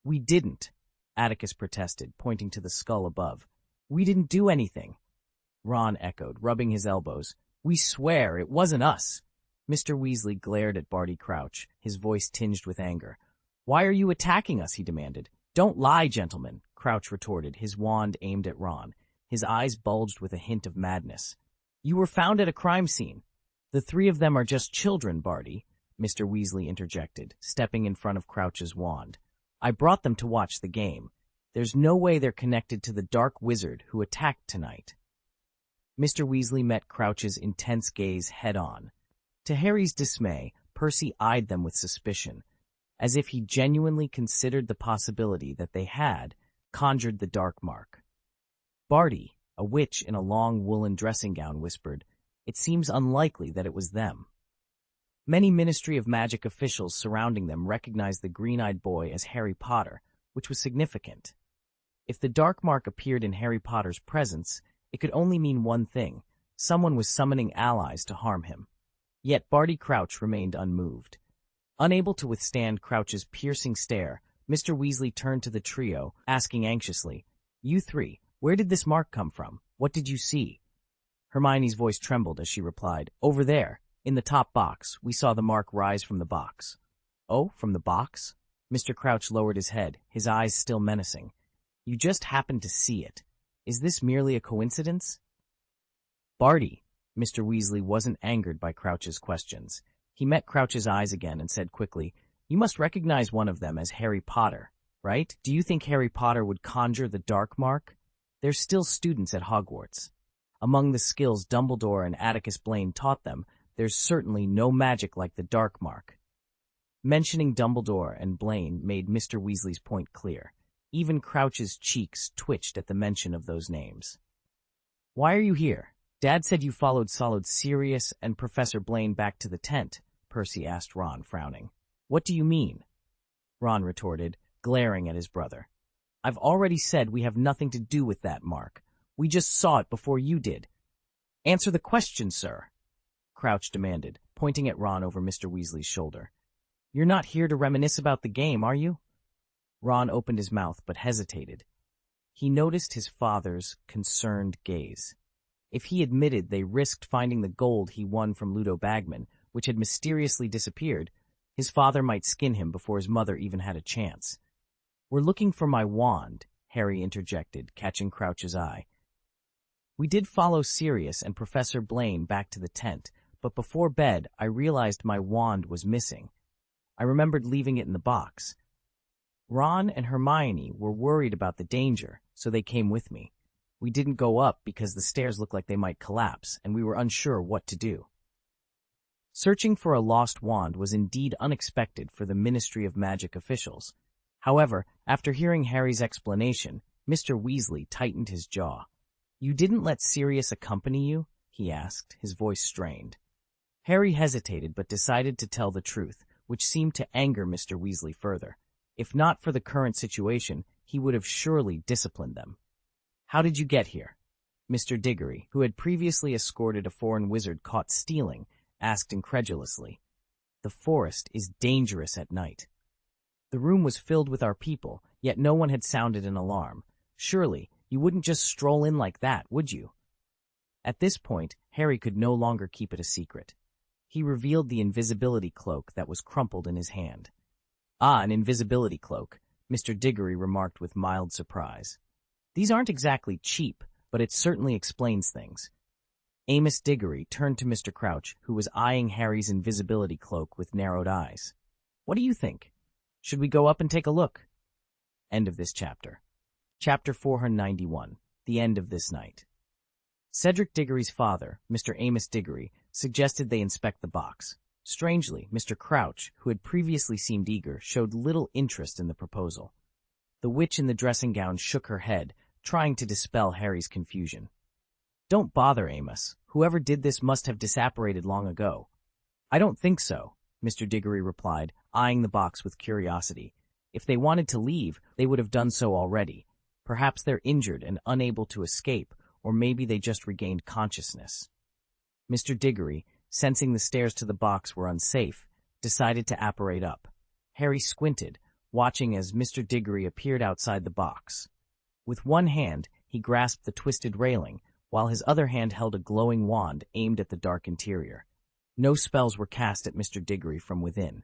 "We didn't," Atticus protested, pointing to the skull above. "We didn't do anything," Ron echoed, rubbing his elbows. "We swear it wasn't us." Mr. Weasley glared at Barty Crouch, his voice tinged with anger. "Why are you attacking us?" he demanded. "Don't lie, gentlemen," Crouch retorted, his wand aimed at Ron. His eyes bulged with a hint of madness. "You were found at a crime scene." "The three of them are just children, Barty," Mr. Weasley interjected, stepping in front of Crouch's wand. "I brought them to watch the game. There's no way they're connected to the dark wizard who attacked tonight." Mr. Weasley met Crouch's intense gaze head-on. To Harry's dismay, Percy eyed them with suspicion, as if he genuinely considered the possibility that they had conjured the Dark Mark. Barty, a witch in a long woolen dressing gown, whispered, "It seems unlikely that it was them." Many Ministry of Magic officials surrounding them recognized the green-eyed boy as Harry Potter, which was significant. If the Dark Mark appeared in Harry Potter's presence, it could only mean one thing: someone was summoning allies to harm him. Yet Barty Crouch remained unmoved. Unable to withstand Crouch's piercing stare, Mr. Weasley turned to the trio, asking anxiously, "You three, where did this mark come from? What did you see?" Hermione's voice trembled as she replied, "Over there, in the top box, we saw the mark rise from the box." "Oh, from the box?" Mr. Crouch lowered his head, his eyes still menacing. "You just happened to see it. Is this merely a coincidence?" "Barty," Mr. Weasley wasn't angered by Crouch's questions. He met Crouch's eyes again and said quickly, "You must recognize one of them as Harry Potter, right? Do you think Harry Potter would conjure the Dark Mark? They're still students at Hogwarts. Among the skills Dumbledore and Atticus Blaine taught them, there's certainly no magic like the Dark Mark." Mentioning Dumbledore and Blaine made Mr. Weasley's point clear. Even Crouch's cheeks twitched at the mention of those names. "Why are you here? Dad said you followed Sirius and Professor Blaine back to the tent," Percy asked Ron, frowning. "What do you mean?" Ron retorted, glaring at his brother. "I've already said we have nothing to do with that mark. We just saw it before you did." "Answer the question, sir," Crouch demanded, pointing at Ron over Mr. Weasley's shoulder. "You're not here to reminisce about the game, are you?" Ron opened his mouth but hesitated. He noticed his father's concerned gaze. If he admitted they risked finding the gold he won from Ludo Bagman, which had mysteriously disappeared, his father might skin him before his mother even had a chance. "We're looking for my wand," Harry interjected, catching Crouch's eye. "We did follow Sirius and Professor Blaine back to the tent, but before bed I realized my wand was missing. I remembered leaving it in the box. Ron and Hermione were worried about the danger, so they came with me. We didn't go up because the stairs looked like they might collapse, and we were unsure what to do." Searching for a lost wand was indeed unexpected for the Ministry of Magic officials. However, after hearing Harry's explanation, Mr. Weasley tightened his jaw. "You didn't let Sirius accompany you?" he asked, his voice strained. Harry hesitated but decided to tell the truth, which seemed to anger Mr. Weasley further. If not for the current situation, he would have surely disciplined them. "How did you get here?" Mr. Diggory, who had previously escorted a foreign wizard caught stealing, asked incredulously. "The forest is dangerous at night. The room was filled with our people, yet no one had sounded an alarm. Surely, you wouldn't just stroll in like that, would you?" At this point, Harry could no longer keep it a secret. He revealed the invisibility cloak that was crumpled in his hand. "Ah, an invisibility cloak," Mr. Diggory remarked with mild surprise. "These aren't exactly cheap, but it certainly explains things." Amos Diggory turned to Mr. Crouch, who was eyeing Harry's invisibility cloak with narrowed eyes. "What do you think? Should we go up and take a look?" End of this chapter. Chapter 491, The End of This Night. Cedric Diggory's father, Mr. Amos Diggory, suggested they inspect the box. Strangely, Mr. Crouch, who had previously seemed eager, showed little interest in the proposal. The witch in the dressing gown shook her head, trying to dispel Harry's confusion. "Don't bother, Amos. Whoever did this must have disapparated long ago." "I don't think so," Mr. Diggory replied, eyeing the box with curiosity. "If they wanted to leave, they would have done so already. Perhaps they're injured and unable to escape, or maybe they just regained consciousness." Mr. Diggory, sensing the stairs to the box were unsafe, decided to apparate up. Harry squinted, watching as Mr. Diggory appeared outside the box. With one hand, he grasped the twisted railing, while his other hand held a glowing wand aimed at the dark interior. No spells were cast at Mr. Diggory from within.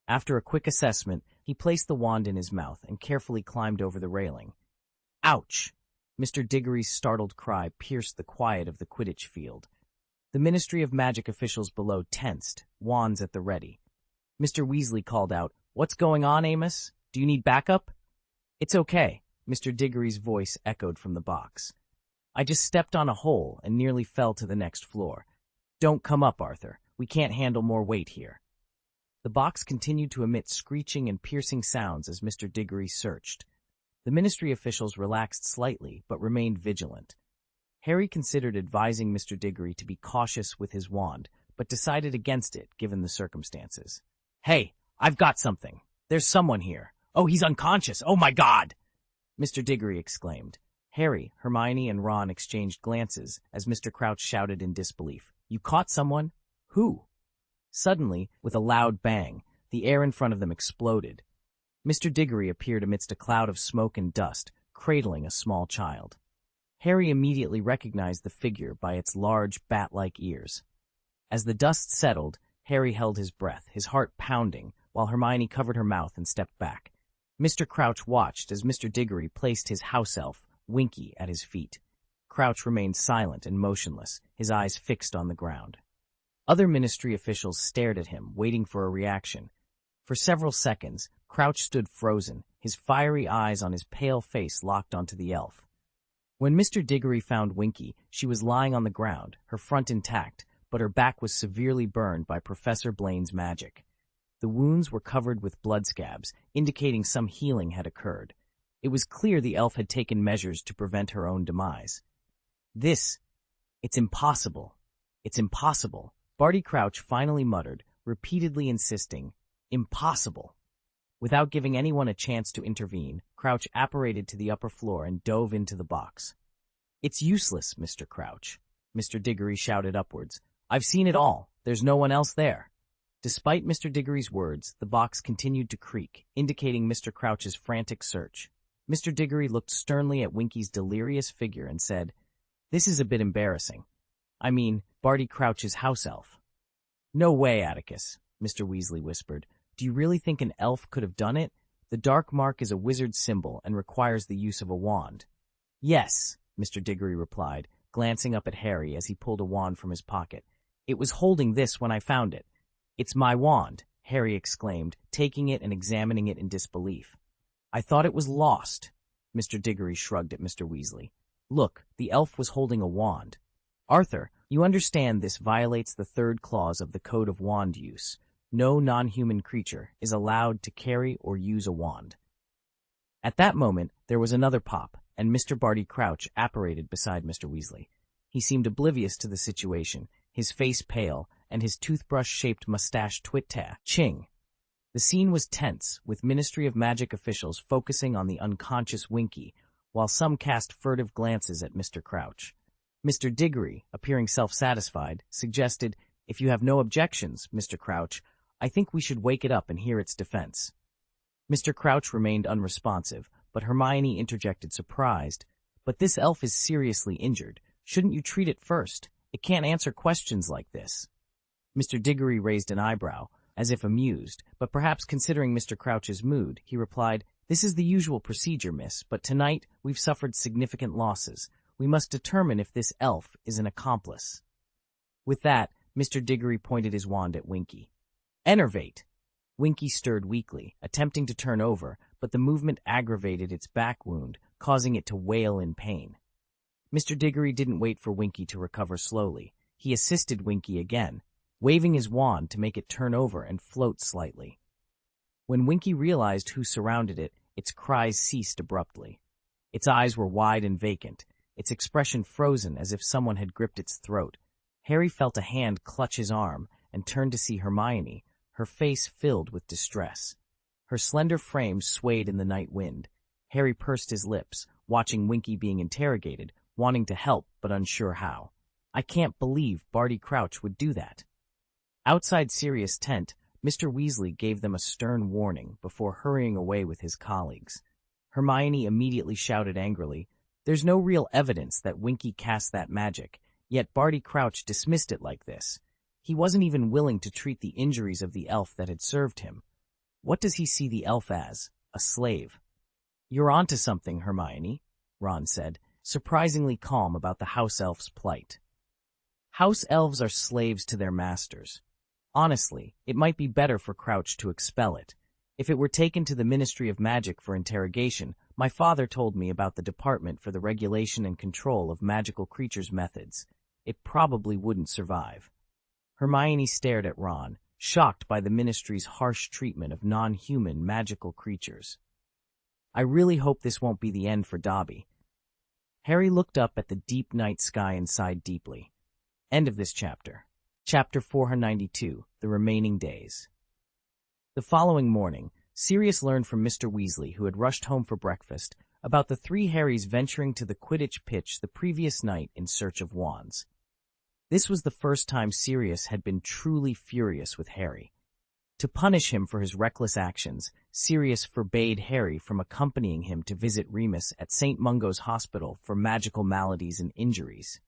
After a quick assessment, he placed the wand in his mouth and carefully climbed over the railing. "Ouch!" Mr. Diggory's startled cry pierced the quiet of the Quidditch field. The Ministry of Magic officials below tensed, wands at the ready. Mr. Weasley called out, "What's going on, Amos? Do you need backup?" "It's okay," Mr. Diggory's voice echoed from the box. "I just stepped on a hole and nearly fell to the next floor. Don't come up, Arthur. We can't handle more weight here." The box continued to emit screeching and piercing sounds as Mr. Diggory searched. The Ministry officials relaxed slightly, but remained vigilant. Harry considered advising Mr. Diggory to be cautious with his wand, but decided against it given the circumstances. "Hey, I've got something. There's someone here. Oh, he's unconscious. Oh my God!" Mr. Diggory exclaimed. Harry, Hermione, and Ron exchanged glances as Mr. Crouch shouted in disbelief. "You caught someone? Who?" Suddenly, with a loud bang, the air in front of them exploded. Mr. Diggory appeared amidst a cloud of smoke and dust, cradling a small child. Harry immediately recognized the figure by its large, bat-like ears. As the dust settled, Harry held his breath, his heart pounding, while Hermione covered her mouth and stepped back. Mr. Crouch watched as Mr. Diggory placed his house elf, Winky, at his feet. Crouch remained silent and motionless, his eyes fixed on the ground. Other ministry officials stared at him, waiting for a reaction. For several seconds, Crouch stood frozen, his fiery eyes on his pale face locked onto the elf. When Mr. Diggory found Winky, she was lying on the ground, her front intact, but her back was severely burned by Professor Blaine's magic. The wounds were covered with blood scabs, indicating some healing had occurred. It was clear the elf had taken measures to prevent her own demise. It's impossible. It's impossible," Barty Crouch finally muttered, repeatedly insisting, "Impossible." Without giving anyone a chance to intervene, Crouch apparated to the upper floor and dove into the box. "It's useless, Mr. Crouch," Mr. Diggory shouted upwards. "I've seen it all. There's no one else there." Despite Mr. Diggory's words, the box continued to creak, indicating Mr. Crouch's frantic search. Mr. Diggory looked sternly at Winky's delirious figure and said, This is a bit embarrassing. I mean, Barty Crouch's house elf. No way, Atticus, Mr. Weasley whispered. Do you really think an elf could have done it? The dark mark is a wizard's symbol and requires the use of a wand. Yes, Mr. Diggory replied, glancing up at Harry as he pulled a wand from his pocket. It was holding this when I found it. It's my wand, Harry exclaimed, taking it and examining it in disbelief. I thought it was lost. Mr. Diggory shrugged at Mr. Weasley. Look, the elf was holding a wand. Arthur, you understand this violates the 3rd clause of the Code of Wand Use. No non-human creature is allowed to carry or use a wand. At that moment, there was another pop, and Mr. Barty Crouch apparated beside Mr. Weasley. He seemed oblivious to the situation, his face pale, and his toothbrush-shaped mustache twitching. The scene was tense, with Ministry of Magic officials focusing on the unconscious Winky, while some cast furtive glances at Mr. Crouch. Mr. Diggory, appearing self-satisfied, suggested, "If you have no objections, Mr. Crouch, I think we should wake it up and hear its defense." Mr. Crouch remained unresponsive, but Hermione interjected surprised. "But this elf is seriously injured. Shouldn't you treat it first? It can't answer questions like this." Mr. Diggory raised an eyebrow, as if amused, but perhaps considering Mr. Crouch's mood, he replied, "This is the usual procedure, miss, but tonight we've suffered significant losses. We must determine if this elf is an accomplice." With that, Mr. Diggory pointed his wand at Winky. "Enervate!" Winky stirred weakly, attempting to turn over, but the movement aggravated its back wound, causing it to wail in pain. Mr. Diggory didn't wait for Winky to recover slowly. He assisted Winky again, waving his wand to make it turn over and float slightly. When Winky realized who surrounded it, its cries ceased abruptly. Its eyes were wide and vacant, its expression frozen as if someone had gripped its throat. Harry felt a hand clutch his arm and turned to see Hermione, her face filled with distress. Her slender frame swayed in the night wind. Harry pursed his lips, watching Winky being interrogated, wanting to help but unsure how. "I can't believe Barty Crouch would do that." Outside Sirius' tent, Mr. Weasley gave them a stern warning before hurrying away with his colleagues. Hermione immediately shouted angrily, "There's no real evidence that Winky cast that magic, yet Barty Crouch dismissed it like this. He wasn't even willing to treat the injuries of the elf that had served him. What does he see the elf as? A slave?" "You're onto something, Hermione," Ron said, surprisingly calm about the house elf's plight. "House elves are slaves to their masters. Honestly, it might be better for Crouch to expel it. If it were taken to the Ministry of Magic for interrogation, my father told me about the Department for the Regulation and Control of Magical Creatures' Methods. It probably wouldn't survive." Hermione stared at Ron, shocked by the Ministry's harsh treatment of non-human magical creatures. "I really hope this won't be the end for Dobby." Harry looked up at the deep night sky and sighed deeply. End of this chapter. Chapter 492, The Remaining Days. The following morning, Sirius learned from Mr. Weasley, who had rushed home for breakfast, about the 3 Harrys venturing to the Quidditch pitch the previous night in search of wands. This was the first time Sirius had been truly furious with Harry. To punish him for his reckless actions, Sirius forbade Harry from accompanying him to visit Remus at St. Mungo's Hospital for magical maladies and injuries.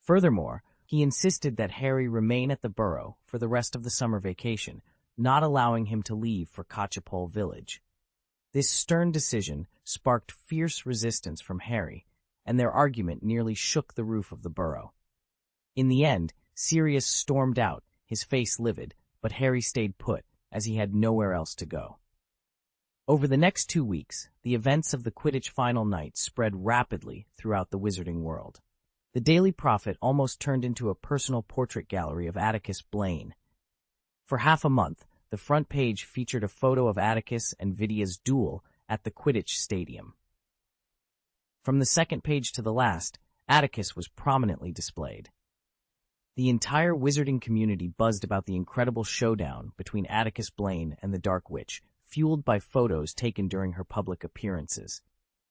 Furthermore, he insisted that Harry remain at the Burrow for the rest of the summer vacation, not allowing him to leave for Catchpole Village. This stern decision sparked fierce resistance from Harry, and their argument nearly shook the roof of the Burrow. In the end, Sirius stormed out, his face livid, but Harry stayed put, as he had nowhere else to go. Over the next 2 weeks, the events of the Quidditch final night spread rapidly throughout the wizarding world. The Daily Prophet almost turned into a personal portrait gallery of Atticus Blaine. For half a month, the front page featured a photo of Atticus and Vidia's duel at the Quidditch Stadium. From the second page to the last, Atticus was prominently displayed. The entire wizarding community buzzed about the incredible showdown between Atticus Blaine and the Dark Witch, fueled by photos taken during her public appearances.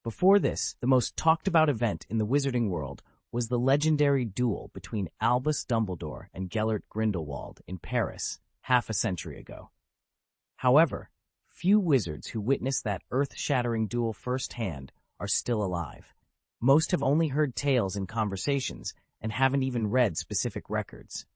Before this, the most talked-about event in the wizarding world was the legendary duel between Albus Dumbledore and Gellert Grindelwald in Paris, half a century ago. However, few wizards who witnessed that earth-shattering duel firsthand are still alive. Most have only heard tales and conversations and haven't even read specific records.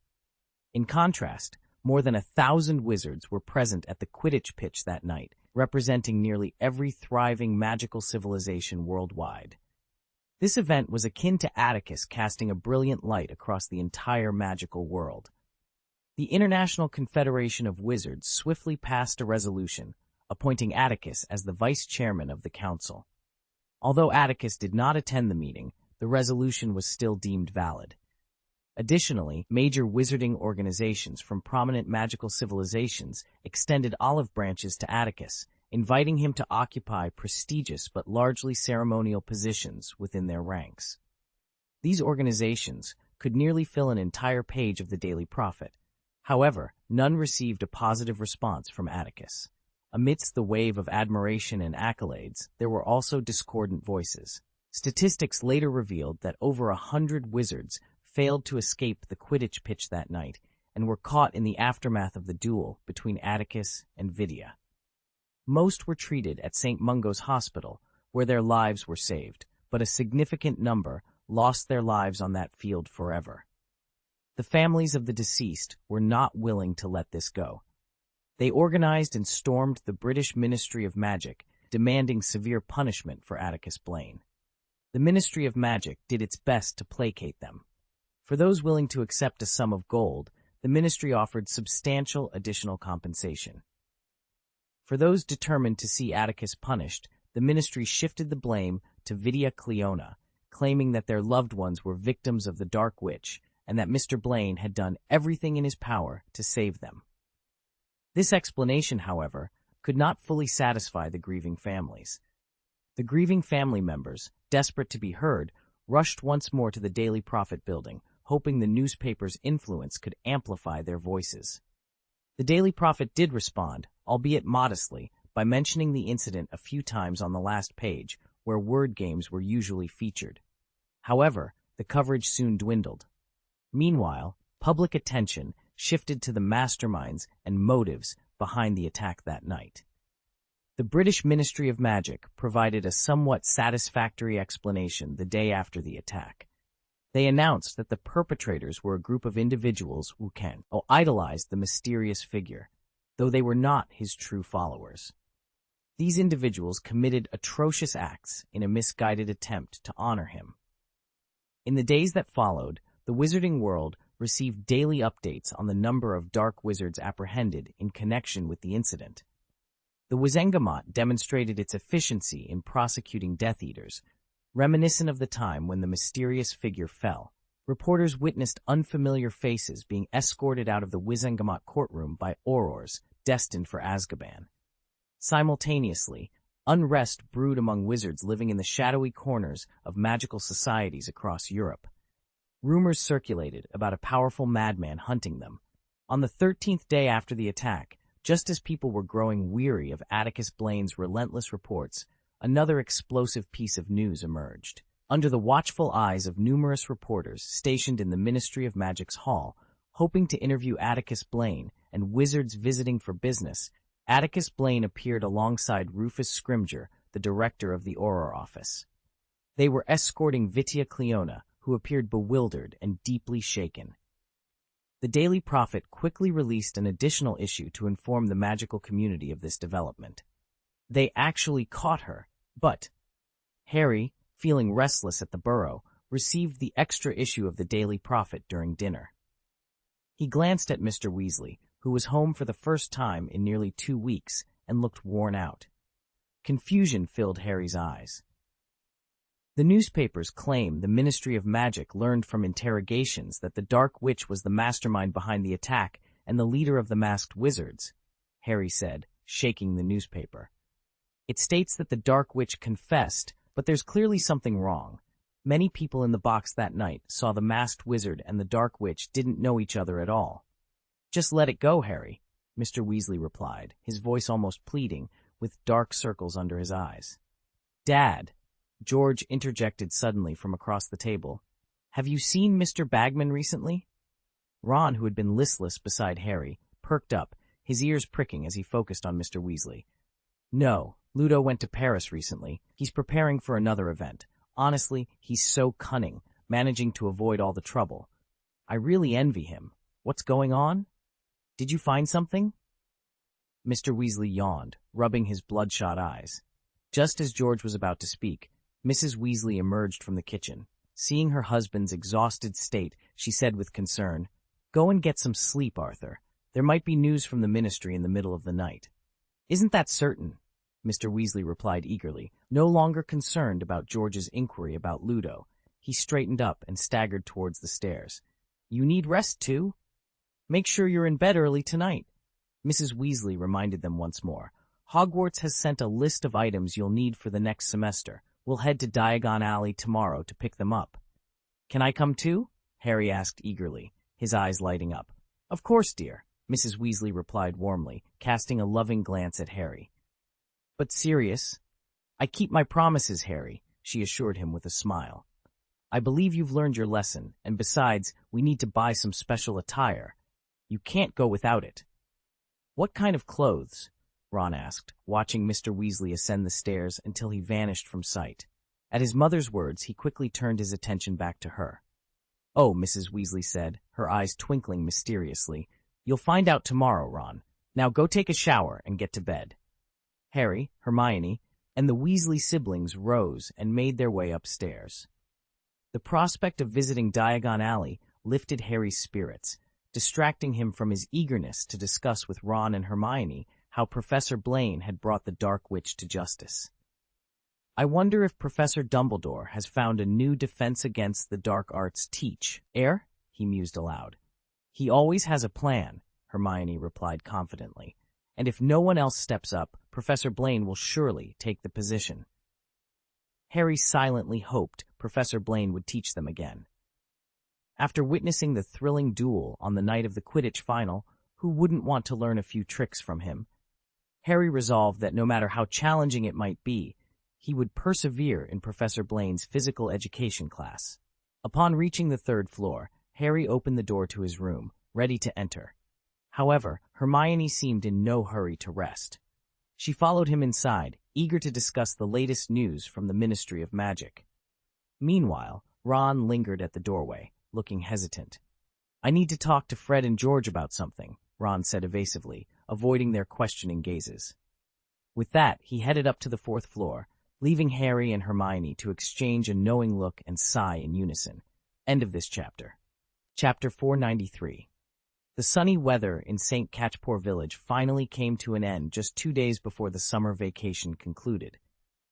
In contrast, more than 1,000 wizards were present at the Quidditch pitch that night, representing nearly every thriving magical civilization worldwide. This event was akin to Atticus casting a brilliant light across the entire magical world. The International Confederation of Wizards swiftly passed a resolution, appointing Atticus as the vice chairman of the council. Although Atticus did not attend the meeting, the resolution was still deemed valid. Additionally, major wizarding organizations from prominent magical civilizations extended olive branches to Atticus, inviting him to occupy prestigious but largely ceremonial positions within their ranks. These organizations could nearly fill an entire page of the Daily Prophet. However, none received a positive response from Atticus. Amidst the wave of admiration and accolades, there were also discordant voices. Statistics later revealed that over 100 wizards failed to escape the Quidditch pitch that night and were caught in the aftermath of the duel between Atticus and Vidya. Most were treated at St. Mungo's Hospital, where their lives were saved, but a significant number lost their lives on that field forever. The families of the deceased were not willing to let this go. They organized and stormed the British Ministry of Magic, demanding severe punishment for Atticus Blaine. The Ministry of Magic did its best to placate them. For those willing to accept a sum of gold, the ministry offered substantial additional compensation. For those determined to see Atticus punished, the ministry shifted the blame to Vidya Cleona, claiming that their loved ones were victims of the Dark Witch and that Mr. Blaine had done everything in his power to save them. This explanation, however, could not fully satisfy the grieving families. The grieving family members, desperate to be heard, rushed once more to the Daily Prophet building, hoping the newspaper's influence could amplify their voices. The Daily Prophet did respond, albeit modestly, by mentioning the incident a few times on the last page, where word games were usually featured. However, the coverage soon dwindled. Meanwhile, public attention shifted to the masterminds and motives behind the attack that night. The British Ministry of Magic provided a somewhat satisfactory explanation the day after the attack. They announced that the perpetrators were a group of individuals who idolized the mysterious figure, though they were not his true followers. These individuals committed atrocious acts in a misguided attempt to honor him. In the days that followed, the wizarding world received daily updates on the number of dark wizards apprehended in connection with the incident. The Wizengamot demonstrated its efficiency in prosecuting Death Eaters, reminiscent of the time when the mysterious figure fell. Reporters witnessed unfamiliar faces being escorted out of the Wizengamot courtroom by aurors destined for Azkaban. Simultaneously, unrest brewed among wizards living in the shadowy corners of magical societies across Europe. Rumors circulated about a powerful madman hunting them. On the 13th day after the attack, just as people were growing weary of Atticus Blaine's relentless reports, another explosive piece of news emerged. Under the watchful eyes of numerous reporters stationed in the Ministry of Magic's hall, hoping to interview Atticus Blaine and wizards visiting for business, Atticus Blaine appeared alongside Rufus Scrimgeour, the director of the Auror office. They were escorting Vidya Cleona, who appeared bewildered and deeply shaken. The Daily Prophet quickly released an additional issue to inform the magical community of this development. They actually caught her, but Harry, feeling restless at the burrow, received the extra issue of the Daily Prophet during dinner. He glanced at Mr. Weasley, who was home for the first time in nearly 2 weeks and looked worn out. Confusion filled Harry's eyes. The newspapers claim the Ministry of Magic learned from interrogations that the Dark Witch was the mastermind behind the attack and the leader of the masked wizards, Harry said, shaking the newspaper. It states that the Dark Witch confessed, but there's clearly something wrong. Many people in the box that night saw the masked wizard and the Dark Witch didn't know each other at all. Just let it go, Harry, Mr. Weasley replied, his voice almost pleading, with dark circles under his eyes. Dad, George interjected suddenly from across the table. Have you seen Mr. Bagman recently? Ron, who had been listless beside Harry, perked up, his ears pricking as he focused on Mr. Weasley. No, Ludo went to Paris recently. He's preparing for another event. Honestly, he's so cunning, managing to avoid all the trouble. I really envy him. What's going on? Did you find something? Mr. Weasley yawned, rubbing his bloodshot eyes. Just as George was about to speak, Mrs. Weasley emerged from the kitchen. Seeing her husband's exhausted state, she said with concern, "Go and get some sleep, Arthur. There might be news from the ministry in the middle of the night." "Isn't that certain?" Mr. Weasley replied eagerly, no longer concerned about George's inquiry about Ludo. He straightened up and staggered towards the stairs. "You need rest, too? Make sure you're in bed early tonight." Mrs. Weasley reminded them once more. "Hogwarts has sent a list of items you'll need for the next semester. We'll head to Diagon Alley tomorrow to pick them up." "Can I come too?" Harry asked eagerly, his eyes lighting up. "Of course, dear," Mrs. Weasley replied warmly, casting a loving glance at Harry. "But Sirius—" "I keep my promises, Harry," she assured him with a smile. "I believe you've learned your lesson, and besides, we need to buy some special attire. You can't go without it." "What kind of clothes?" Ron asked, watching Mr. Weasley ascend the stairs until he vanished from sight. At his mother's words, he quickly turned his attention back to her. "Oh," Mrs. Weasley said, her eyes twinkling mysteriously, "you'll find out tomorrow, Ron. Now go take a shower and get to bed." Harry, Hermione, and the Weasley siblings rose and made their way upstairs. The prospect of visiting Diagon Alley lifted Harry's spirits, distracting him from his eagerness to discuss with Ron and Hermione how Professor Blaine had brought the Dark Witch to justice. "I wonder if Professor Dumbledore has found a new defense against the dark arts he mused aloud. "He always has a plan," Hermione replied confidently, "and if no one else steps up, Professor Blaine will surely take the position." Harry silently hoped Professor Blaine would teach them again. After witnessing the thrilling duel on the night of the Quidditch final, who wouldn't want to learn a few tricks from him? Harry resolved that no matter how challenging it might be, he would persevere in Professor Blaine's physical education class. Upon reaching the third floor, Harry opened the door to his room, ready to enter. However, Hermione seemed in no hurry to rest. She followed him inside, eager to discuss the latest news from the Ministry of Magic. Meanwhile, Ron lingered at the doorway, looking hesitant. "I need to talk to Fred and George about something," Ron said evasively, avoiding their questioning gazes. With that, he headed up to the fourth floor, leaving Harry and Hermione to exchange a knowing look and sigh in unison. End of this chapter. Chapter 493. The sunny weather in St. Catchpore Village finally came to an end just 2 days before the summer vacation concluded.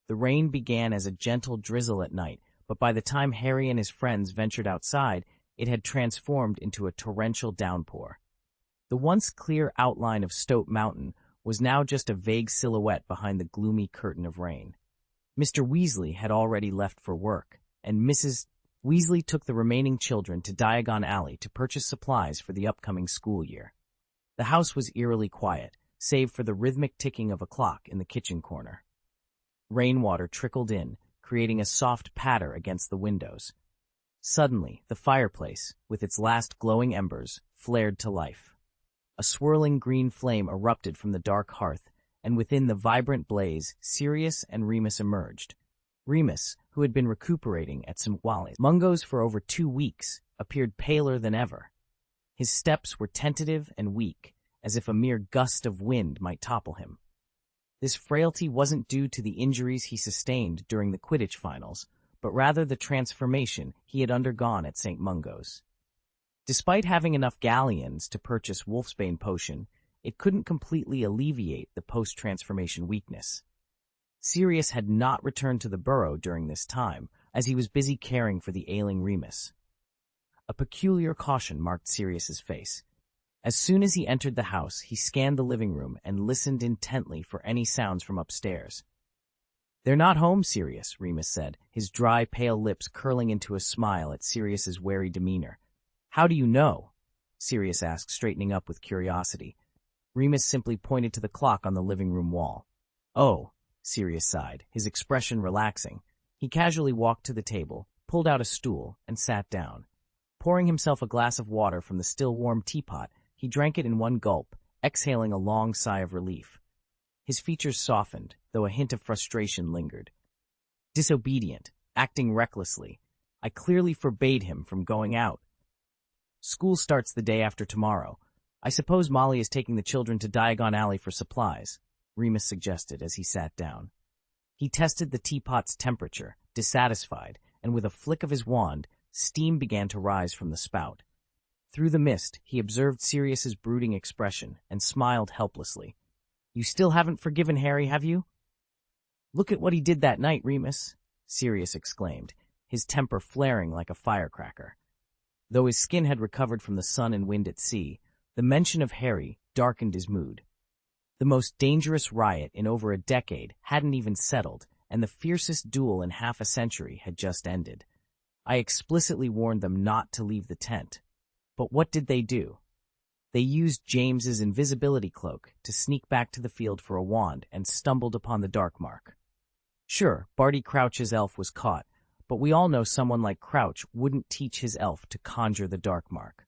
The rain began as a gentle drizzle at night, but by the time Harry and his friends ventured outside, it had transformed into a torrential downpour. The once clear outline of Stoat Mountain was now just a vague silhouette behind the gloomy curtain of rain. Mr. Weasley had already left for work, and Mrs. Weasley took the remaining children to Diagon Alley to purchase supplies for the upcoming school year. The house was eerily quiet, save for the rhythmic ticking of a clock in the kitchen corner. Rainwater trickled in, creating a soft patter against the windows. Suddenly, the fireplace, with its last glowing embers, flared to life. A swirling green flame erupted from the dark hearth, and within the vibrant blaze, Sirius and Remus emerged. Remus, who had been recuperating at St. Mungo's for over 2 weeks, appeared paler than ever. His steps were tentative and weak, as if a mere gust of wind might topple him. This frailty wasn't due to the injuries he sustained during the Quidditch finals, but rather the transformation he had undergone at St. Mungo's. Despite having enough galleons to purchase Wolfsbane potion, it couldn't completely alleviate the post-transformation weakness. Sirius had not returned to the burrow during this time, as he was busy caring for the ailing Remus. A peculiar caution marked Sirius's face. As soon as he entered the house, he scanned the living room and listened intently for any sounds from upstairs. "They're not home, Sirius," Remus said, his dry, pale lips curling into a smile at Sirius's wary demeanor. "How do you know?" Sirius asked, straightening up with curiosity. Remus simply pointed to the clock on the living room wall. "Oh," Sirius sighed, his expression relaxing. He casually walked to the table, pulled out a stool, and sat down. Pouring himself a glass of water from the still warm teapot, he drank it in one gulp, exhaling a long sigh of relief. His features softened, though a hint of frustration lingered. "Disobedient, acting recklessly. I clearly forbade him from going out. School starts the day after tomorrow. I suppose Molly is taking the children to Diagon Alley for supplies, Remus suggested as he sat down. He tested the teapot's temperature, dissatisfied, and with a flick of his wand, steam began to rise from the spout. Through the mist, he observed Sirius's brooding expression and smiled helplessly. You still haven't forgiven Harry, have you? Look at what he did that night, Remus, Sirius exclaimed, his temper flaring like a firecracker. Though his skin had recovered from the sun and wind at sea, the mention of Harry darkened his mood. The most dangerous riot in over a decade hadn't even settled, and the fiercest duel in half a century had just ended. I explicitly warned them not to leave the tent. But what did they do? They used James's invisibility cloak to sneak back to the field for a wand and stumbled upon the dark mark. Sure, Barty Crouch's elf was caught, but we all know someone like Crouch wouldn't teach his elf to conjure the dark mark.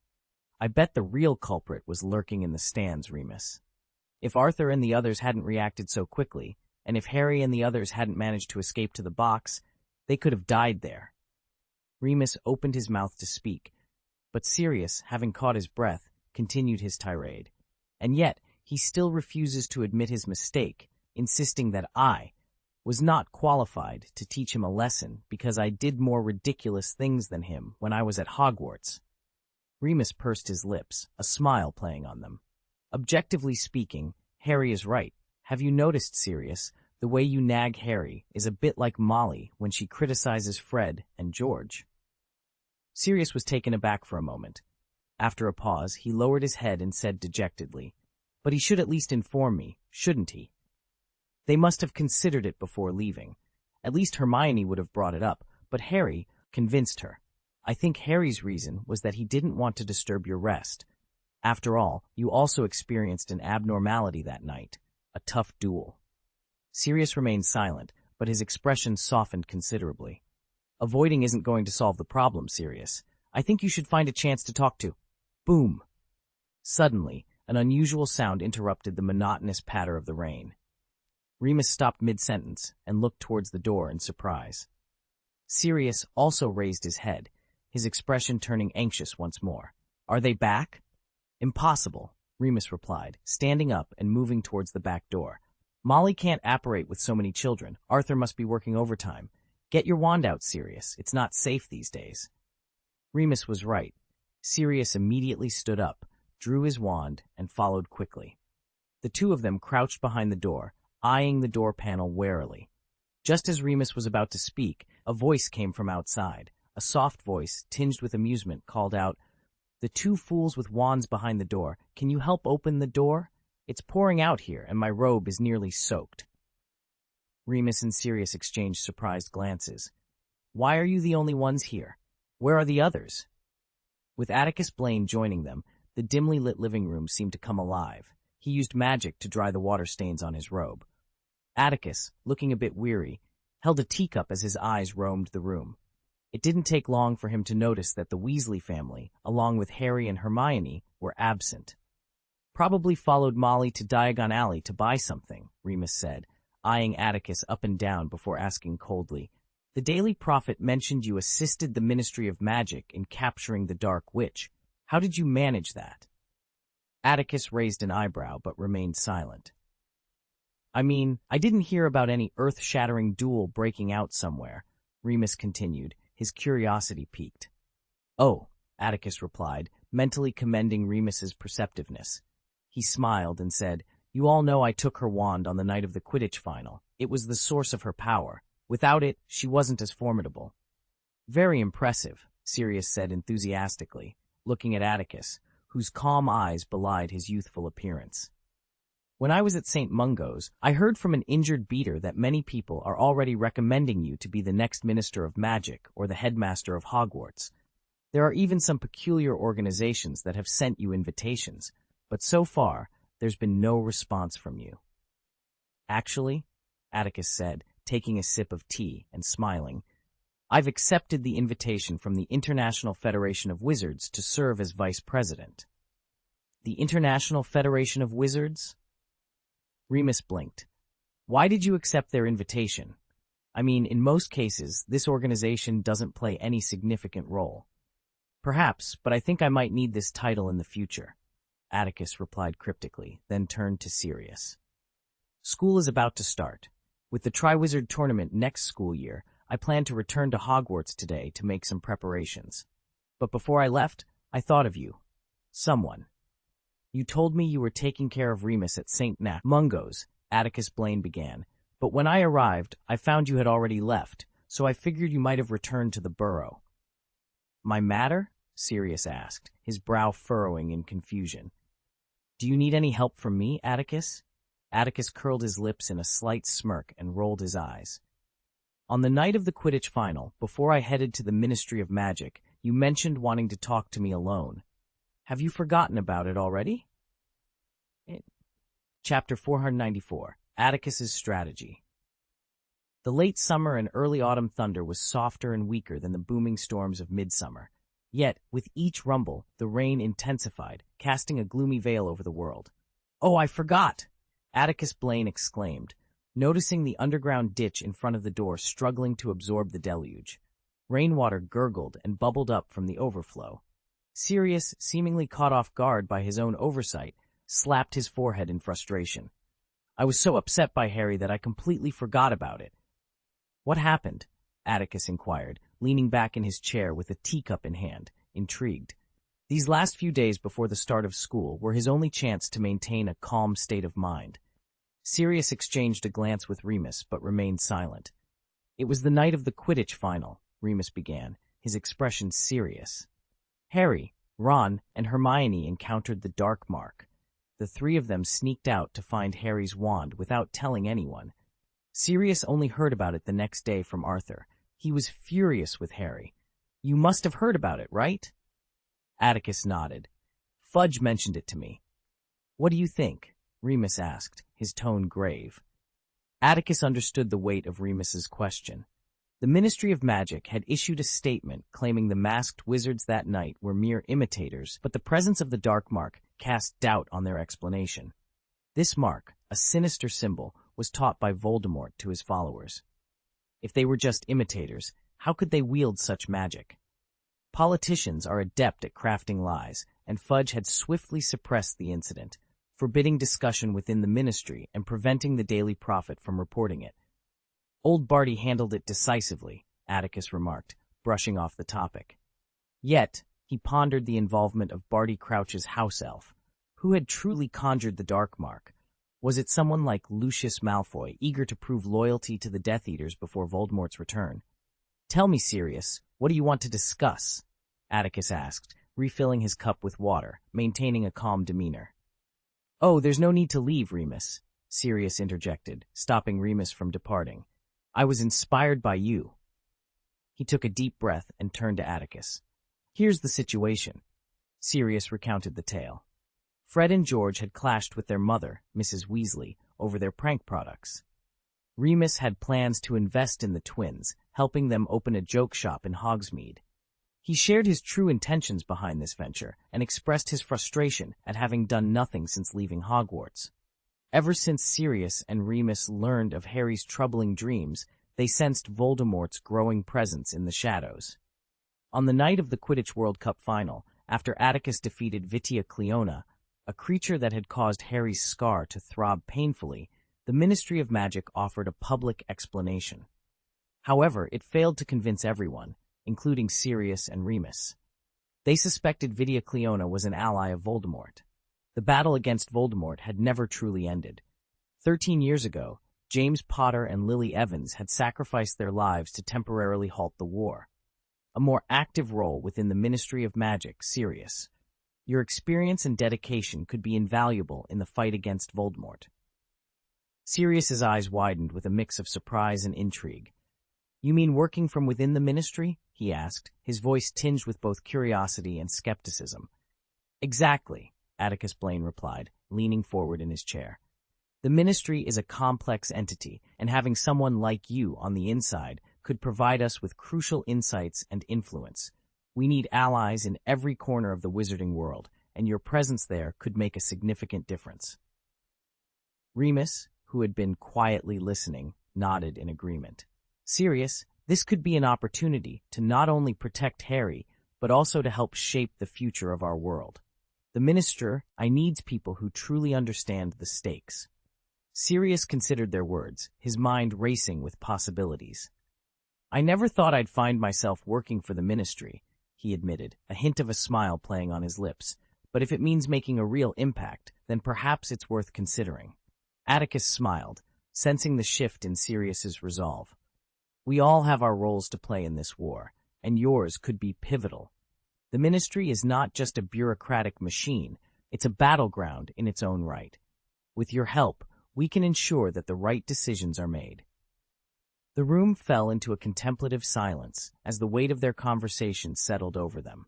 I bet the real culprit was lurking in the stands, Remus. If Arthur and the others hadn't reacted so quickly, and if Harry and the others hadn't managed to escape to the box, they could have died there. Remus opened his mouth to speak, but Sirius, having caught his breath, continued his tirade. And yet, he still refuses to admit his mistake, insisting that I was not qualified to teach him a lesson because I did more ridiculous things than him when I was at Hogwarts. Remus pursed his lips, a smile playing on them. Objectively speaking, Harry is right. Have you noticed, Sirius, the way you nag Harry is a bit like Molly when she criticizes Fred and George? Sirius was taken aback for a moment. After a pause, he lowered his head and said dejectedly, "But he should at least inform me, shouldn't he?" They must have considered it before leaving. At least Hermione would have brought it up, but Harry convinced her. I think Harry's reason was that he didn't want to disturb your rest. After all, you also experienced an abnormality that night, a tough duel. Sirius remained silent, but his expression softened considerably. Avoiding isn't going to solve the problem, Sirius. I think you should find a chance to talk to. Boom! Suddenly, an unusual sound interrupted the monotonous patter of the rain. Remus stopped mid-sentence and looked towards the door in surprise. Sirius also raised his head, his expression turning anxious once more. Are they back? Impossible, Remus replied, standing up and moving towards the back door. Molly can't apparate with so many children. Arthur must be working overtime. Get your wand out, Sirius. It's not safe these days. Remus was right. Sirius immediately stood up, drew his wand, and followed quickly. The two of them crouched behind the door, eyeing the door panel warily. Just as Remus was about to speak, a voice came from outside. A soft voice, tinged with amusement, called out, "The two fools with wands behind the door, can you help open the door? It's pouring out here, and my robe is nearly soaked." Remus and Sirius exchanged surprised glances. "Why are you the only ones here? Where are the others?" With Atticus Blaine joining them, the dimly lit living room seemed to come alive. He used magic to dry the water stains on his robe. Atticus, looking a bit weary, held a teacup as his eyes roamed the room. It didn't take long for him to notice that the Weasley family, along with Harry and Hermione, were absent. "Probably followed Molly to Diagon Alley to buy something," Remus said, eyeing Atticus up and down before asking coldly, "The Daily Prophet mentioned you assisted the Ministry of Magic in capturing the Dark Witch. How did you manage that?" Atticus raised an eyebrow but remained silent. "I mean, I didn't hear about any earth-shattering duel breaking out somewhere," Remus continued, his curiosity piqued. "Oh," Atticus replied, mentally commending Remus's perceptiveness. He smiled and said, "You all know I took her wand on the night of the Quidditch final. It was the source of her power. Without it, she wasn't as formidable." "Very impressive," Sirius said enthusiastically, looking at Atticus, whose calm eyes belied his youthful appearance. "When I was at St. Mungo's, I heard from an injured beater that many people are already recommending you to be the next Minister of Magic or the headmaster of Hogwarts. There are even some peculiar organizations that have sent you invitations, but so far, there's been no response from you." "Actually," Atticus said, taking a sip of tea and smiling, "I've accepted the invitation from the International Federation of Wizards to serve as vice president." "The International Federation of Wizards?" Remus blinked. "Why did you accept their invitation?" I mean, in most cases, this organization doesn't play any significant role. Perhaps, but I think I might need this title in the future. Atticus replied cryptically, then turned to Sirius. School is about to start. With the Triwizard Tournament next school year, I plan to return to Hogwarts today to make some preparations. But before I left, I thought of you. Someone. You told me you were taking care of Remus at St. Mungo's, Atticus Blaine began, but when I arrived, I found you had already left, so I figured you might have returned to the burrow. My matter? Sirius asked, his brow furrowing in confusion. Do you need any help from me, Atticus? Atticus curled his lips in a slight smirk and rolled his eyes. On the night of the Quidditch final, before I headed to the Ministry of Magic, you mentioned wanting to talk to me alone. Have you forgotten about it already? Chapter 494, Atticus's Strategy. The late summer and early autumn thunder was softer and weaker than the booming storms of midsummer. Yet, with each rumble, the rain intensified, casting a gloomy veil over the world. Oh, I forgot! Atticus Blaine exclaimed, noticing the underground ditch in front of the door struggling to absorb the deluge. Rainwater gurgled and bubbled up from the overflow. Sirius, seemingly caught off guard by his own oversight, slapped his forehead in frustration. I was so upset by Harry that I completely forgot about it. What happened? Atticus inquired, leaning back in his chair with a teacup in hand, intrigued. These last few days before the start of school were his only chance to maintain a calm state of mind. Sirius exchanged a glance with Remus, but remained silent. It was the night of the Quidditch final, Remus began, his expression serious. Harry, Ron, and Hermione encountered the Dark Mark. The three of them sneaked out to find Harry's wand without telling anyone. Sirius only heard about it the next day from Arthur. He was furious with Harry. You must have heard about it, right? Atticus nodded. Fudge mentioned it to me. What do you think? Remus asked, his tone grave. Atticus understood the weight of Remus's question. The Ministry of Magic had issued a statement claiming the masked wizards that night were mere imitators, but the presence of the Dark Mark cast doubt on their explanation. This mark, a sinister symbol, was taught by Voldemort to his followers. If they were just imitators, how could they wield such magic? Politicians are adept at crafting lies, and Fudge had swiftly suppressed the incident, forbidding discussion within the ministry and preventing the Daily Prophet from reporting it. Old Barty handled it decisively, Atticus remarked, brushing off the topic. Yet, he pondered the involvement of Barty Crouch's house elf. Who had truly conjured the Dark Mark? Was it someone like Lucius Malfoy, eager to prove loyalty to the Death Eaters before Voldemort's return? Tell me, Sirius, what do you want to discuss? Atticus asked, refilling his cup with water, maintaining a calm demeanor. Oh, there's no need to leave, Remus, Sirius interjected, stopping Remus from departing. I was inspired by you. He took a deep breath and turned to Atticus. Here's the situation. Sirius recounted the tale. Fred and George had clashed with their mother, Mrs. Weasley, over their prank products. Remus had plans to invest in the twins, helping them open a joke shop in Hogsmeade. He shared his true intentions behind this venture and expressed his frustration at having done nothing since leaving Hogwarts. Ever since Sirius and Remus learned of Harry's troubling dreams, they sensed Voldemort's growing presence in the shadows. On the night of the Quidditch World Cup final, after Atticus defeated Vitia Cleona, a creature that had caused Harry's scar to throb painfully, the Ministry of Magic offered a public explanation. However, it failed to convince everyone, including Sirius and Remus. They suspected Vitia Cleona was an ally of Voldemort. The battle against Voldemort had never truly ended. 13 years ago, James Potter and Lily Evans had sacrificed their lives to temporarily halt the war. A more active role within the Ministry of Magic, Sirius. Your experience and dedication could be invaluable in the fight against Voldemort. Sirius's eyes widened with a mix of surprise and intrigue. You mean working from within the ministry? He asked, his voice tinged with both curiosity and skepticism. Exactly, Atticus Blaine replied, leaning forward in his chair. The ministry is a complex entity, and having someone like you on the inside could provide us with crucial insights and influence. We need allies in every corner of the wizarding world, and your presence there could make a significant difference. Remus, who had been quietly listening, nodded in agreement. Sirius, this could be an opportunity to not only protect Harry, but also to help shape the future of our world. The Minister, I needs people who truly understand the stakes. Sirius considered their words, his mind racing with possibilities. I never thought I'd find myself working for the Ministry, he admitted, a hint of a smile playing on his lips. But if it means making a real impact, then perhaps it's worth considering. Atticus smiled, sensing the shift in Sirius's resolve. We all have our roles to play in this war, and yours could be pivotal. The Ministry is not just a bureaucratic machine, it's a battleground in its own right. With your help, we can ensure that the right decisions are made. The room fell into a contemplative silence as the weight of their conversation settled over them.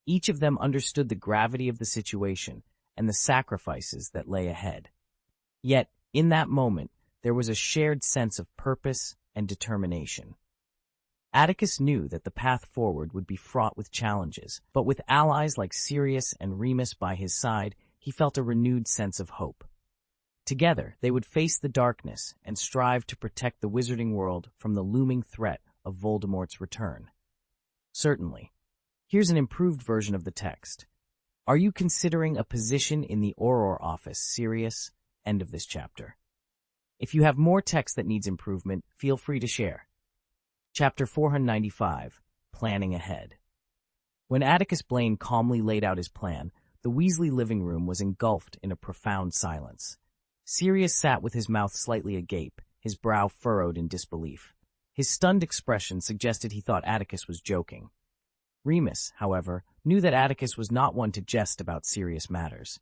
Each of them understood the gravity of the situation and the sacrifices that lay ahead. Yet, in that moment, there was a shared sense of purpose and determination. Atticus knew that the path forward would be fraught with challenges, but with allies like Sirius and Remus by his side, he felt a renewed sense of hope. Together, they would face the darkness and strive to protect the wizarding world from the looming threat of Voldemort's return. Certainly. Here's an improved version of the text. Are you considering a position in the Auror office, Sirius? End of this chapter. If you have more text that needs improvement, feel free to share. Chapter 495, Planning Ahead. When Atticus Blaine calmly laid out his plan, the Weasley living room was engulfed in a profound silence. Sirius sat with his mouth slightly agape, his brow furrowed in disbelief. His stunned expression suggested he thought Atticus was joking. Remus, however, knew that Atticus was not one to jest about serious matters.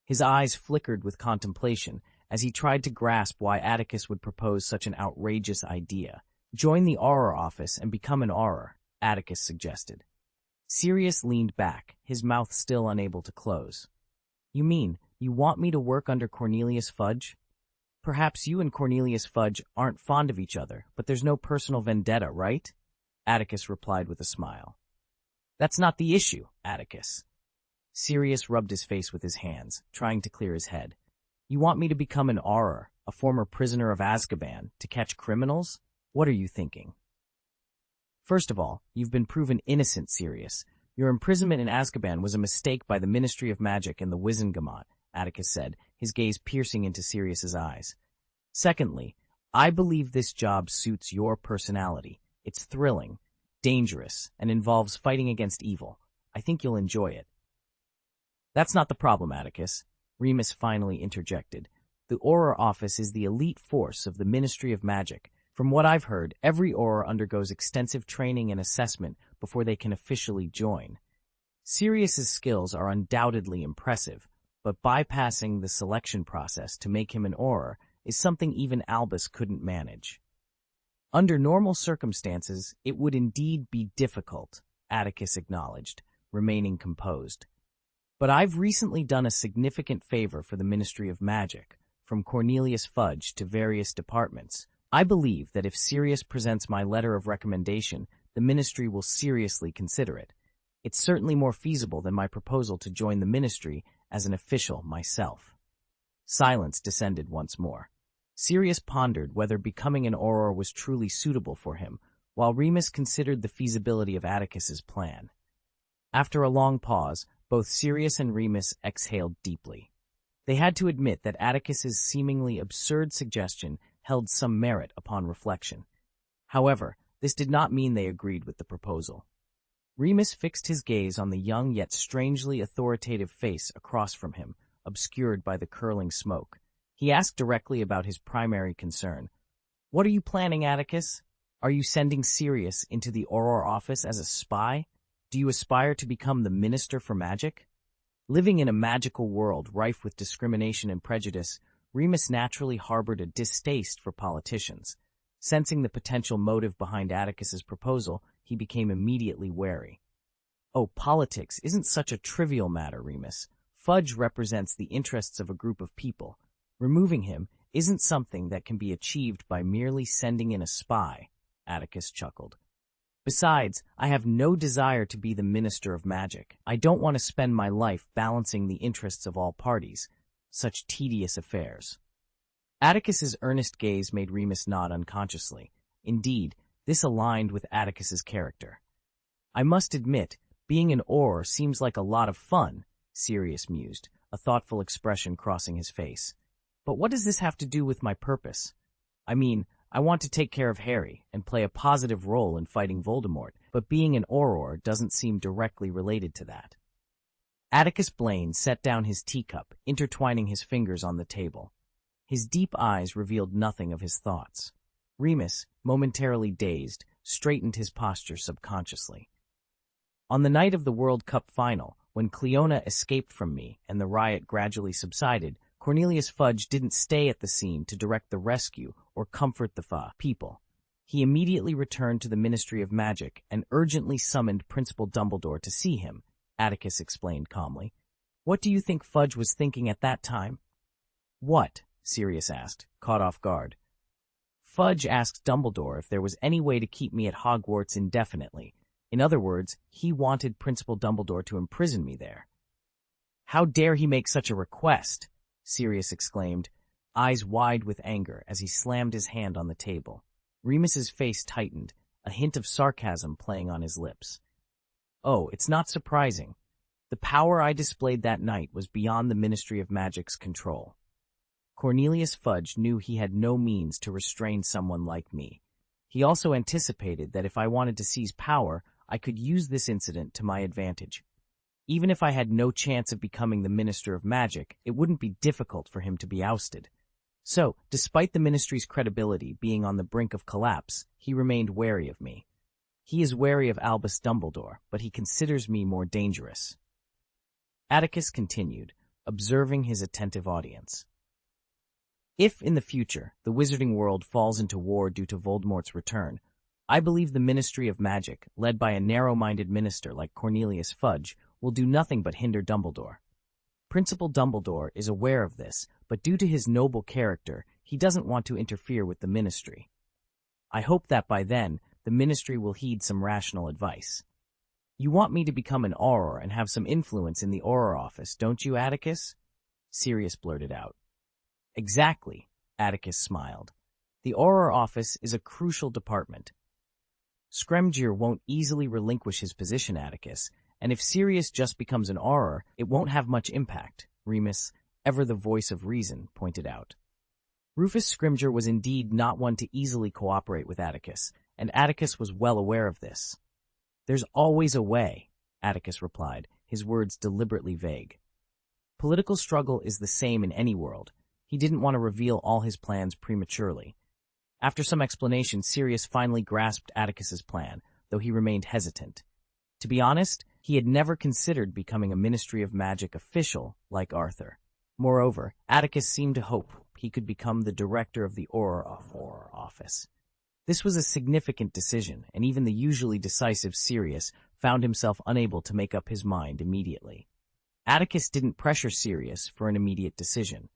His eyes flickered with contemplation as he tried to grasp why Atticus would propose such an outrageous idea. Join the Auror office and become an Auror, Atticus suggested. Sirius leaned back, his mouth still unable to close. You mean, you want me to work under Cornelius Fudge? Perhaps you and Cornelius Fudge aren't fond of each other, but there's no personal vendetta, right? Atticus replied with a smile. That's not the issue, Atticus. Sirius rubbed his face with his hands, trying to clear his head. You want me to become an Auror, a former prisoner of Azkaban, to catch criminals? What are you thinking? First of all, you've been proven innocent, Sirius. Your imprisonment in Azkaban was a mistake by the Ministry of Magic and the Wizengamot, Atticus said, his gaze piercing into Sirius's eyes. Secondly, I believe this job suits your personality. It's thrilling, dangerous, and involves fighting against evil. I think you'll enjoy it. That's not the problem, Atticus, Remus finally interjected. The Auror office is the elite force of the Ministry of Magic. From what I've heard, every Auror undergoes extensive training and assessment before they can officially join. Sirius's skills are undoubtedly impressive, but bypassing the selection process to make him an Auror is something even Albus couldn't manage. Under normal circumstances, it would indeed be difficult, Atticus acknowledged, remaining composed. But I've recently done a significant favor for the Ministry of Magic, from Cornelius Fudge to various departments. I believe that if Sirius presents my letter of recommendation, the Ministry will seriously consider it. It's certainly more feasible than my proposal to join the Ministry as an official myself. Silence descended once more. Sirius pondered whether becoming an Auror was truly suitable for him, while Remus considered the feasibility of Atticus's plan. After a long pause, both Sirius and Remus exhaled deeply. They had to admit that Atticus's seemingly absurd suggestion held some merit upon reflection. However, this did not mean they agreed with the proposal. Remus fixed his gaze on the young yet strangely authoritative face across from him, obscured by the curling smoke. He asked directly about his primary concern. What are you planning, Atticus? Are you sending Sirius into the Auror office as a spy? Do you aspire to become the Minister for Magic? Living in a magical world rife with discrimination and prejudice, Remus naturally harbored a distaste for politicians. Sensing the potential motive behind Atticus's proposal, he became immediately wary. Oh, politics isn't such a trivial matter, Remus. Fudge represents the interests of a group of people. Removing him isn't something that can be achieved by merely sending in a spy, Atticus chuckled. Besides, I have no desire to be the Minister of Magic. I don't want to spend my life balancing the interests of all parties. Such tedious affairs. Atticus's earnest gaze made Remus nod unconsciously. Indeed, this aligned with Atticus's character. I must admit, being an Auror seems like a lot of fun, Sirius mused, a thoughtful expression crossing his face. But what does this have to do with my purpose? I mean, I want to take care of Harry and play a positive role in fighting Voldemort, but being an Auror doesn't seem directly related to that. Atticus Blaine set down his teacup, intertwining his fingers on the table. His deep eyes revealed nothing of his thoughts. Remus, momentarily dazed, straightened his posture subconsciously. On the night of the World Cup final, when Cleona escaped from me and the riot gradually subsided, Cornelius Fudge didn't stay at the scene to direct the rescue or comfort the people. He immediately returned to the Ministry of Magic and urgently summoned Principal Dumbledore to see him, Atticus explained calmly. What do you think Fudge was thinking at that time? What? Sirius asked, caught off guard. Fudge asked Dumbledore if there was any way to keep me at Hogwarts indefinitely. In other words, he wanted Principal Dumbledore to imprison me there. How dare he make such a request? Sirius exclaimed, eyes wide with anger as he slammed his hand on the table. Remus's face tightened, a hint of sarcasm playing on his lips. Oh, it's not surprising. The power I displayed that night was beyond the Ministry of Magic's control. Cornelius Fudge knew he had no means to restrain someone like me. He also anticipated that if I wanted to seize power, I could use this incident to my advantage. Even if I had no chance of becoming the Minister of Magic, it wouldn't be difficult for him to be ousted. So, despite the Ministry's credibility being on the brink of collapse, he remained wary of me. He is wary of Albus Dumbledore, but he considers me more dangerous. Atticus continued, observing his attentive audience. If, in the future, the wizarding world falls into war due to Voldemort's return, I believe the Ministry of Magic, led by a narrow-minded minister like Cornelius Fudge, will do nothing but hinder Dumbledore. Principal Dumbledore is aware of this, but due to his noble character, he doesn't want to interfere with the Ministry. I hope that by then, the Ministry will heed some rational advice. You want me to become an Auror and have some influence in the Auror office, don't you, Atticus? Sirius blurted out. Exactly, Atticus smiled. The Auror office is a crucial department. Scrimgeour won't easily relinquish his position, Atticus, and if Sirius just becomes an Auror, it won't have much impact, Remus, ever the voice of reason, pointed out. Rufus Scrimgeour was indeed not one to easily cooperate with Atticus, and Atticus was well aware of this. There's always a way, Atticus replied, his words deliberately vague. Political struggle is the same in any world. He didn't want to reveal all his plans prematurely. After some explanation, Sirius finally grasped Atticus's plan, though he remained hesitant. To be honest, he had never considered becoming a Ministry of Magic official like Arthur. Moreover, Atticus seemed to hope he could become the director of the Auror office. This was a significant decision, and even the usually decisive Sirius found himself unable to make up his mind immediately. Atticus didn't pressure Sirius for an immediate decision.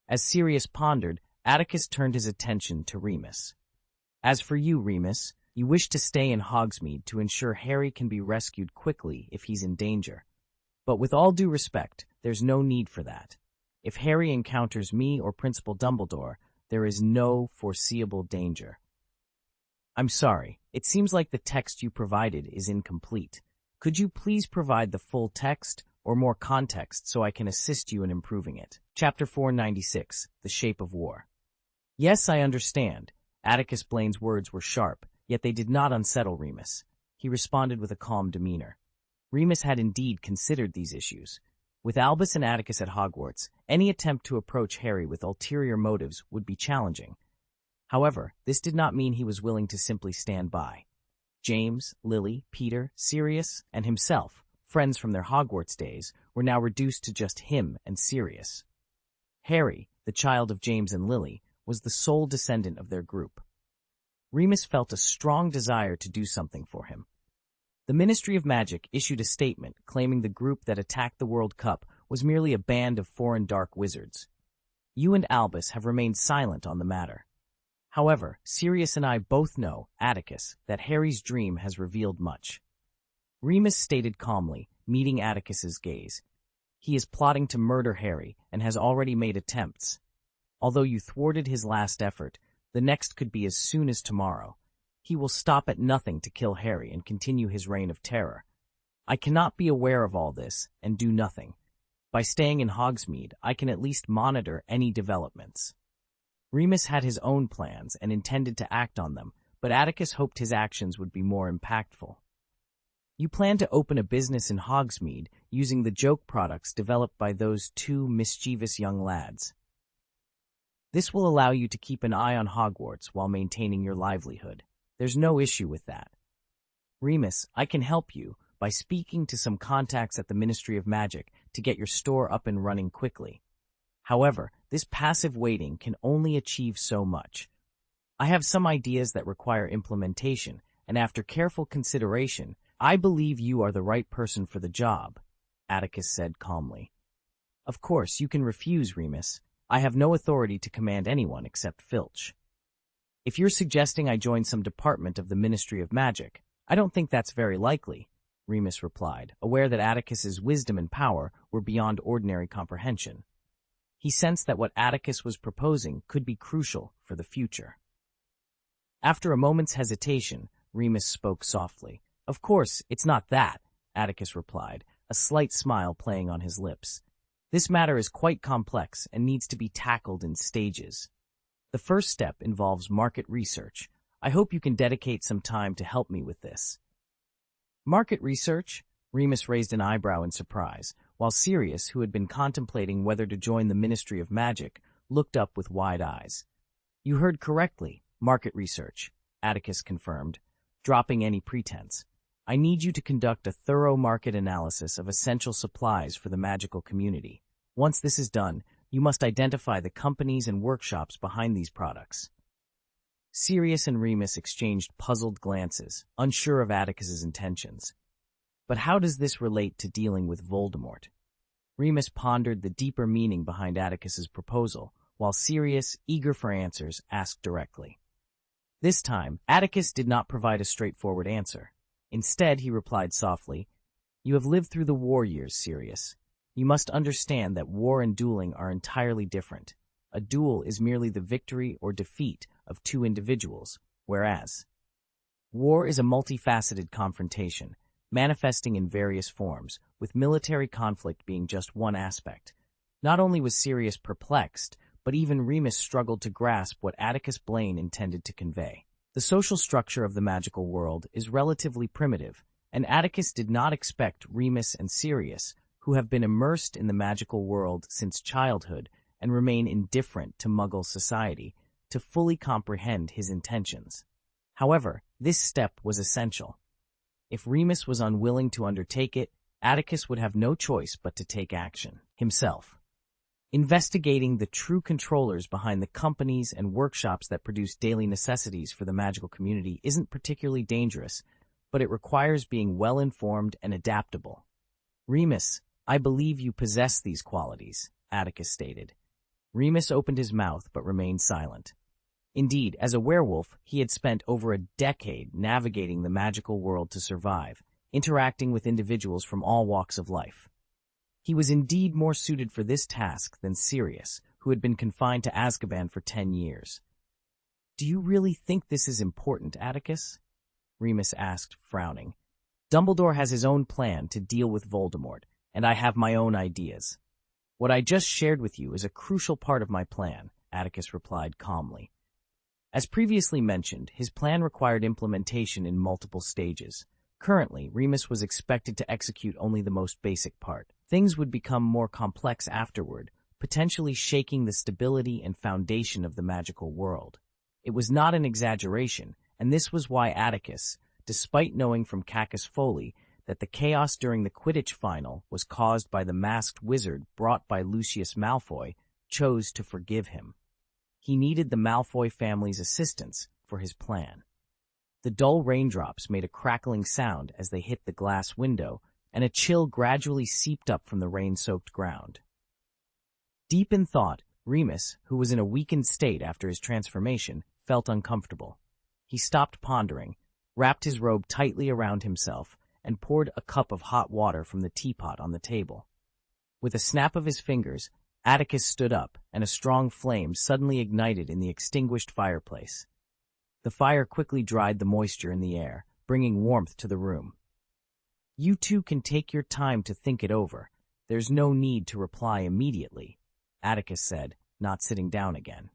As Sirius pondered, Atticus turned his attention to Remus. As for you, Remus, you wish to stay in Hogsmeade to ensure Harry can be rescued quickly if he's in danger. But with all due respect, there's no need for that. If Harry encounters me or Principal Dumbledore, there is no foreseeable danger. I'm sorry, it seems like the text you provided is incomplete. Could you please provide the full text or more context so I can assist you in improving it? Chapter 496, The Shape of War. Yes, I understand. Atticus Blaine's words were sharp, yet they did not unsettle Remus. He responded with a calm demeanor. Remus had indeed considered these issues. With Albus and Atticus at Hogwarts, any attempt to approach Harry with ulterior motives would be challenging. However, this did not mean he was willing to simply stand by. James, Lily, Peter, Sirius, and himself, friends from their Hogwarts days, were now reduced to just him and Sirius. Harry, the child of James and Lily, was the sole descendant of their group. Remus felt a strong desire to do something for him. The Ministry of Magic issued a statement claiming the group that attacked the World Cup was merely a band of foreign dark wizards. You and Albus have remained silent on the matter. However, Sirius and I both know, Atticus, that Harry's dream has revealed much. Remus stated calmly, meeting Atticus's gaze. He is plotting to murder Harry and has already made attempts. Although you thwarted his last effort, the next could be as soon as tomorrow. he will stop at nothing to kill Harry and continue his reign of terror. I cannot be aware of all this and do nothing. By staying in Hogsmeade, I can at least monitor any developments. Remus had his own plans and intended to act on them, but Atticus hoped his actions would be more impactful. You plan to open a business in Hogsmeade using the joke products developed by those two mischievous young lads. This will allow you to keep an eye on Hogwarts while maintaining your livelihood. There's no issue with that. Remus, I can help you by speaking to some contacts at the Ministry of Magic to get your store up and running quickly. However, this passive waiting can only achieve so much. I have some ideas that require implementation, and after careful consideration, I believe you are the right person for the job, Atticus said calmly. Of course, you can refuse, Remus. I have no authority to command anyone except Filch. If you're suggesting I join some department of the Ministry of Magic, I don't think that's very likely, Remus replied, aware that Atticus's wisdom and power were beyond ordinary comprehension. He sensed that what Atticus was proposing could be crucial for the future. After a moment's hesitation, Remus spoke softly. Of course, it's not that, Atticus replied, a slight smile playing on his lips. This matter is quite complex and needs to be tackled in stages. The first step involves market research. I hope you can dedicate some time to help me with this. Market research? Remus raised an eyebrow in surprise, while Sirius, who had been contemplating whether to join the Ministry of Magic, looked up with wide eyes. You heard correctly, market research, Atticus confirmed, dropping any pretense. I need you to conduct a thorough market analysis of essential supplies for the magical community. Once this is done, you must identify the companies and workshops behind these products. Sirius and Remus exchanged puzzled glances, unsure of Atticus's intentions. But how does this relate to dealing with Voldemort? Remus pondered the deeper meaning behind Atticus's proposal, while Sirius, eager for answers, asked directly. This time, Atticus did not provide a straightforward answer. Instead, he replied softly, You have lived through the war years, Sirius. You must understand that war and dueling are entirely different. A duel is merely the victory or defeat of two individuals, whereas war is a multifaceted confrontation, manifesting in various forms, with military conflict being just one aspect. Not only was Sirius perplexed, but even Remus struggled to grasp what Atticus Blaine intended to convey. The social structure of the magical world is relatively primitive, and Atticus did not expect Remus and Sirius, who have been immersed in the magical world since childhood and remain indifferent to Muggle society, to fully comprehend his intentions. However, this step was essential. If Remus was unwilling to undertake it, Atticus would have no choice but to take action himself. Investigating the true controllers behind the companies and workshops that produce daily necessities for the magical community isn't particularly dangerous, but it requires being well-informed and adaptable. Remus, I believe you possess these qualities, Atticus stated. Remus opened his mouth but remained silent. Indeed, as a werewolf, he had spent over a decade navigating the magical world to survive, interacting with individuals from all walks of life. He was indeed more suited for this task than Sirius, who had been confined to Azkaban for 10 years. Do you really think this is important, Atticus? Remus asked, frowning. Dumbledore has his own plan to deal with Voldemort, and I have my own ideas. What I just shared with you is a crucial part of my plan, Atticus replied calmly. As previously mentioned, his plan required implementation in multiple stages. Currently, Remus was expected to execute only the most basic part. Things would become more complex afterward, potentially shaking the stability and foundation of the magical world. It was not an exaggeration, and this was why Atticus, despite knowing from Cacus Foley that the chaos during the Quidditch final was caused by the masked wizard brought by Lucius Malfoy, chose to forgive him. He needed the Malfoy family's assistance for his plan. The dull raindrops made a crackling sound as they hit the glass window, and a chill gradually seeped up from the rain-soaked ground. Deep in thought, Remus, who was in a weakened state after his transformation, felt uncomfortable. He stopped pondering, wrapped his robe tightly around himself, and poured a cup of hot water from the teapot on the table. With a snap of his fingers, Atticus stood up, and a strong flame suddenly ignited in the extinguished fireplace. The fire quickly dried the moisture in the air, bringing warmth to the room. "You two can take your time to think it over. There's no need to reply immediately," Atticus said, not sitting down again.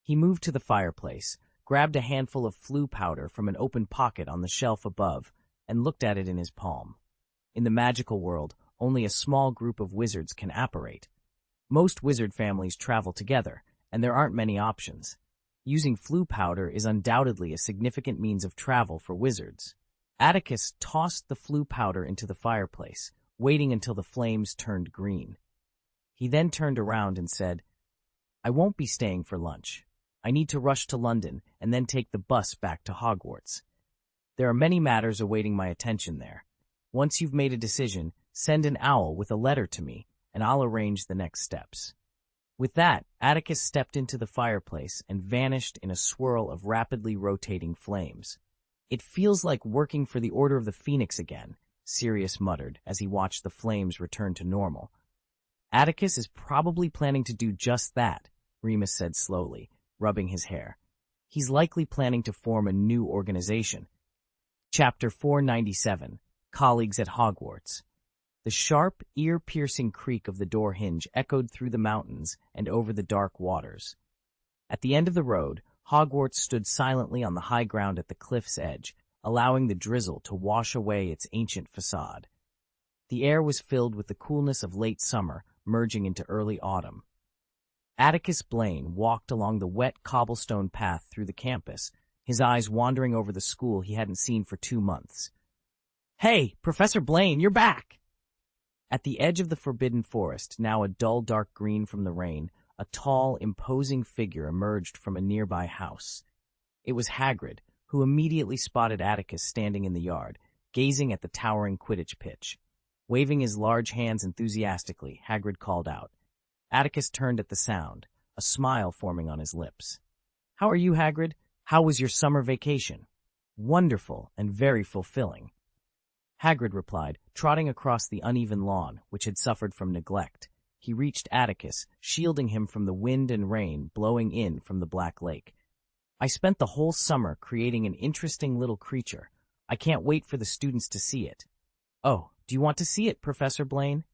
He moved to the fireplace, grabbed a handful of flue powder from an open pocket on the shelf above, and looked at it in his palm. In the magical world, only a small group of wizards can apparate. Most wizard families travel together, and there aren't many options. Using flue powder is undoubtedly a significant means of travel for wizards. Atticus tossed the flue powder into the fireplace, waiting until the flames turned green. He then turned around and said, "I won't be staying for lunch. I need to rush to London and then take the bus back to Hogwarts. There are many matters awaiting my attention there. Once you've made a decision, send an owl with a letter to me, and I'll arrange the next steps." With that, Atticus stepped into the fireplace and vanished in a swirl of rapidly rotating flames. "It feels like working for the Order of the Phoenix again," Sirius muttered as he watched the flames return to normal. "Atticus is probably planning to do just that," Remus said slowly, rubbing his hair. "He's likely planning to form a new organization." Chapter 497, Colleagues at Hogwarts. The sharp, ear-piercing creak of the door hinge echoed through the mountains and over the dark waters. At the end of the road, Hogwarts stood silently on the high ground at the cliff's edge, allowing the drizzle to wash away its ancient facade. The air was filled with the coolness of late summer, merging into early autumn. Atticus Blaine walked along the wet cobblestone path through the campus, his eyes wandering over the school he hadn't seen for 2 months. "Hey, Professor Blaine, you're back!" At the edge of the forbidden forest, now a dull dark green from the rain, a tall, imposing figure emerged from a nearby house. It was Hagrid, who immediately spotted Atticus standing in the yard, gazing at the towering Quidditch pitch. Waving his large hands enthusiastically, Hagrid called out. Atticus turned at the sound, a smile forming on his lips. "How are you, Hagrid? How was your summer vacation?" "Wonderful and very fulfilling," Hagrid replied, trotting across the uneven lawn, which had suffered from neglect. He reached Atticus, shielding him from the wind and rain blowing in from the Black Lake. "I spent the whole summer creating an interesting little creature. I can't wait for the students to see it." "Oh, do you want to see it, Professor Blaine?"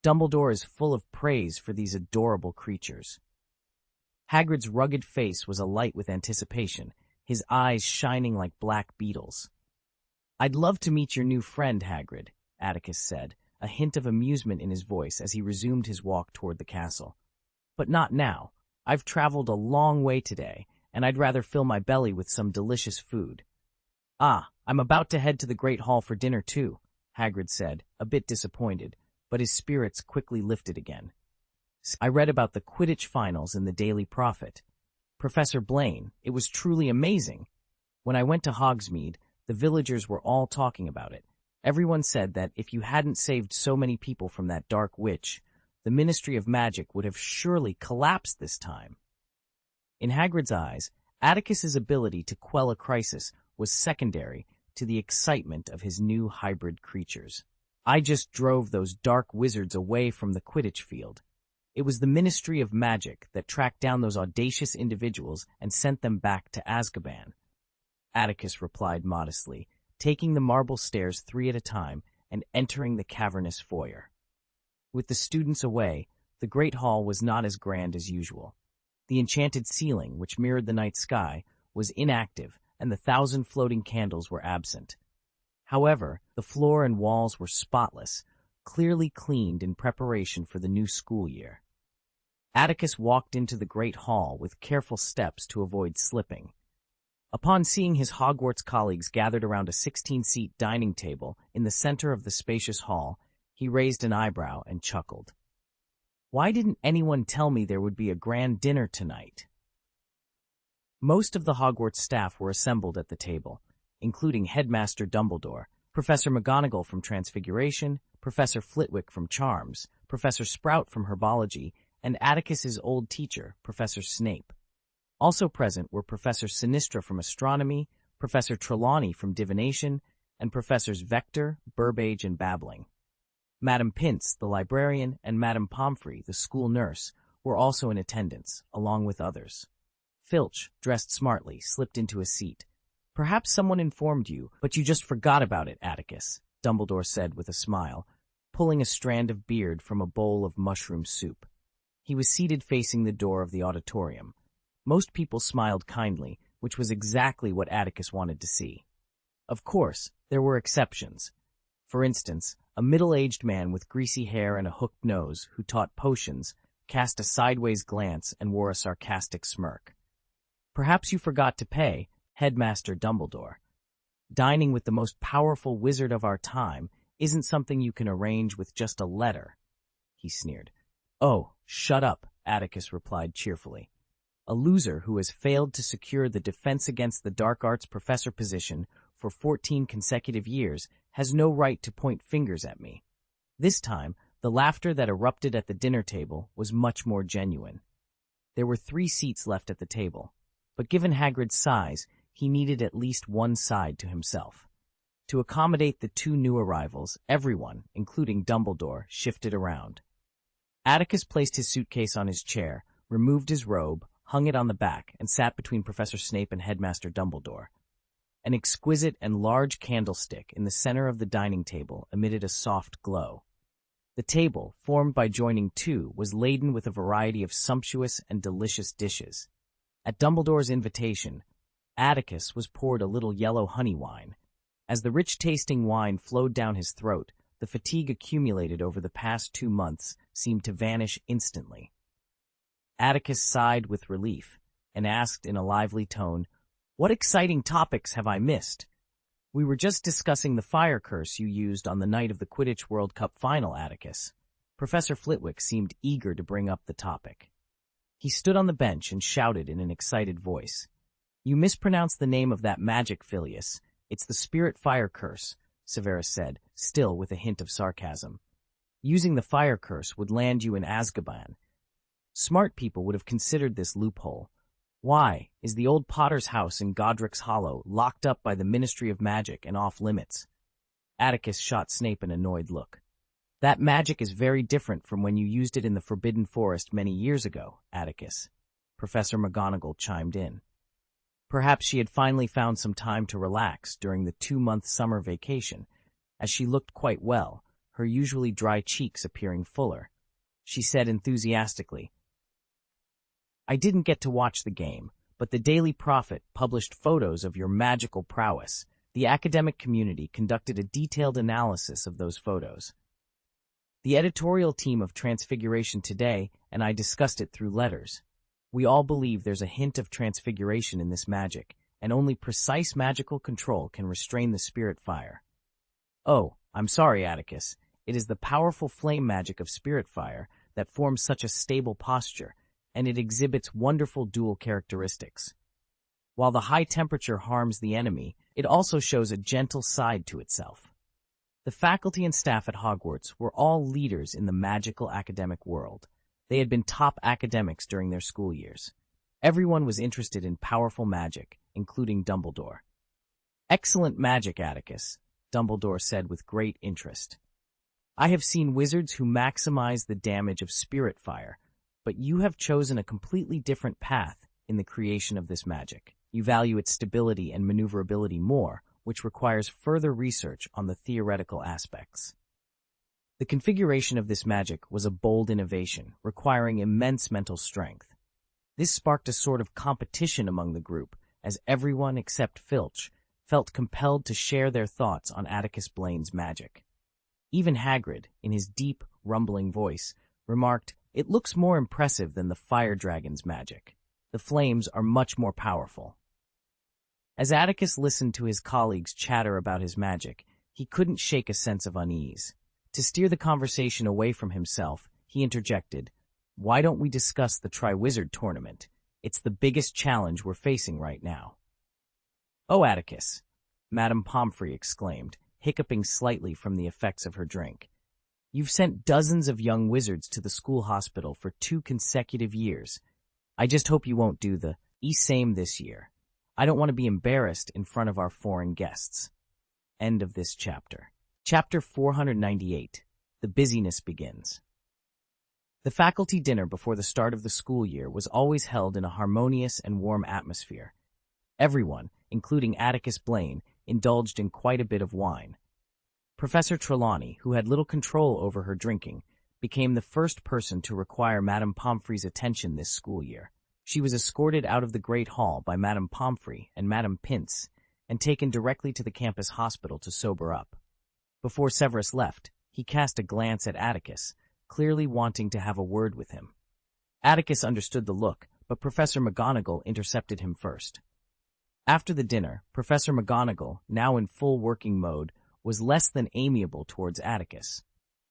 "Dumbledore is full of praise for these adorable creatures." Hagrid's rugged face was alight with anticipation, his eyes shining like black beetles. "I'd love to meet your new friend, Hagrid," Atticus said, a hint of amusement in his voice as he resumed his walk toward the castle. "But not now. I've traveled a long way today, and I'd rather fill my belly with some delicious food." "Ah, I'm about to head to the Great Hall for dinner too," Hagrid said, a bit disappointed, but his spirits quickly lifted again. "I read about the Quidditch finals in the Daily Prophet. Professor Blaine, it was truly amazing. When I went to Hogsmeade, the villagers were all talking about it. Everyone said that if you hadn't saved so many people from that dark witch, the Ministry of Magic would have surely collapsed this time." In Hagrid's eyes, Atticus's ability to quell a crisis was secondary to the excitement of his new hybrid creatures. "I just drove those dark wizards away from the Quidditch field. It was the Ministry of Magic that tracked down those audacious individuals and sent them back to Azkaban," Atticus replied modestly, taking the marble stairs 3 at a time and entering the cavernous foyer. With the students away, the Great Hall was not as grand as usual. The enchanted ceiling, which mirrored the night sky, was inactive, and the 1,000 floating candles were absent. However, the floor and walls were spotless, clearly cleaned in preparation for the new school year. Atticus walked into the Great Hall with careful steps to avoid slipping. Upon seeing his Hogwarts colleagues gathered around a 16-seat dining table in the center of the spacious hall, he raised an eyebrow and chuckled. "Why didn't anyone tell me there would be a grand dinner tonight?" Most of the Hogwarts staff were assembled at the table, including Headmaster Dumbledore, Professor McGonagall from Transfiguration, Professor Flitwick from Charms, Professor Sprout from Herbology, and Atticus's old teacher, Professor Snape. Also present were Professor Sinistra from Astronomy, Professor Trelawney from Divination, and Professors Vector, Burbage, and Babbling. Madame Pince, the librarian, and Madame Pomfrey, the school nurse, were also in attendance, along with others. Filch, dressed smartly, slipped into a seat. Perhaps someone informed you, but you just forgot about it, Atticus, Dumbledore said with a smile, pulling a strand of beard from a bowl of mushroom soup. He was seated facing the door of the auditorium. Most people smiled kindly, which was exactly what Atticus wanted to see. Of course, there were exceptions. For instance, a middle-aged man with greasy hair and a hooked nose who taught potions cast a sideways glance and wore a sarcastic smirk. Perhaps you forgot to pay, Headmaster Dumbledore. Dining with the most powerful wizard of our time isn't something you can arrange with just a letter, he sneered. Oh, shut up, Atticus replied cheerfully. A loser who has failed to secure the Defense Against the Dark Arts professor position for 14 consecutive years has no right to point fingers at me. This time, the laughter that erupted at the dinner table was much more genuine. There were 3 seats left at the table, but given Hagrid's size, he needed at least one side to himself. To accommodate the 2 new arrivals, everyone, including Dumbledore, shifted around. Atticus placed his suitcase on his chair, removed his robe, hung it on the back, and sat between Professor Snape and Headmaster Dumbledore. An exquisite and large candlestick in the center of the dining table emitted a soft glow. The table, formed by joining 2, was laden with a variety of sumptuous and delicious dishes. At Dumbledore's invitation, Atticus was poured a little yellow honey wine. As the rich-tasting wine flowed down his throat, the fatigue accumulated over the past 2 months seemed to vanish instantly. Atticus sighed with relief and asked in a lively tone, "What exciting topics have I missed?" "We were just discussing the fire curse you used on the night of the Quidditch World Cup final, Atticus." Professor Flitwick seemed eager to bring up the topic. He stood on the bench and shouted in an excited voice, "You mispronounced the name of that magic, Filius. It's the Spirit Fire Curse," Severus said, still with a hint of sarcasm. "Using the fire curse would land you in Azkaban. Smart people would have considered this loophole. Why, is the old Potter's house in Godric's Hollow locked up by the Ministry of Magic and off-limits?" Atticus shot Snape an annoyed look. "That magic is very different from when you used it in the Forbidden Forest many years ago, Atticus," Professor McGonagall chimed in. Perhaps she had finally found some time to relax during the 2-month summer vacation, as she looked quite well, her usually dry cheeks appearing fuller. She said enthusiastically, "I didn't get to watch the game, but the Daily Prophet published photos of your magical prowess. The academic community conducted a detailed analysis of those photos. The editorial team of Transfiguration Today and I discussed it through letters. We all believe there's a hint of transfiguration in this magic, and only precise magical control can restrain the spirit fire." "Oh, I'm sorry, Atticus. It is the powerful flame magic of spirit fire that forms such a stable posture, and it exhibits wonderful dual characteristics. While the high temperature harms the enemy, it also shows a gentle side to itself." The faculty and staff at Hogwarts were all leaders in the magical academic world. They had been top academics during their school years. Everyone was interested in powerful magic, including Dumbledore. "Excellent magic, Atticus," Dumbledore said with great interest. "I have seen wizards who maximize the damage of spirit fire, but you have chosen a completely different path in the creation of this magic. You value its stability and maneuverability more, which requires further research on the theoretical aspects." The configuration of this magic was a bold innovation, requiring immense mental strength. This sparked a sort of competition among the group, as everyone except Filch felt compelled to share their thoughts on Atticus Blaine's magic. Even Hagrid, in his deep, rumbling voice, remarked, "It looks more impressive than the fire dragon's magic. The flames are much more powerful." As Atticus listened to his colleagues chatter about his magic, he couldn't shake a sense of unease. To steer the conversation away from himself, he interjected, "Why don't we discuss the Triwizard Tournament? It's the biggest challenge we're facing right now." "Oh, Atticus," Madame Pomfrey exclaimed, hiccuping slightly from the effects of her drink. "You've sent dozens of young wizards to the school hospital for 2 consecutive years. I just hope you won't do the same this year. I don't want to be embarrassed in front of our foreign guests." End of this chapter. Chapter 498. The Busyness Begins. The faculty dinner before the start of the school year was always held in a harmonious and warm atmosphere. Everyone, including Atticus Blaine, indulged in quite a bit of wine. Professor Trelawney, who had little control over her drinking, became the first person to require Madame Pomfrey's attention this school year. She was escorted out of the Great Hall by Madame Pomfrey and Madame Pince and taken directly to the campus hospital to sober up. Before Severus left, he cast a glance at Atticus, clearly wanting to have a word with him. Atticus understood the look, but Professor McGonagall intercepted him first. After the dinner, Professor McGonagall, now in full working mode, was less than amiable towards Atticus.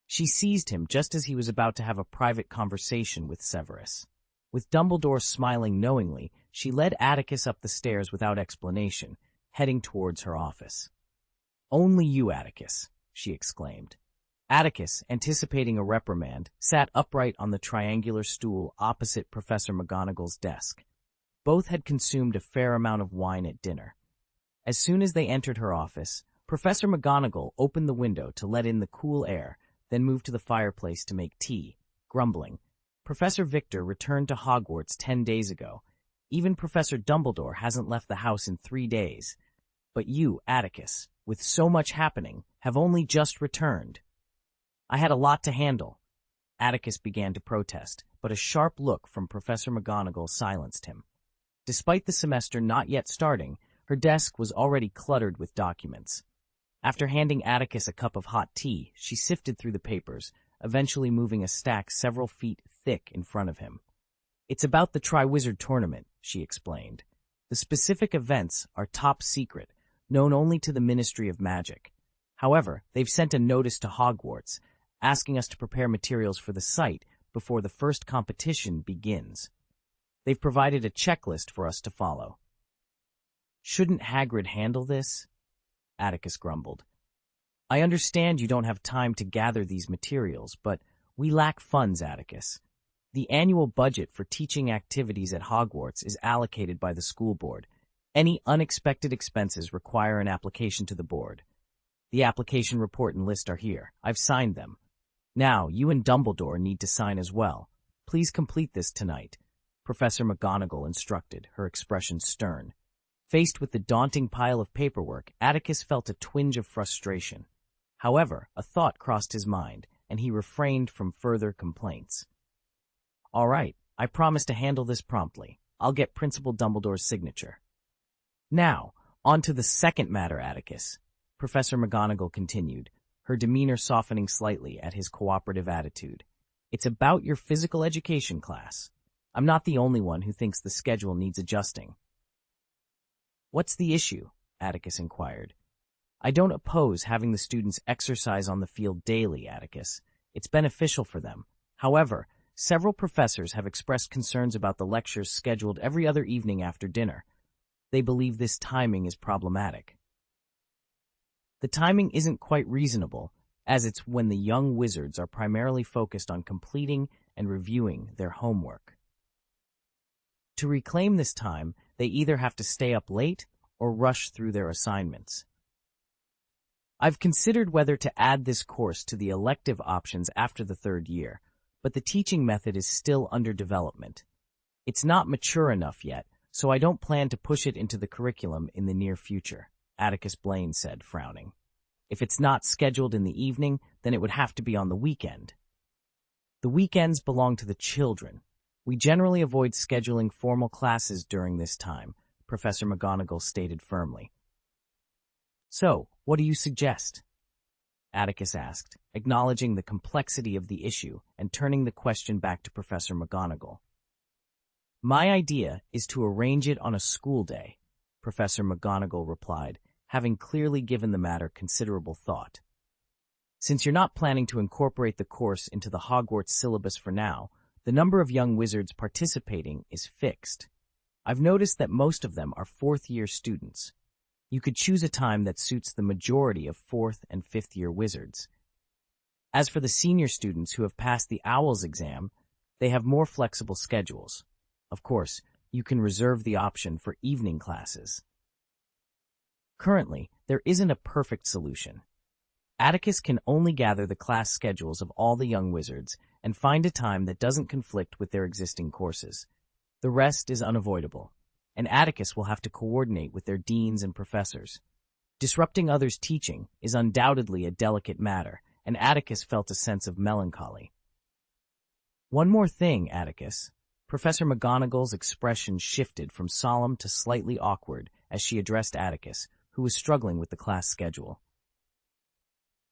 She seized him just as he was about to have a private conversation with Severus. With Dumbledore smiling knowingly, she led Atticus up the stairs without explanation, heading towards her office. "Only you, Atticus," she exclaimed. Atticus, anticipating a reprimand, sat upright on the triangular stool opposite Professor McGonagall's desk. Both had consumed a fair amount of wine at dinner. As soon as they entered her office, Professor McGonagall opened the window to let in the cool air, then moved to the fireplace to make tea, grumbling. "Professor Victor returned to Hogwarts 10 days ago. Even Professor Dumbledore hasn't left the house in 3 days. But you, Atticus, with so much happening, have only just returned." "I had a lot to handle." Atticus began to protest, but a sharp look from Professor McGonagall silenced him. Despite the semester not yet starting, her desk was already cluttered with documents. After handing Atticus a cup of hot tea, she sifted through the papers, eventually moving a stack several feet thick in front of him. "It's about the Triwizard Tournament," she explained. "The specific events are top secret, known only to the Ministry of Magic. However, they've sent a notice to Hogwarts, asking us to prepare materials for the site before the first competition begins. They've provided a checklist for us to follow." "Shouldn't Hagrid handle this?" Atticus grumbled. "I understand you don't have time to gather these materials, but we lack funds, Atticus. The annual budget for teaching activities at Hogwarts is allocated by the school board. Any unexpected expenses require an application to the board. The application report and list are here. I've signed them. Now, you and Dumbledore need to sign as well. Please complete this tonight," Professor McGonagall instructed, her expression stern. Faced with the daunting pile of paperwork, Atticus felt a twinge of frustration. However, a thought crossed his mind, and he refrained from further complaints. "All right, I promise to handle this promptly. I'll get Principal Dumbledore's signature." "Now, on to the second matter, Atticus," Professor McGonagall continued, her demeanor softening slightly at his cooperative attitude. "It's about your physical education class. I'm not the only one who thinks the schedule needs adjusting." "What's the issue?" Atticus inquired. "I don't oppose having the students exercise on the field daily, Atticus. It's beneficial for them. However, several professors have expressed concerns about the lectures scheduled every other evening after dinner. They believe this timing is problematic." "The timing isn't quite reasonable, as it's when the young wizards are primarily focused on completing and reviewing their homework. To reclaim this time, they either have to stay up late or rush through their assignments. I've considered whether to add this course to the elective options after the 3rd year, but the teaching method is still under development. It's not mature enough yet, so I don't plan to push it into the curriculum in the near future," Atticus Blaine said, frowning. "If it's not scheduled in the evening, then it would have to be on the weekend." "The weekends belong to the children. We generally avoid scheduling formal classes during this time," Professor McGonagall stated firmly. "So, what do you suggest?" Atticus asked, acknowledging the complexity of the issue and turning the question back to Professor McGonagall. "My idea is to arrange it on a school day," Professor McGonagall replied, having clearly given the matter considerable thought. "Since you're not planning to incorporate the course into the Hogwarts syllabus for now, the number of young wizards participating is fixed. I've noticed that most of them are 4th-year students. You could choose a time that suits the majority of 4th and 5th-year wizards. As for the senior students who have passed the OWLS exam, they have more flexible schedules. Of course, you can reserve the option for evening classes. Currently, there isn't a perfect solution. Atticus can only gather the class schedules of all the young wizards and find a time that doesn't conflict with their existing courses. The rest is unavoidable, and Atticus will have to coordinate with their deans and professors. Disrupting others' teaching is undoubtedly a delicate matter, and Atticus felt a sense of melancholy. "One more thing, Atticus." Professor McGonagall's expression shifted from solemn to slightly awkward as she addressed Atticus, who was struggling with the class schedule.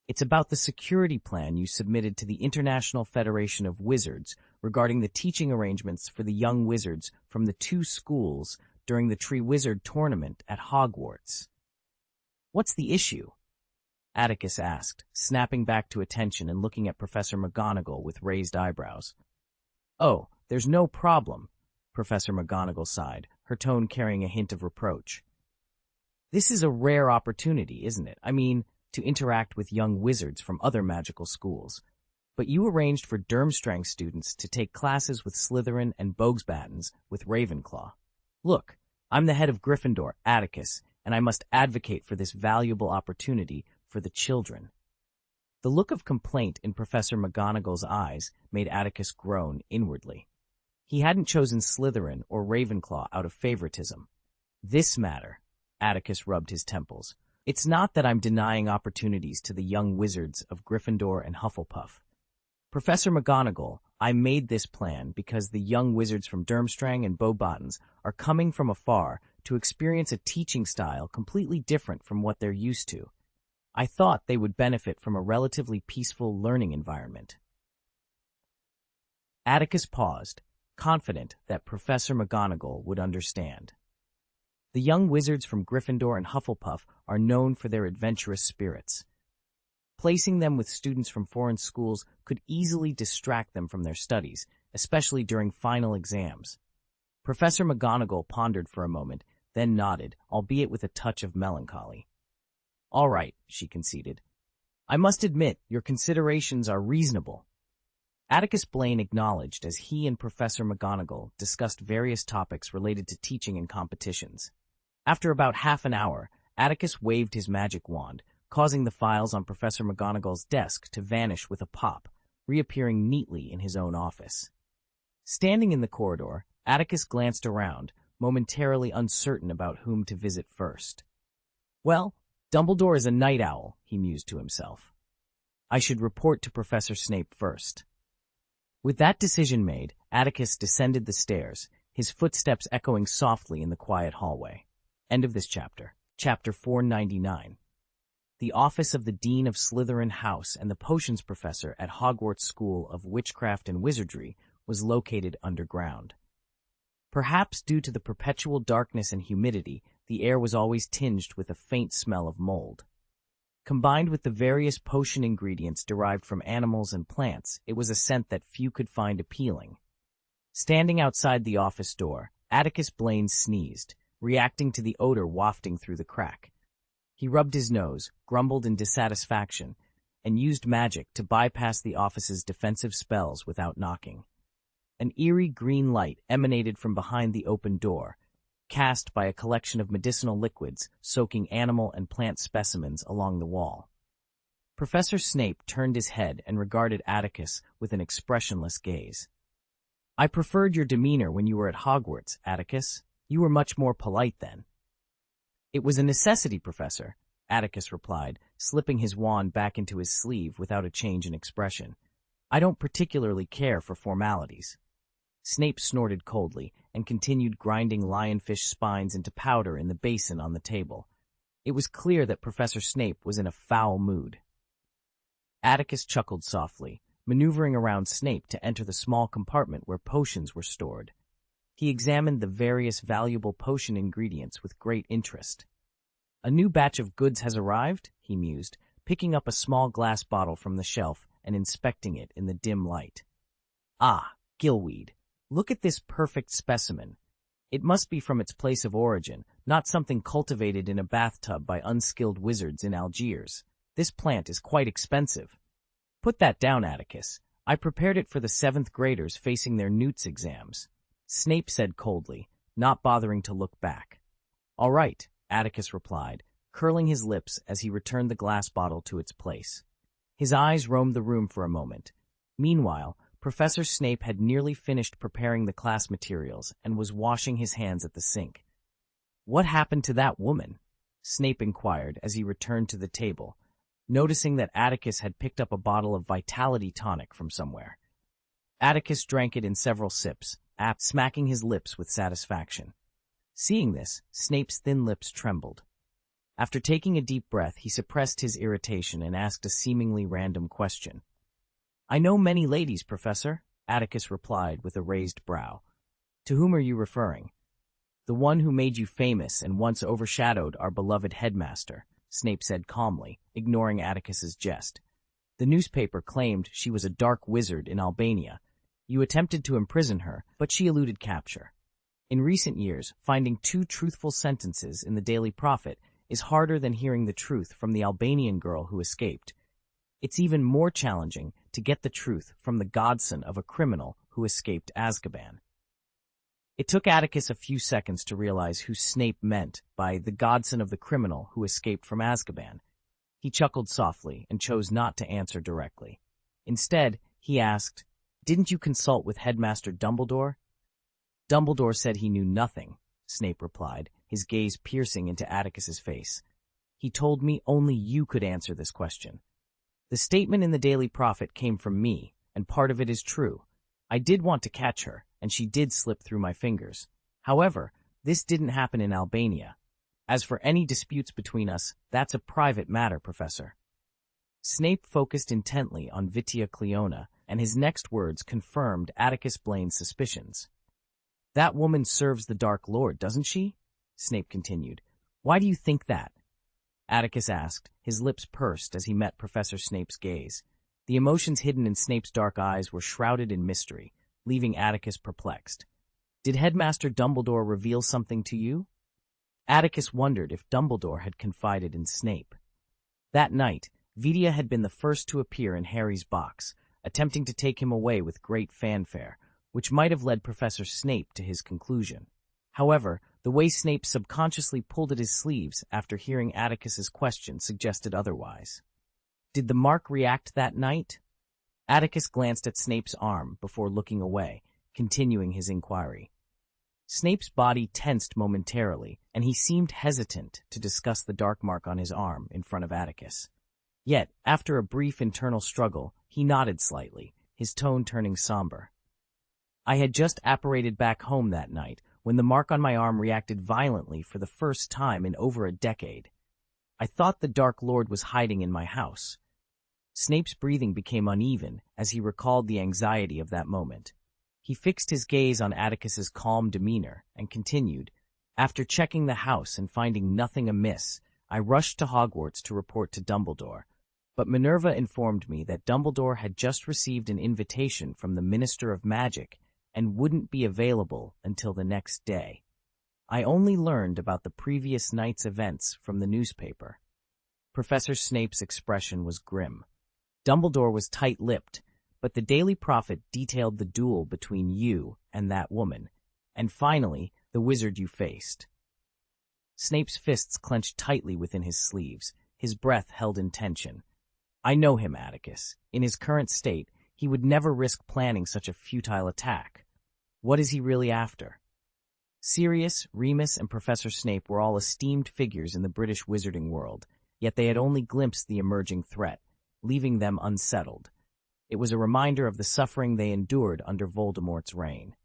"It's about the security plan you submitted to the International Federation of Wizards regarding the teaching arrangements for the young wizards from the 2 schools during the Tree Wizard tournament at Hogwarts." "What's the issue?" Atticus asked, snapping back to attention and looking at Professor McGonagall with raised eyebrows. "Oh, there's no problem," Professor McGonagall sighed, her tone carrying a hint of reproach. "This is a rare opportunity, isn't it? I mean, to interact with young wizards from other magical schools. But you arranged for Durmstrang students to take classes with Slytherin and Bogsbattens with Ravenclaw. Look, I'm the head of Gryffindor, Atticus, and I must advocate for this valuable opportunity for the children." The look of complaint in Professor McGonagall's eyes made Atticus groan inwardly. He hadn't chosen Slytherin or Ravenclaw out of favoritism. "This matter," Atticus rubbed his temples. "It's not that I'm denying opportunities to the young wizards of Gryffindor and Hufflepuff. Professor McGonagall, I made this plan because the young wizards from Durmstrang and Bogbotans are coming from afar to experience a teaching style completely different from what they're used to. I thought they would benefit from a relatively peaceful learning environment." Atticus paused, confident that Professor McGonagall would understand. The young wizards from Gryffindor and Hufflepuff are known for their adventurous spirits. Placing them with students from foreign schools could easily distract them from their studies, especially during final exams. Professor McGonagall pondered for a moment, then nodded, albeit with a touch of melancholy. "All right," she conceded. "I must admit, your considerations are reasonable." Atticus Blaine acknowledged as he and Professor McGonagall discussed various topics related to teaching and competitions. After about half an hour, Atticus waved his magic wand, causing the files on Professor McGonagall's desk to vanish with a pop, reappearing neatly in his own office. Standing in the corridor, Atticus glanced around, momentarily uncertain about whom to visit first. "Well, Dumbledore is a night owl," he mused to himself. "I should report to Professor Snape first." With that decision made, Atticus descended the stairs, his footsteps echoing softly in the quiet hallway. End of this chapter. Chapter 499. The office of the Dean of Slytherin House and the Potions Professor at Hogwarts School of Witchcraft and Wizardry was located underground. Perhaps due to the perpetual darkness and humidity, the air was always tinged with a faint smell of mold. Combined with the various potion ingredients derived from animals and plants, it was a scent that few could find appealing. Standing outside the office door, Atticus Blaine sneezed, reacting to the odor wafting through the crack. He rubbed his nose, grumbled in dissatisfaction, and used magic to bypass the office's defensive spells without knocking. An eerie green light emanated from behind the open door, cast by a collection of medicinal liquids soaking animal and plant specimens along the wall. Professor Snape turned his head and regarded Atticus with an expressionless gaze. "I preferred your demeanor when you were at Hogwarts, Atticus. You were much more polite then." "It was a necessity, Professor," Atticus replied, slipping his wand back into his sleeve without a change in expression. "I don't particularly care for formalities." Snape snorted coldly and continued grinding lionfish spines into powder in the basin on the table. It was clear that Professor Snape was in a foul mood. Atticus chuckled softly, maneuvering around Snape to enter the small compartment where potions were stored. He examined the various valuable potion ingredients with great interest. "A new batch of goods has arrived," he mused, picking up a small glass bottle from the shelf and inspecting it in the dim light. "Ah, gillweed. Look at this perfect specimen. It must be from its place of origin, not something cultivated in a bathtub by unskilled wizards in Algiers. This plant is quite expensive." "Put that down, Atticus. I prepared it for the 7th graders facing their Newts exams," Snape said coldly, not bothering to look back. "All right," Atticus replied, curling his lips as he returned the glass bottle to its place. His eyes roamed the room for a moment. Meanwhile, Professor Snape had nearly finished preparing the class materials and was washing his hands at the sink. "What happened to that woman?" Snape inquired as he returned to the table, noticing that Atticus had picked up a bottle of vitality tonic from somewhere. Atticus drank it in several sips, smacking his lips with satisfaction. Seeing this, Snape's thin lips trembled. After taking a deep breath, he suppressed his irritation and asked a seemingly random question. "I know many ladies, Professor," Atticus replied with a raised brow. "To whom are you referring?" "The one who made you famous and once overshadowed our beloved headmaster," Snape said calmly, ignoring Atticus's jest. "The newspaper claimed she was a dark wizard in Albania. You attempted to imprison her, but she eluded capture. In recent years, finding 2 truthful sentences in the Daily Prophet is harder than hearing the truth from the Albanian girl who escaped. It's even more challenging to get the truth from the godson of a criminal who escaped Azkaban." It took Atticus a few seconds to realize who Snape meant by the godson of the criminal who escaped from Azkaban. He chuckled softly and chose not to answer directly. Instead, he asked, "Didn't you consult with Headmaster Dumbledore?" "Dumbledore said he knew nothing," Snape replied, his gaze piercing into Atticus's face. "He told me only you could answer this question. The statement in the Daily Prophet came from me, and part of it is true. I did want to catch her, and she did slip through my fingers. However, this didn't happen in Albania. As for any disputes between us, that's a private matter, Professor." Snape focused intently on Vitia Cleona, and his next words confirmed Atticus Blaine's suspicions. "That woman serves the Dark Lord, doesn't she?" Snape continued. "Why do you think that?" Atticus asked, his lips pursed as he met Professor Snape's gaze. The emotions hidden in Snape's dark eyes were shrouded in mystery, leaving Atticus perplexed. "Did Headmaster Dumbledore reveal something to you?" Atticus wondered if Dumbledore had confided in Snape. That night, Vitia had been the first to appear in Harry's box, attempting to take him away with great fanfare, which might have led Professor Snape to his conclusion. However, the way Snape subconsciously pulled at his sleeves after hearing Atticus's question suggested otherwise. Did the mark react that night? Atticus glanced at Snape's arm before looking away, continuing his inquiry. Snape's body tensed momentarily, and he seemed hesitant to discuss the dark mark on his arm in front of Atticus. Yet, after a brief internal struggle, he nodded slightly, his tone turning somber. "I had just apparated back home that night when the mark on my arm reacted violently for the first time in over a decade. I thought the Dark Lord was hiding in my house." Snape's breathing became uneven as he recalled the anxiety of that moment. He fixed his gaze on Atticus's calm demeanor and continued, "After checking the house and finding nothing amiss, I rushed to Hogwarts to report to Dumbledore. But Minerva informed me that Dumbledore had just received an invitation from the Minister of Magic and wouldn't be available until the next day. I only learned about the previous night's events from the newspaper." Professor Snape's expression was grim. Dumbledore was tight-lipped, but the Daily Prophet detailed the duel between you and that woman, and finally, the wizard you faced. Snape's fists clenched tightly within his sleeves, his breath held in tension. "I know him, Atticus. In his current state, he would never risk planning such a futile attack. What is he really after?" Sirius, Remus, and Professor Snape were all esteemed figures in the British wizarding world, yet they had only glimpsed the emerging threat, leaving them unsettled. It was a reminder of the suffering they endured under Voldemort's reign.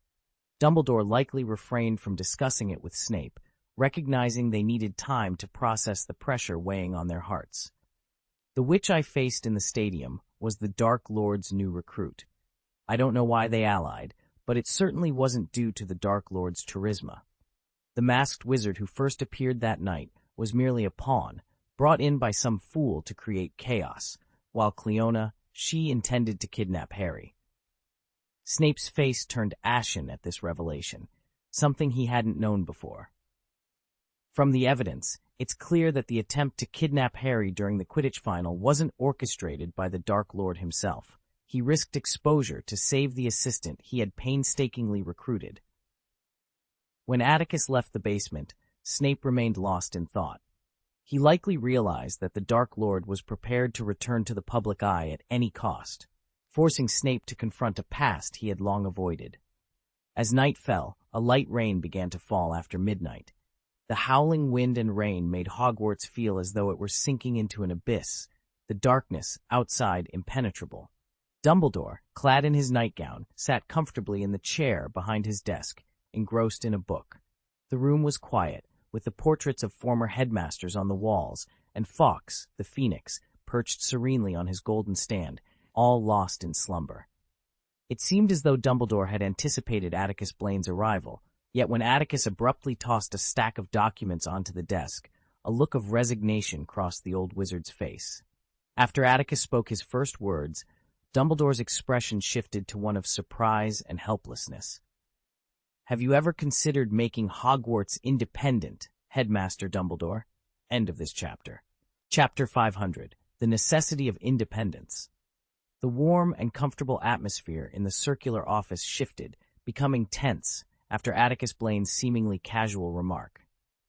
Dumbledore likely refrained from discussing it with Snape, recognizing they needed time to process the pressure weighing on their hearts. The witch I faced in the stadium was the Dark Lord's new recruit. I don't know why they allied, but it certainly wasn't due to the Dark Lord's charisma. The masked wizard who first appeared that night was merely a pawn, brought in by some fool to create chaos, while Cleona, she intended to kidnap Harry. Snape's face turned ashen at this revelation, something he hadn't known before. From the evidence, it's clear that the attempt to kidnap Harry during the Quidditch final wasn't orchestrated by the Dark Lord himself. He risked exposure to save the assistant he had painstakingly recruited. When Atticus left the basement, Snape remained lost in thought. He likely realized that the Dark Lord was prepared to return to the public eye at any cost, forcing Snape to confront a past he had long avoided. As night fell, a light rain began to fall after midnight. The howling wind and rain made Hogwarts feel as though it were sinking into an abyss, the darkness outside impenetrable. Dumbledore, clad in his nightgown, sat comfortably in the chair behind his desk, engrossed in a book. The room was quiet, with the portraits of former headmasters on the walls, and Fawkes, the Phoenix, perched serenely on his golden stand, all lost in slumber. It seemed as though Dumbledore had anticipated Atticus Blaine's arrival, yet when Atticus abruptly tossed a stack of documents onto the desk, a look of resignation crossed the old wizard's face. After Atticus spoke his first words, Dumbledore's expression shifted to one of surprise and helplessness. "Have you ever considered making Hogwarts independent, Headmaster Dumbledore?" End of this chapter. Chapter 500. The Necessity of Independence. The warm and comfortable atmosphere in the circular office shifted, becoming tense, after Atticus Blaine's seemingly casual remark.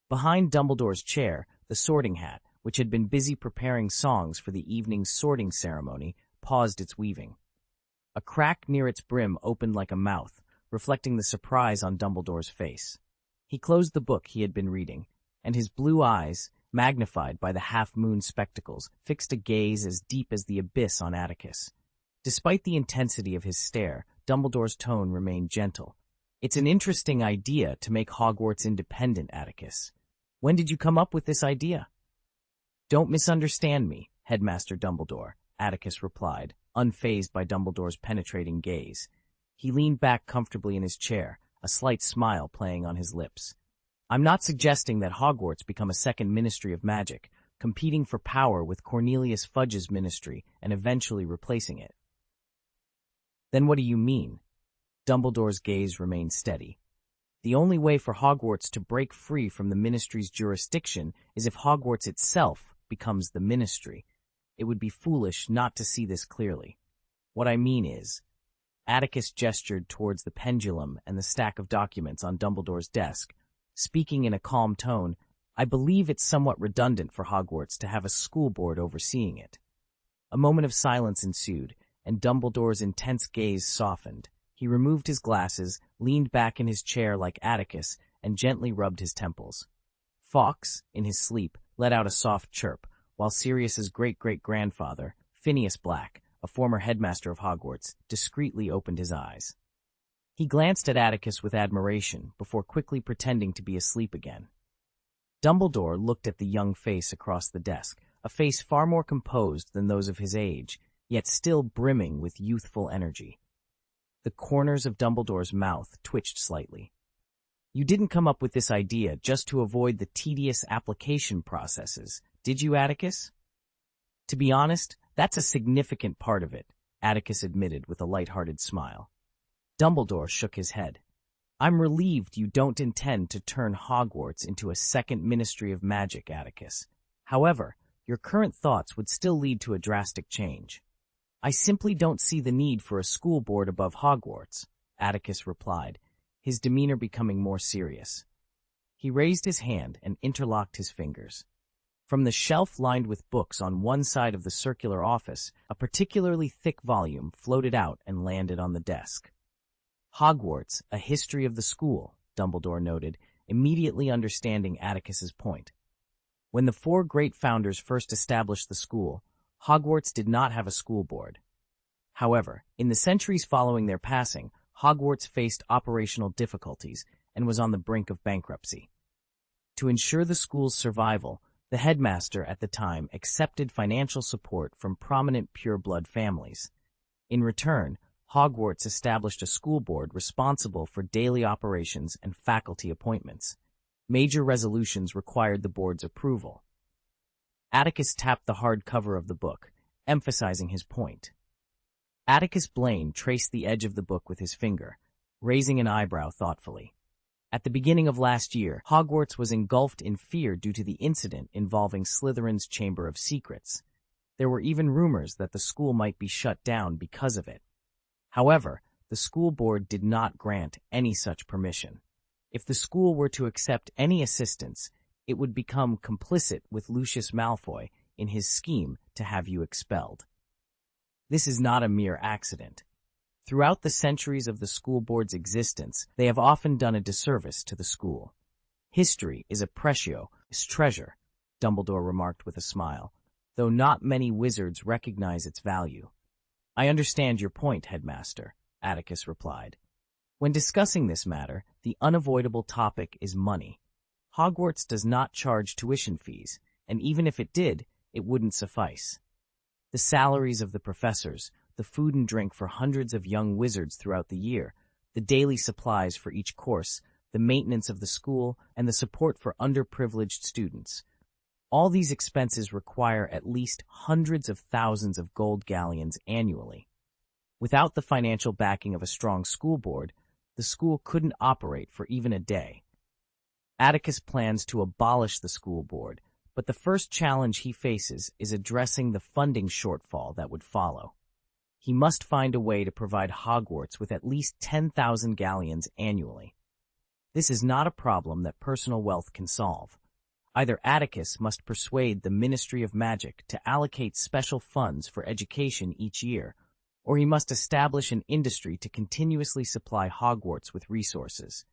Behind Dumbledore's chair, the Sorting Hat, which had been busy preparing songs for the evening's sorting ceremony, paused its weaving. A crack near its brim opened like a mouth, reflecting the surprise on Dumbledore's face. He closed the book he had been reading, and his blue eyes, magnified by the half-moon spectacles, fixed a gaze as deep as the abyss on Atticus. Despite the intensity of his stare, Dumbledore's tone remained gentle. "It's an interesting idea to make Hogwarts independent, Atticus. When did you come up with this idea?" "Don't misunderstand me, Headmaster Dumbledore," Atticus replied, unfazed by Dumbledore's penetrating gaze. He leaned back comfortably in his chair, a slight smile playing on his lips. "I'm not suggesting that Hogwarts become a second Ministry of Magic, competing for power with Cornelius Fudge's ministry and eventually replacing it." "Then what do you mean?" Dumbledore's gaze remained steady. "The only way for Hogwarts to break free from the Ministry's jurisdiction is if Hogwarts itself becomes the Ministry. It would be foolish not to see this clearly. What I mean is..." Atticus gestured towards the pendulum and the stack of documents on Dumbledore's desk. Speaking in a calm tone, "I believe it's somewhat redundant for Hogwarts to have a school board overseeing it." A moment of silence ensued, and Dumbledore's intense gaze softened. He removed his glasses, leaned back in his chair like Atticus, and gently rubbed his temples. Fawkes, in his sleep, let out a soft chirp, while Sirius's great-great-grandfather, Phineas Black, a former headmaster of Hogwarts, discreetly opened his eyes. He glanced at Atticus with admiration, before quickly pretending to be asleep again. Dumbledore looked at the young face across the desk, a face far more composed than those of his age, yet still brimming with youthful energy. The corners of Dumbledore's mouth twitched slightly. "You didn't come up with this idea just to avoid the tedious application processes, did you, Atticus?" "To be honest, that's a significant part of it," Atticus admitted with a light-hearted smile. Dumbledore shook his head. "I'm relieved you don't intend to turn Hogwarts into a second Ministry of Magic, Atticus. However, your current thoughts would still lead to a drastic change." "I simply don't see the need for a school board above Hogwarts," Atticus replied, his demeanor becoming more serious. He raised his hand and interlocked his fingers. From the shelf lined with books on one side of the circular office, a particularly thick volume floated out and landed on the desk. "Hogwarts, A History of the School," Dumbledore noted, immediately understanding Atticus's point. When the four great founders first established the school, Hogwarts did not have a school board. However, in the centuries following their passing, Hogwarts faced operational difficulties and was on the brink of bankruptcy. To ensure the school's survival, the headmaster at the time accepted financial support from prominent pure-blood families. In return, Hogwarts established a school board responsible for daily operations and faculty appointments. Major resolutions required the board's approval. Atticus tapped the hard cover of the book, emphasizing his point. Atticus Blaine traced the edge of the book with his finger, raising an eyebrow thoughtfully. At the beginning of last year, Hogwarts was engulfed in fear due to the incident involving Slytherin's Chamber of Secrets. There were even rumors that the school might be shut down because of it. However, the school board did not grant any such permission. If the school were to accept any assistance, it would become complicit with Lucius Malfoy in his scheme to have you expelled. This is not a mere accident. Throughout the centuries of the school board's existence, they have often done a disservice to the school. History is a precious treasure, Dumbledore remarked with a smile, though not many wizards recognize its value. I understand your point, Headmaster, Atticus replied. When discussing this matter, the unavoidable topic is money. Hogwarts does not charge tuition fees, and even if it did, it wouldn't suffice. The salaries of the professors, the food and drink for hundreds of young wizards throughout the year, the daily supplies for each course, the maintenance of the school, and the support for underprivileged students. All these expenses require at least hundreds of thousands of gold galleons annually. Without the financial backing of a strong school board, the school couldn't operate for even a day. Atticus plans to abolish the school board, but the first challenge he faces is addressing the funding shortfall that would follow. He must find a way to provide Hogwarts with at least 10,000 galleons annually. This is not a problem that personal wealth can solve. Either Atticus must persuade the Ministry of Magic to allocate special funds for education each year, or he must establish an industry to continuously supply Hogwarts with resources.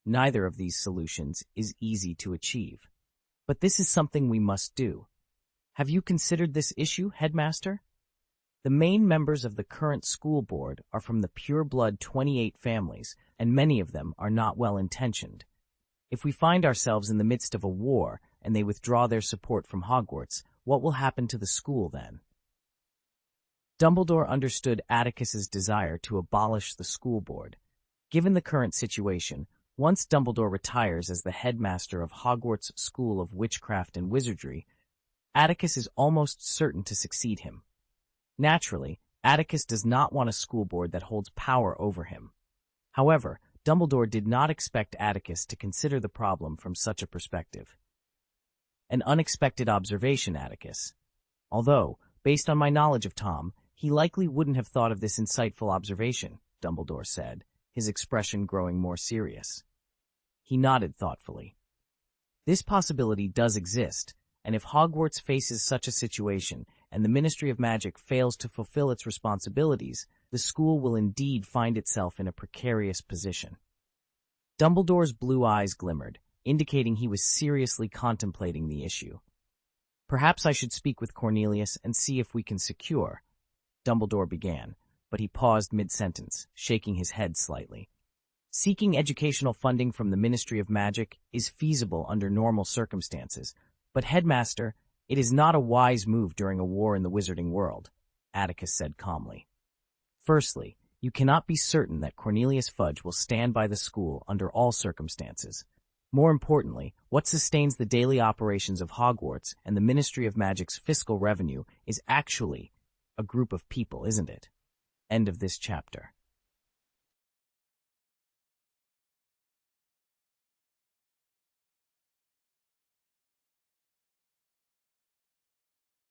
Neither of these solutions is easy to achieve. But this is something we must do. Have you considered this issue, Headmaster? The main members of the current school board are from the pure-blood 28 families, and many of them are not well-intentioned. If we find ourselves in the midst of a war and they withdraw their support from Hogwarts, what will happen to the school then? Dumbledore understood Atticus's desire to abolish the school board. Given the current situation, once Dumbledore retires as the headmaster of Hogwarts School of Witchcraft and Wizardry, Atticus is almost certain to succeed him. Naturally, Atticus does not want a school board that holds power over him. However, Dumbledore did not expect Atticus to consider the problem from such a perspective. An unexpected observation, Atticus. Although, based on my knowledge of Tom, he likely wouldn't have thought of this insightful observation, Dumbledore said, his expression growing more serious. He nodded thoughtfully. This possibility does exist, and if Hogwarts faces such a situation and the Ministry of Magic fails to fulfill its responsibilities, the school will indeed find itself in a precarious position. Dumbledore's blue eyes glimmered, indicating he was seriously contemplating the issue. Perhaps I should speak with Cornelius and see if we can secure. Dumbledore began, but he paused mid-sentence, shaking his head slightly. Seeking educational funding from the Ministry of Magic is feasible under normal circumstances, but Headmaster, it is not a wise move during a war in the wizarding world, Atticus said calmly. Firstly, you cannot be certain that Cornelius Fudge will stand by the school under all circumstances. More importantly, what sustains the daily operations of Hogwarts and the Ministry of Magic's fiscal revenue is actually a group of people, isn't it? End of this chapter.